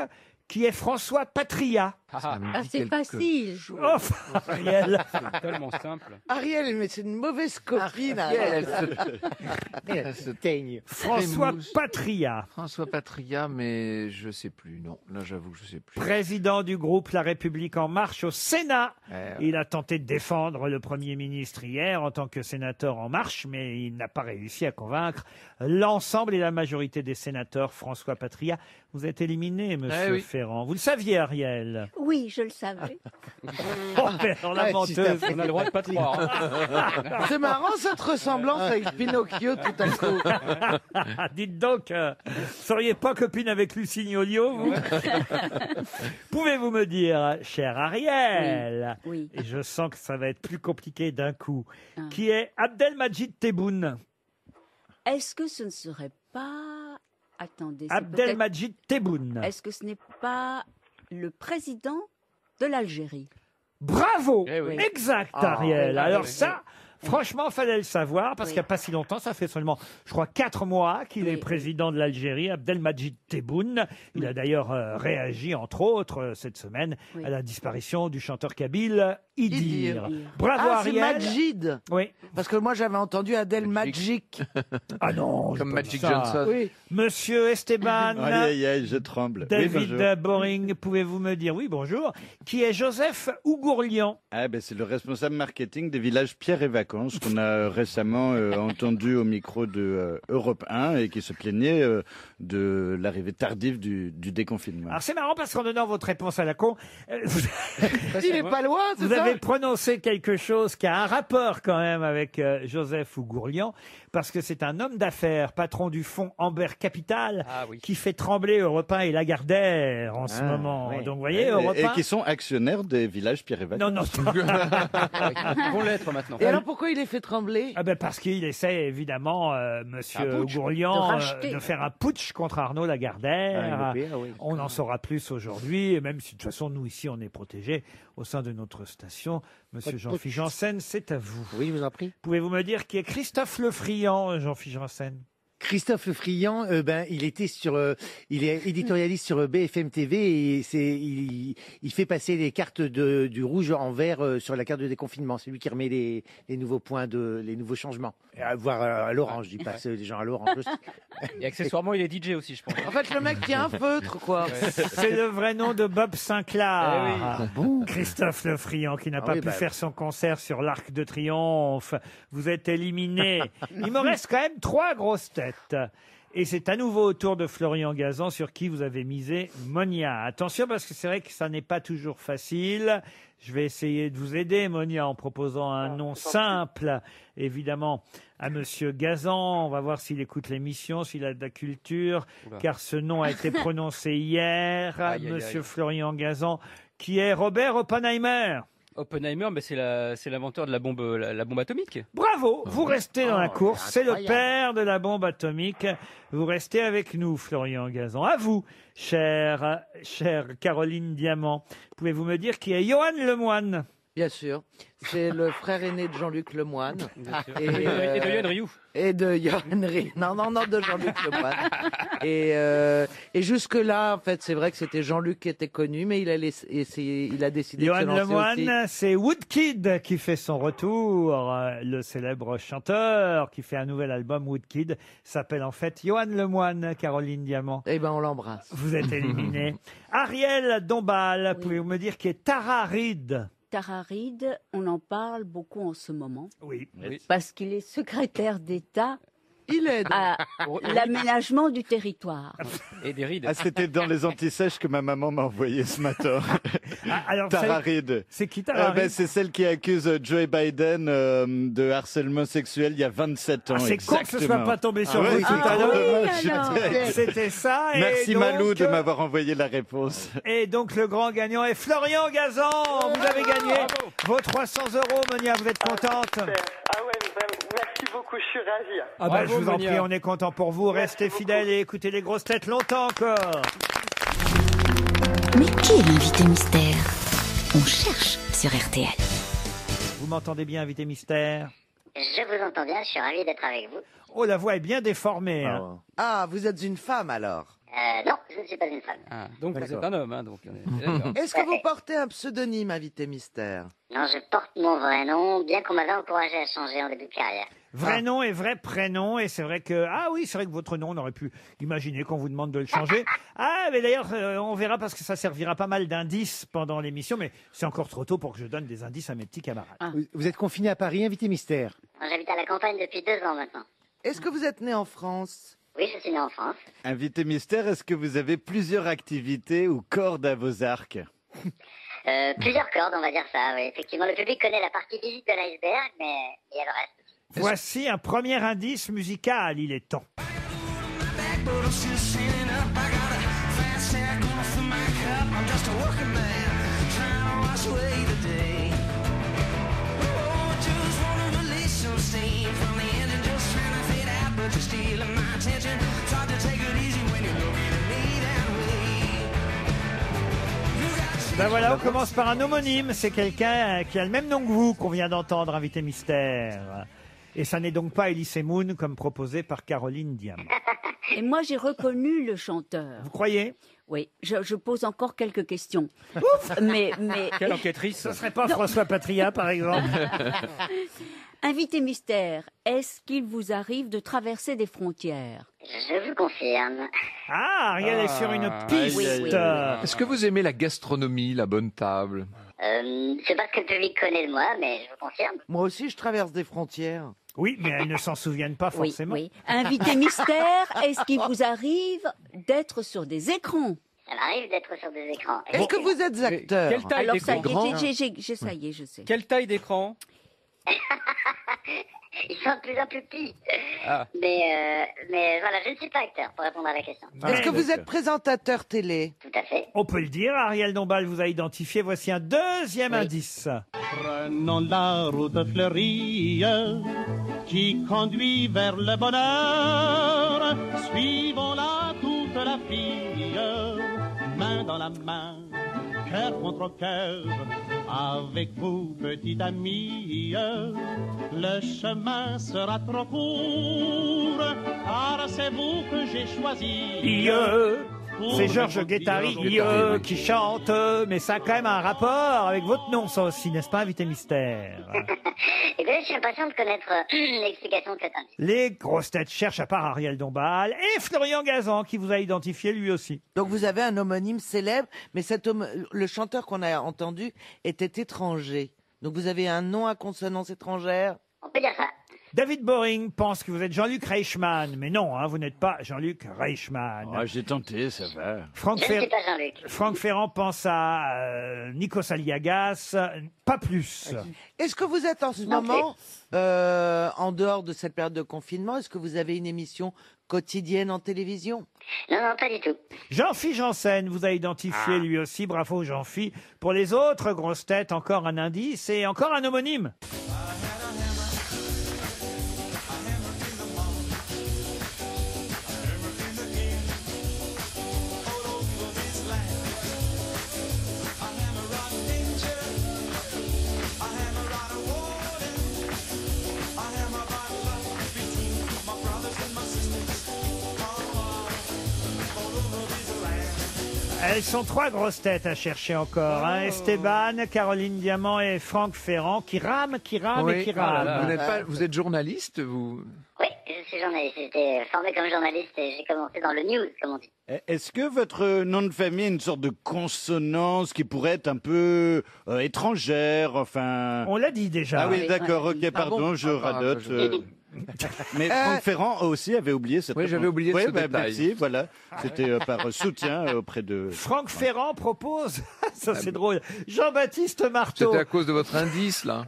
qui est François Patria? Ah, c'est facile. Oh, Ariel. C'est tellement simple. Ariel, mais c'est une mauvaise copine. Elle se teigne. François Trémousse. Patria, François Patria, mais je sais plus. Non, là j'avoue que je sais plus. président du groupe La République En Marche au Sénat. Ouais. Il a tenté de défendre le Premier ministre hier en tant que sénateur En Marche, mais il n'a pas réussi à convaincre l'ensemble et la majorité des sénateurs. François Patria, vous êtes éliminé, monsieur oui. Ferrand. Vous le saviez, Ariel? Oui, je le savais. Oh, mais alors, la menteuse. On a le droit de pas te croire. Hein. C'est marrant cette ressemblance avec Pinocchio tout à coup. Dites donc, seriez pas copine avec Lucine Olio, vous? Pouvez-vous me dire, cher Ariel, Oui. et je sens que ça va être plus compliqué d'un coup, Ah. qui est Abdelmajid Tebboune? Est-ce que ce ne serait pas... Attendez. c'est peut-être- Abdelmajid Tebboune. Est-ce que ce n'est pas le président de l'Algérie? Bravo! Eh oui. Exact, Ah, Ariel. oui, Alors oui, ça, franchement, fallait le savoir, parce Oui. qu'il n'y a pas si longtemps, ça fait seulement, je crois, 4 mois qu'il est Oui. président de l'Algérie, Abdelmajid Tebboune. Il a d'ailleurs réagi, entre autres, cette semaine, Oui. à la disparition du chanteur kabyle Idir. Idir. Bravo, Ah, c'est Ariel. Majid. Oui. Parce que moi j'avais entendu Adèle Magic. Ah non, Comme c'est pas Magic ça. Johnson. Oui. Monsieur Esteban. Aïe, aïe, aïe, je tremble. Oui, David bonjour. Boring, pouvez-vous me dire, oui, bonjour, qui est Joseph Ougourlian? Ah, ben, c'est le responsable marketing des villages Pierre et Vacances qu'on a récemment entendu au micro de Europe 1 et qui se plaignait de l'arrivée tardive du déconfinement. Alors c'est marrant parce qu'en donnant votre réponse à la con, vous, Il est pas loin, c'est vous ça avez prononcé quelque chose qui a un rapport quand même avec Joseph Ougourlian, parce que c'est un homme d'affaires, patron du fonds Amber Capital, Ah oui. qui fait trembler Europe 1 et Lagardère en ce Ah, moment. ouais. Donc vous voyez, et, Europe et 1... qui sont actionnaires des villages Pierre et Vacances. Non, non, Ils vont l'être maintenant. Et alors pourquoi il est fait trembler? ah ben parce qu'il essaie évidemment, Monsieur Un putsch. Ougourlian, De racheter. de faire un putsch contre Arnaud Lagardère. Ah, européen, oui. On en saura plus aujourd'hui, et même si de toute façon nous ici on est protégés au sein de notre station. Monsieur Pas de Jean-Philippe Janssen, c'est à vous. Oui, je vous en prie. Pouvez-vous me dire qui est Christophe Lefriand, Jean-Philippe Janssen? Christophe Le Friand, il était il est éditorialiste sur BFM TV et il fait passer les cartes du rouge en vert sur la carte de déconfinement. C'est lui qui remet les nouveaux points les nouveaux changements. Voire à l'orange, il passe les gens à l'orange aussi. Et accessoirement, il est DJ aussi, je pense. En fait, le mec tient un feutre, quoi. C'est le vrai nom de Bob Sinclair. Eh oui. Christophe Lefriand qui n'a pas oui, pu bah, faire son concert sur l'Arc de Triomphe. Vous êtes éliminé. Il me reste quand même 3 grosses têtes. Et c'est à nouveau au tour de Florian Gazan sur qui vous avez misé, Monia. Attention parce que c'est vrai que ça n'est pas toujours facile. Je vais essayer de vous aider, Monia, en proposant un nom simple, évidemment, à Monsieur Gazan. On va voir s'il écoute l'émission, s'il a de la culture, Oula. car ce nom a été prononcé hier. Aïe, aïe, Monsieur aïe. Florian Gazan, qui est Robert Oppenheimer. Oppenheimer, mais c'est l'inventeur de la bombe atomique. Bravo, vous restez dans la course. C'est le incroyable. père de la bombe atomique. Vous restez avec nous, Florian Gazan. À vous, chère Caroline Diamant. Pouvez-vous me dire qui est Johan Lemoine? Bien sûr. C'est le frère aîné de Jean-Luc Lemoyne. Et de Yoann Rioux. Et de Yoann Rioux. Non, de Jean-Luc Lemoyne. Et jusque-là, en fait, c'est vrai que c'était Jean-Luc qui était connu, mais il a décidé de se Yoann lancer Lemoyne, aussi. c'est Woodkid qui fait son retour. Le célèbre chanteur qui fait un nouvel album, Woodkid, s'appelle en fait Yoann Lemoyne, Caroline Diamant. Eh ben, on l'embrasse. Vous êtes éliminé. Ariel Dombal, pouvez-vous me dire qui est Tara Reid? Tara Reid, on en parle beaucoup en ce moment. Oui. Parce qu'il est secrétaire d'État Il aide à l'aménagement du territoire. Et des rides. Ah, c'était dans les antisèches que ma maman m'a envoyé ce matin. Alors, Tara Reid. C'est qui Tara Reid? C'est celle qui accuse Joe Biden de harcèlement sexuel il y a 27 ans. C'est con que ce soit pas tombé sur vous tout c'est à l'heure. dommage. C'était ça. Et Merci donc, Malou de m'avoir envoyé la réponse. Et donc le grand gagnant est Florian Gazan. Vous avez gagné vos 300 €, Monia. Vous êtes contente? Ah ouais, merci beaucoup, je suis ravie. Ah bah, je vous en prie, on est content pour vous. Restez fidèles et écoutez les grosses têtes longtemps encore. Mais qui est l'invité mystère? On cherche sur RTL. Vous m'entendez bien, invité mystère? Je vous entends bien, je suis ravi d'être avec vous. Oh, la voix est bien déformée. hein. Ah, vous êtes une femme alors? Non, je ne suis pas une femme. Donc vous êtes un homme. Donc, Est-ce que vous portez un pseudonyme, invité mystère? Non, je porte mon vrai nom, bien qu'on m'avait encouragé à changer en début de carrière. Vrai nom et vrai prénom, et c'est vrai que c'est vrai que votre nom, on aurait pu imaginer qu'on vous demande de le changer. Ah, mais d'ailleurs, on verra parce que ça servira pas mal d'indices pendant l'émission, mais c'est encore trop tôt pour que je donne des indices à mes petits camarades. Vous êtes confiné à Paris, invité mystère. J'habite à la campagne depuis 2 ans maintenant. Est-ce que vous êtes né en France? Oui, je suis né en France. Invité mystère, est-ce que vous avez plusieurs activités ou cordes à vos arcs? Plusieurs cordes, on va dire ça, oui. Effectivement, le public connaît la partie visite de l'iceberg, mais il y a le reste. Voici un premier indice musical, il est temps. Ben voilà, on commence par un homonyme. C'est quelqu'un qui a le même nom que vous, qu'on vient d'entendre, invité mystère. Et ça n'est donc pas Elise Moon, comme proposé par Caroline Diamant. Et moi, j'ai reconnu le chanteur. Vous croyez? Oui, je pose encore quelques questions. mais Quelle enquêtrice? Ce serait pas François Patria, par exemple? Invité mystère, est-ce qu'il vous arrive de traverser des frontières? Je vous confirme. Ah, Ariel est sur une piste. Est-ce que vous aimez la gastronomie, la bonne table? C'est pas ce que le public connaît de moi, mais je vous confirme. Moi aussi, je traverse des frontières. Oui, mais elles ne s'en souviennent pas forcément. Oui. Invité mystère, est-ce qu'il vous arrive d'être sur des écrans? Ça m'arrive d'être sur des écrans. Est-ce que vous êtes acteur? Quelle taille Alors ça y d'écran? est, ça y est, je sais. Quelle taille d'écran? Ils sont de plus en plus petits. Ah. Mais voilà, je ne suis pas acteur, pour répondre à la question. Est-ce que vous êtes présentateur télé? Tout à fait. On peut le dire, Ariel Dombal vous a identifié. Voici un deuxième indice. Prenons la route fleurie qui conduit vers le bonheur. Suivons-la toute la fille, main dans la main, cœur contre cœur. Avec vous, petite amie, le chemin sera trop court, car c'est vous que j'ai choisi. C'est Georges Guettari qui chante, mais ça a quand même un rapport avec votre nom, ça aussi, n'est-ce pas, invité mystère? Écoutez, je suis impatient de connaître l'explication de cet indice. Les grosses têtes cherchent à part Ariel Dombal et Florian Gazan qui vous a identifié lui aussi. Donc vous avez un homonyme célèbre, mais le chanteur qu'on a entendu était étranger. Donc vous avez un nom à consonance étrangère? On peut dire ça. David Boring pense que vous êtes Jean-Luc Reichmann, mais non, vous n'êtes pas Jean-Luc Reichmann. J'ai tenté, ça va. Franck Ferrand pense à Nikos Aliagas, pas plus. Est-ce que vous êtes en ce moment, en dehors de cette période de confinement, est-ce que vous avez une émission quotidienne en télévision? Non, pas du tout. Jean-Philippe Janssen vous a identifié lui aussi, bravo Jean-Philippe. Pour les autres grosses têtes, encore un indice et encore un homonyme. Elles sont 3 grosses têtes à chercher encore. Hein. Esteban, Caroline Diamant et Franck Ferrand qui rament et qui Oui. rament. Vous êtes journaliste, vous? Oui, je suis journaliste. J'ai été formé comme journaliste et j'ai commencé dans le news, comme on dit. Est-ce que votre nom de famille a une sorte de consonance qui pourrait être un peu étrangère, enfin... On l'a dit déjà. Ah oui, d'accord, ok, pardon, je radote. Mais Franck Ferrand aussi avait oublié cette Oui, j'avais oublié ce détail. Merci, voilà. C'était par soutien auprès de... Franck Ferrand propose, ça c'est drôle, Jean-Baptiste Marteau. C'était à cause de votre indice, là.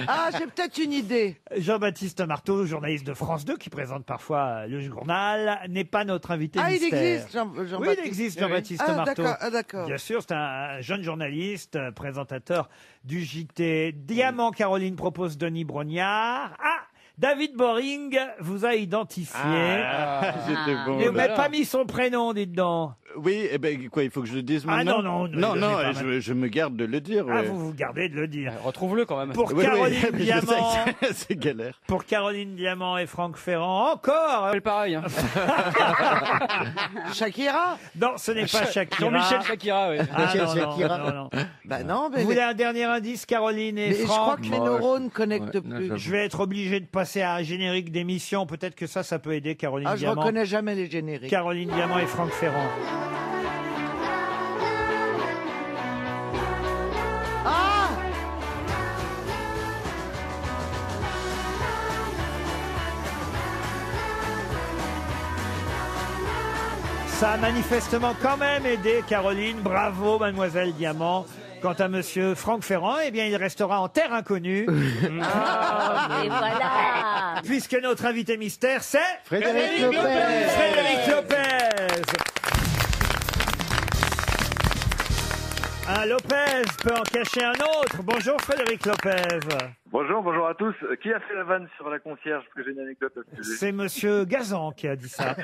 Ah, j'ai peut-être une idée. Jean-Baptiste Marteau, journaliste de France 2, qui présente parfois le journal, n'est pas notre invité Ah, il mystère. existe, Jean-Baptiste. Oui, il existe, Jean-Baptiste Ah, Marteau. d'accord. Bien sûr, c'est un jeune journaliste, présentateur du JT. Diamant Caroline propose Denis Brognard. Ah, David Boring vous a identifié. C'était bon. Mais vous n'avez pas mis son prénom, dites donc. Oui, eh ben quoi, il faut que je le dise Ah maintenant. non, je me garde de le dire. Ah, ouais. vous gardez de le dire. Retrouve-le quand même. Pour Oui, Caroline oui, je Diamant. sais que c'est galère. Pour Caroline Diamant et Franck Ferrand, encore. C'est pareil. Hein. Shakira? Non, ce n'est pas Shakira. Jean-Michel Shakira, oui. Ah, non, Shakira. non. Bah non, Vous voulez un dernier indice, Caroline et mais je Franck crois que les neurones connectent Ouais, plus. Je vais être obligé de passer à un générique d'émission. Peut-être que ça peut aider Caroline Ah, je Diamant. reconnais jamais les génériques. Caroline Diamant et Franck Ferrand. Ah! Ça a manifestement quand même aidé Caroline. Bravo, mademoiselle Diamant. Quant à monsieur Franck Ferrand, eh bien, il restera en terre inconnue. Et voilà. Puisque notre invité mystère, c'est Frédéric Lopez. Frédéric Lopez. Un Lopez peut en cacher un autre. Bonjour Frédéric Lopez. Bonjour à tous. Qui a fait la vanne sur la concierge? Parce que j'ai une anecdote à ce sujet. C'est monsieur Gazan qui a dit ça.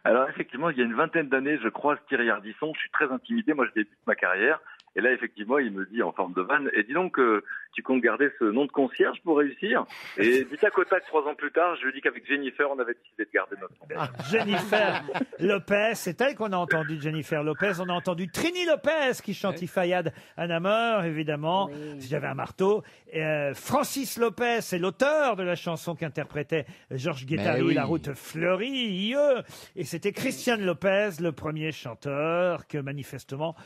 Alors effectivement, il y a une vingtaine d'années, je croise Thierry Ardisson. Je suis très intimidé. Moi, je débute ma carrière. Et là, effectivement, il me dit en forme de vanne, et dis donc, tu comptes garder ce nom de concierge pour réussir? Et du tac au tac, 3 ans plus tard, je lui dis qu'avec Jennifer, on avait décidé de garder notre nom. Jennifer Lopez, c'est elle qu'on a entendu, Jennifer Lopez. On a entendu Trini Lopez qui chante Ifayad Anamor, évidemment, si j'avais un marteau. Francis Lopez, c'est l'auteur de la chanson qu'interprétait Georges Guettari, oui. La route fleurie. Et c'était Christian Lopez, le premier chanteur que manifestement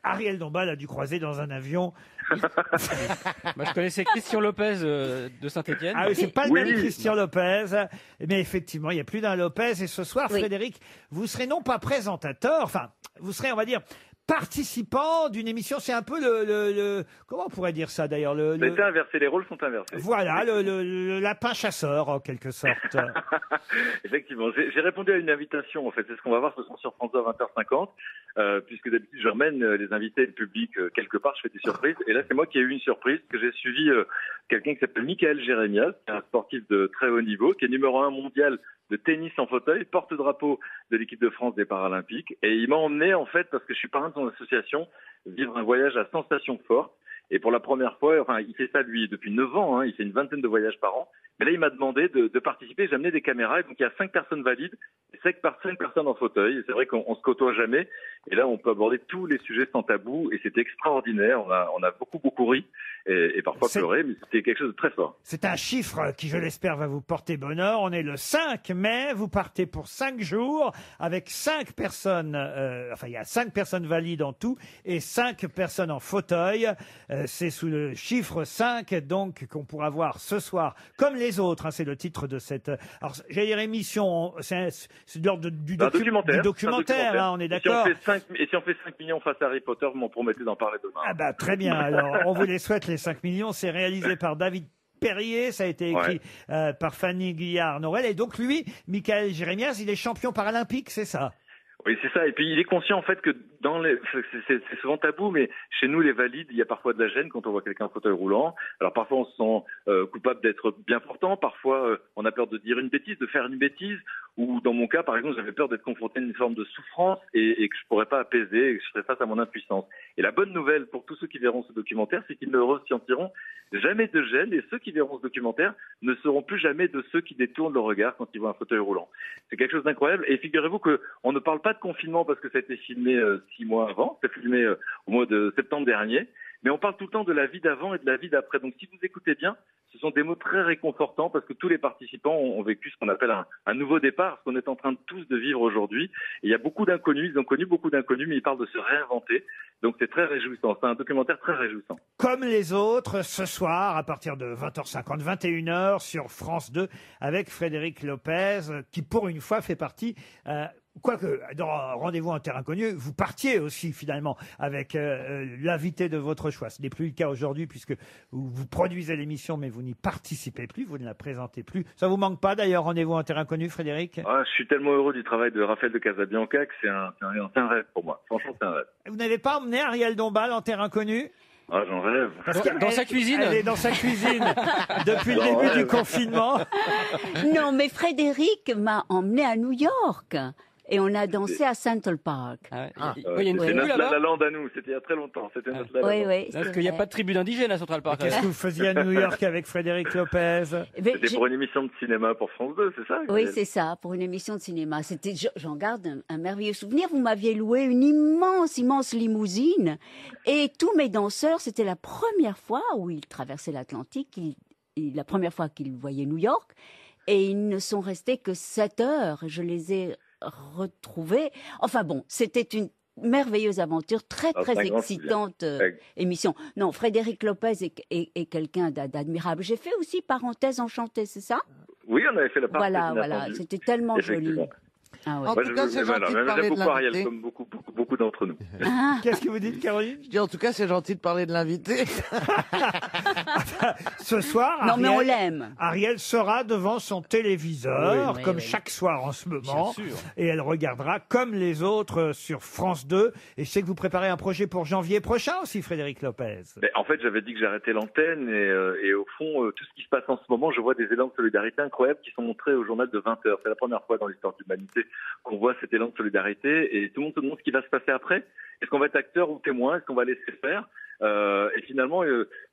Ariel Dombal a dû croiser dans un avion. Moi, je connaissais Christian Lopez de Saint-Étienne. Ah oui, c'est pas le même Christian Lopez, mais effectivement, il y a plus d'un Lopez. Et ce soir, Frédéric, vous serez non pas présentateur, enfin, vous serez, on va dire, participant d'une émission. C'est un peu le comment on pourrait dire ça d'ailleurs, C'est inversé, les rôles sont inversés. Voilà, le lapin chasseur en quelque sorte. Effectivement, j'ai répondu à une invitation. En fait, c'est ce qu'on va voir ce soir sur France 2 à 20h50. Puisque d'habitude je ramène les invités, le public quelque part, je fais des surprises. Et là, c'est moi qui ai eu une surprise, que j'ai suivi quelqu'un qui s'appelle Michael Jérémias, qui est un sportif de très haut niveau, qui est numéro 1 mondial de tennis en fauteuil, porte-drapeau de l'équipe de France des Paralympiques. Et il m'a emmené, en fait, parce que je suis parrain de son association, vivre un voyage à sensations fortes. Et pour la première fois, enfin, il fait ça lui depuis 9 ans, hein, il fait une vingtaine de voyages par an. Mais là, il m'a demandé de participer. J'ai amené des caméras. Et donc, il y a 5 personnes valides et 5 personnes en fauteuil. Et c'est vrai qu'on se côtoie jamais. Et là, on peut aborder tous les sujets sans tabou. Et c'était extraordinaire. On a beaucoup ri et parfois pleuré. Mais c'était quelque chose de très fort. C'est un chiffre qui, je l'espère, va vous porter bonheur. On est le 5 mai. Vous partez pour 5 jours avec 5 personnes. Enfin, il y a 5 personnes valides en tout et 5 personnes en fauteuil. C'est sous le chiffre 5, donc, qu'on pourra voir ce soir, comme les autres, hein, c'est le titre de cette... Alors, j'allais dire émission, c'est de l'ordre du documentaire, hein, on est d'accord. Et si on fait 5 millions face à Harry Potter, vous m'en promettez d'en parler demain. Ah bah très bien, alors on vous les souhaite les 5 millions, c'est réalisé par David Perrier, ça a été écrit par Fanny Guillard-Noël, et donc lui, Michael Jérémias, il est champion paralympique, c'est ça? Oui, c'est ça. Et puis il est conscient en fait que c'est souvent tabou, mais chez nous les valides, il y a parfois de la gêne quand on voit quelqu'un en fauteuil roulant. Alors parfois on se sent coupable d'être bien portant, parfois on a peur de dire une bêtise, de faire une bêtise, ou dans mon cas, par exemple, j'avais peur d'être confronté à une forme de souffrance et que je pourrais pas apaiser et que je serais face à mon impuissance. Et la bonne nouvelle pour tous ceux qui verront ce documentaire, c'est qu'ils ne ressentiront jamais de gêne, et ceux qui verront ce documentaire ne seront plus jamais de ceux qui détournent le regard quand ils voient un fauteuil roulant. C'est quelque chose d'incroyable, et figurez-vous qu'on ne parle pas de confinement parce que ça a été filmé 6 mois avant, c'est filmé au mois de septembre dernier, mais on parle tout le temps de la vie d'avant et de la vie d'après. Donc si vous écoutez bien, ce sont des mots très réconfortants parce que tous les participants ont vécu ce qu'on appelle un nouveau départ, ce qu'on est en train de tous de vivre aujourd'hui. Et il y a beaucoup d'inconnus, ils ont connu beaucoup d'inconnus, mais ils parlent de se réinventer. Donc c'est très réjouissant, c'est un documentaire très réjouissant. Comme les autres, ce soir, à partir de 20h50, 21h, sur France 2, avec Frédéric Lopez, qui pour une fois fait partie... Quoique, dans Rendez-vous en terre inconnue, vous partiez aussi finalement avec l'invité de votre choix. Ce n'est plus le cas aujourd'hui puisque vous produisez l'émission mais vous n'y participez plus, vous ne la présentez plus. Ça vous manque pas d'ailleurs Rendez-vous en terre inconnue, Frédéric? Je suis tellement heureux du travail de Raphaël de Casabianca que c'est un rêve pour moi. Franchement, c'est un rêve. Vous n'avez pas emmené Ariel Dombal en terre inconnue? J'en rêve. Dans sa cuisine. Elle est dans sa cuisine depuis le début du confinement. Non, mais Frédéric m'a emmené à New York. Et on a dansé à Central Park. Il y a une tribu notre là-bas. La Land à nous, c'était il y a très longtemps. C'était notre La Land. Oui, parce qu'il n'y a pas de tribu d'indigènes à Central Park. Qu'est-ce que vous faisiez à New York avec Frédéric Lopez? C'était pour une émission de cinéma pour France 2, c'est ça? Oui, c'est ça, pour une émission de cinéma. J'en garde un merveilleux souvenir. Vous m'aviez loué une immense limousine. Et tous mes danseurs, c'était la première fois où ils traversaient l'Atlantique, la première fois qu'ils voyaient New York. Et ils ne sont restés que 7 heures. Je les ai retrouvés. Enfin bon, c'était une merveilleuse aventure, très excitante émission. Non, Frédéric Lopez est quelqu'un d'admirable. J'ai fait aussi Parenthèse enchantée, c'est ça? Oui, on avait fait la parenthèse. Voilà, c'était tellement joli. Ah ouais. En tout cas, c'est gentil de parler de l'invité. Comme beaucoup d'entre nous. Qu'est-ce que vous dites, Caroline? Je dis, en tout cas, c'est gentil de parler de l'invité. Ce soir, non, mais on l'aime. Ariel sera devant son téléviseur, comme chaque soir en ce moment. Bien sûr. Et elle regardera comme les autres sur France 2. Et je sais que vous préparez un projet pour janvier prochain aussi, Frédéric Lopez. Mais en fait, j'avais dit que j'arrêtais l'antenne et au fond, tout ce qui se passe en ce moment, je vois des élans de solidarité incroyables qui sont montrés au journal de 20h. C'est la première fois dans l'histoire de l'humanité qu'on voit cet élan de solidarité et tout le monde se demande ce qui va se passer après. Est-ce qu'on va être acteur ou témoin? Est-ce qu'on va laisser faire? Et finalement,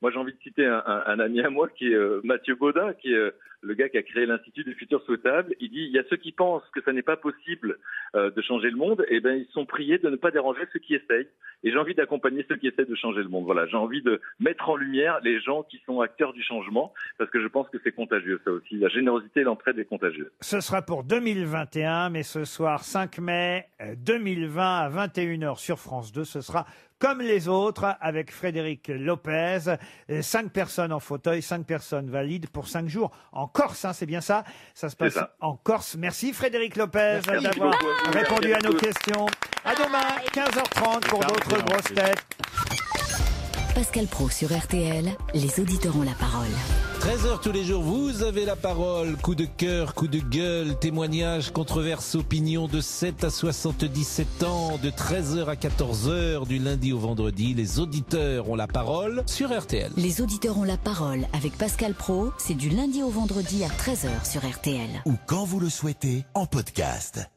moi j'ai envie de citer un ami à moi qui est Mathieu Baudin, qui est le gars qui a créé l'Institut du futur souhaitable. Il dit, il y a ceux qui pensent que ça n'est pas possible de changer le monde, et ben ils sont priés de ne pas déranger ceux qui essayent. Et j'ai envie d'accompagner ceux qui essayent de changer le monde. Voilà, j'ai envie de mettre en lumière les gens qui sont acteurs du changement, parce que je pense que c'est contagieux, ça aussi. La générosité et l'entraide est contagieuse. Ce sera pour 2021, mais ce soir 5 mai 2020 à 21h sur France 2, ce sera Comme les autres, avec Frédéric Lopez. 5 personnes en fauteuil, 5 personnes valides pour 5 jours en Corse, hein, c'est bien ça? Ça se passe en Corse. Merci Frédéric Lopez d'avoir répondu à nos questions. À demain, 15h30 pour d'autres grosses têtes. Pascal Praud sur RTL, les auditeurs ont la parole. 13h tous les jours, vous avez la parole. Coup de cœur, coup de gueule, témoignages, controverses, opinions de 7 à 77 ans, de 13h à 14h, du lundi au vendredi. Les auditeurs ont la parole sur RTL. Les auditeurs ont la parole avec Pascal Praud, c'est du lundi au vendredi à 13h sur RTL. Ou quand vous le souhaitez, en podcast.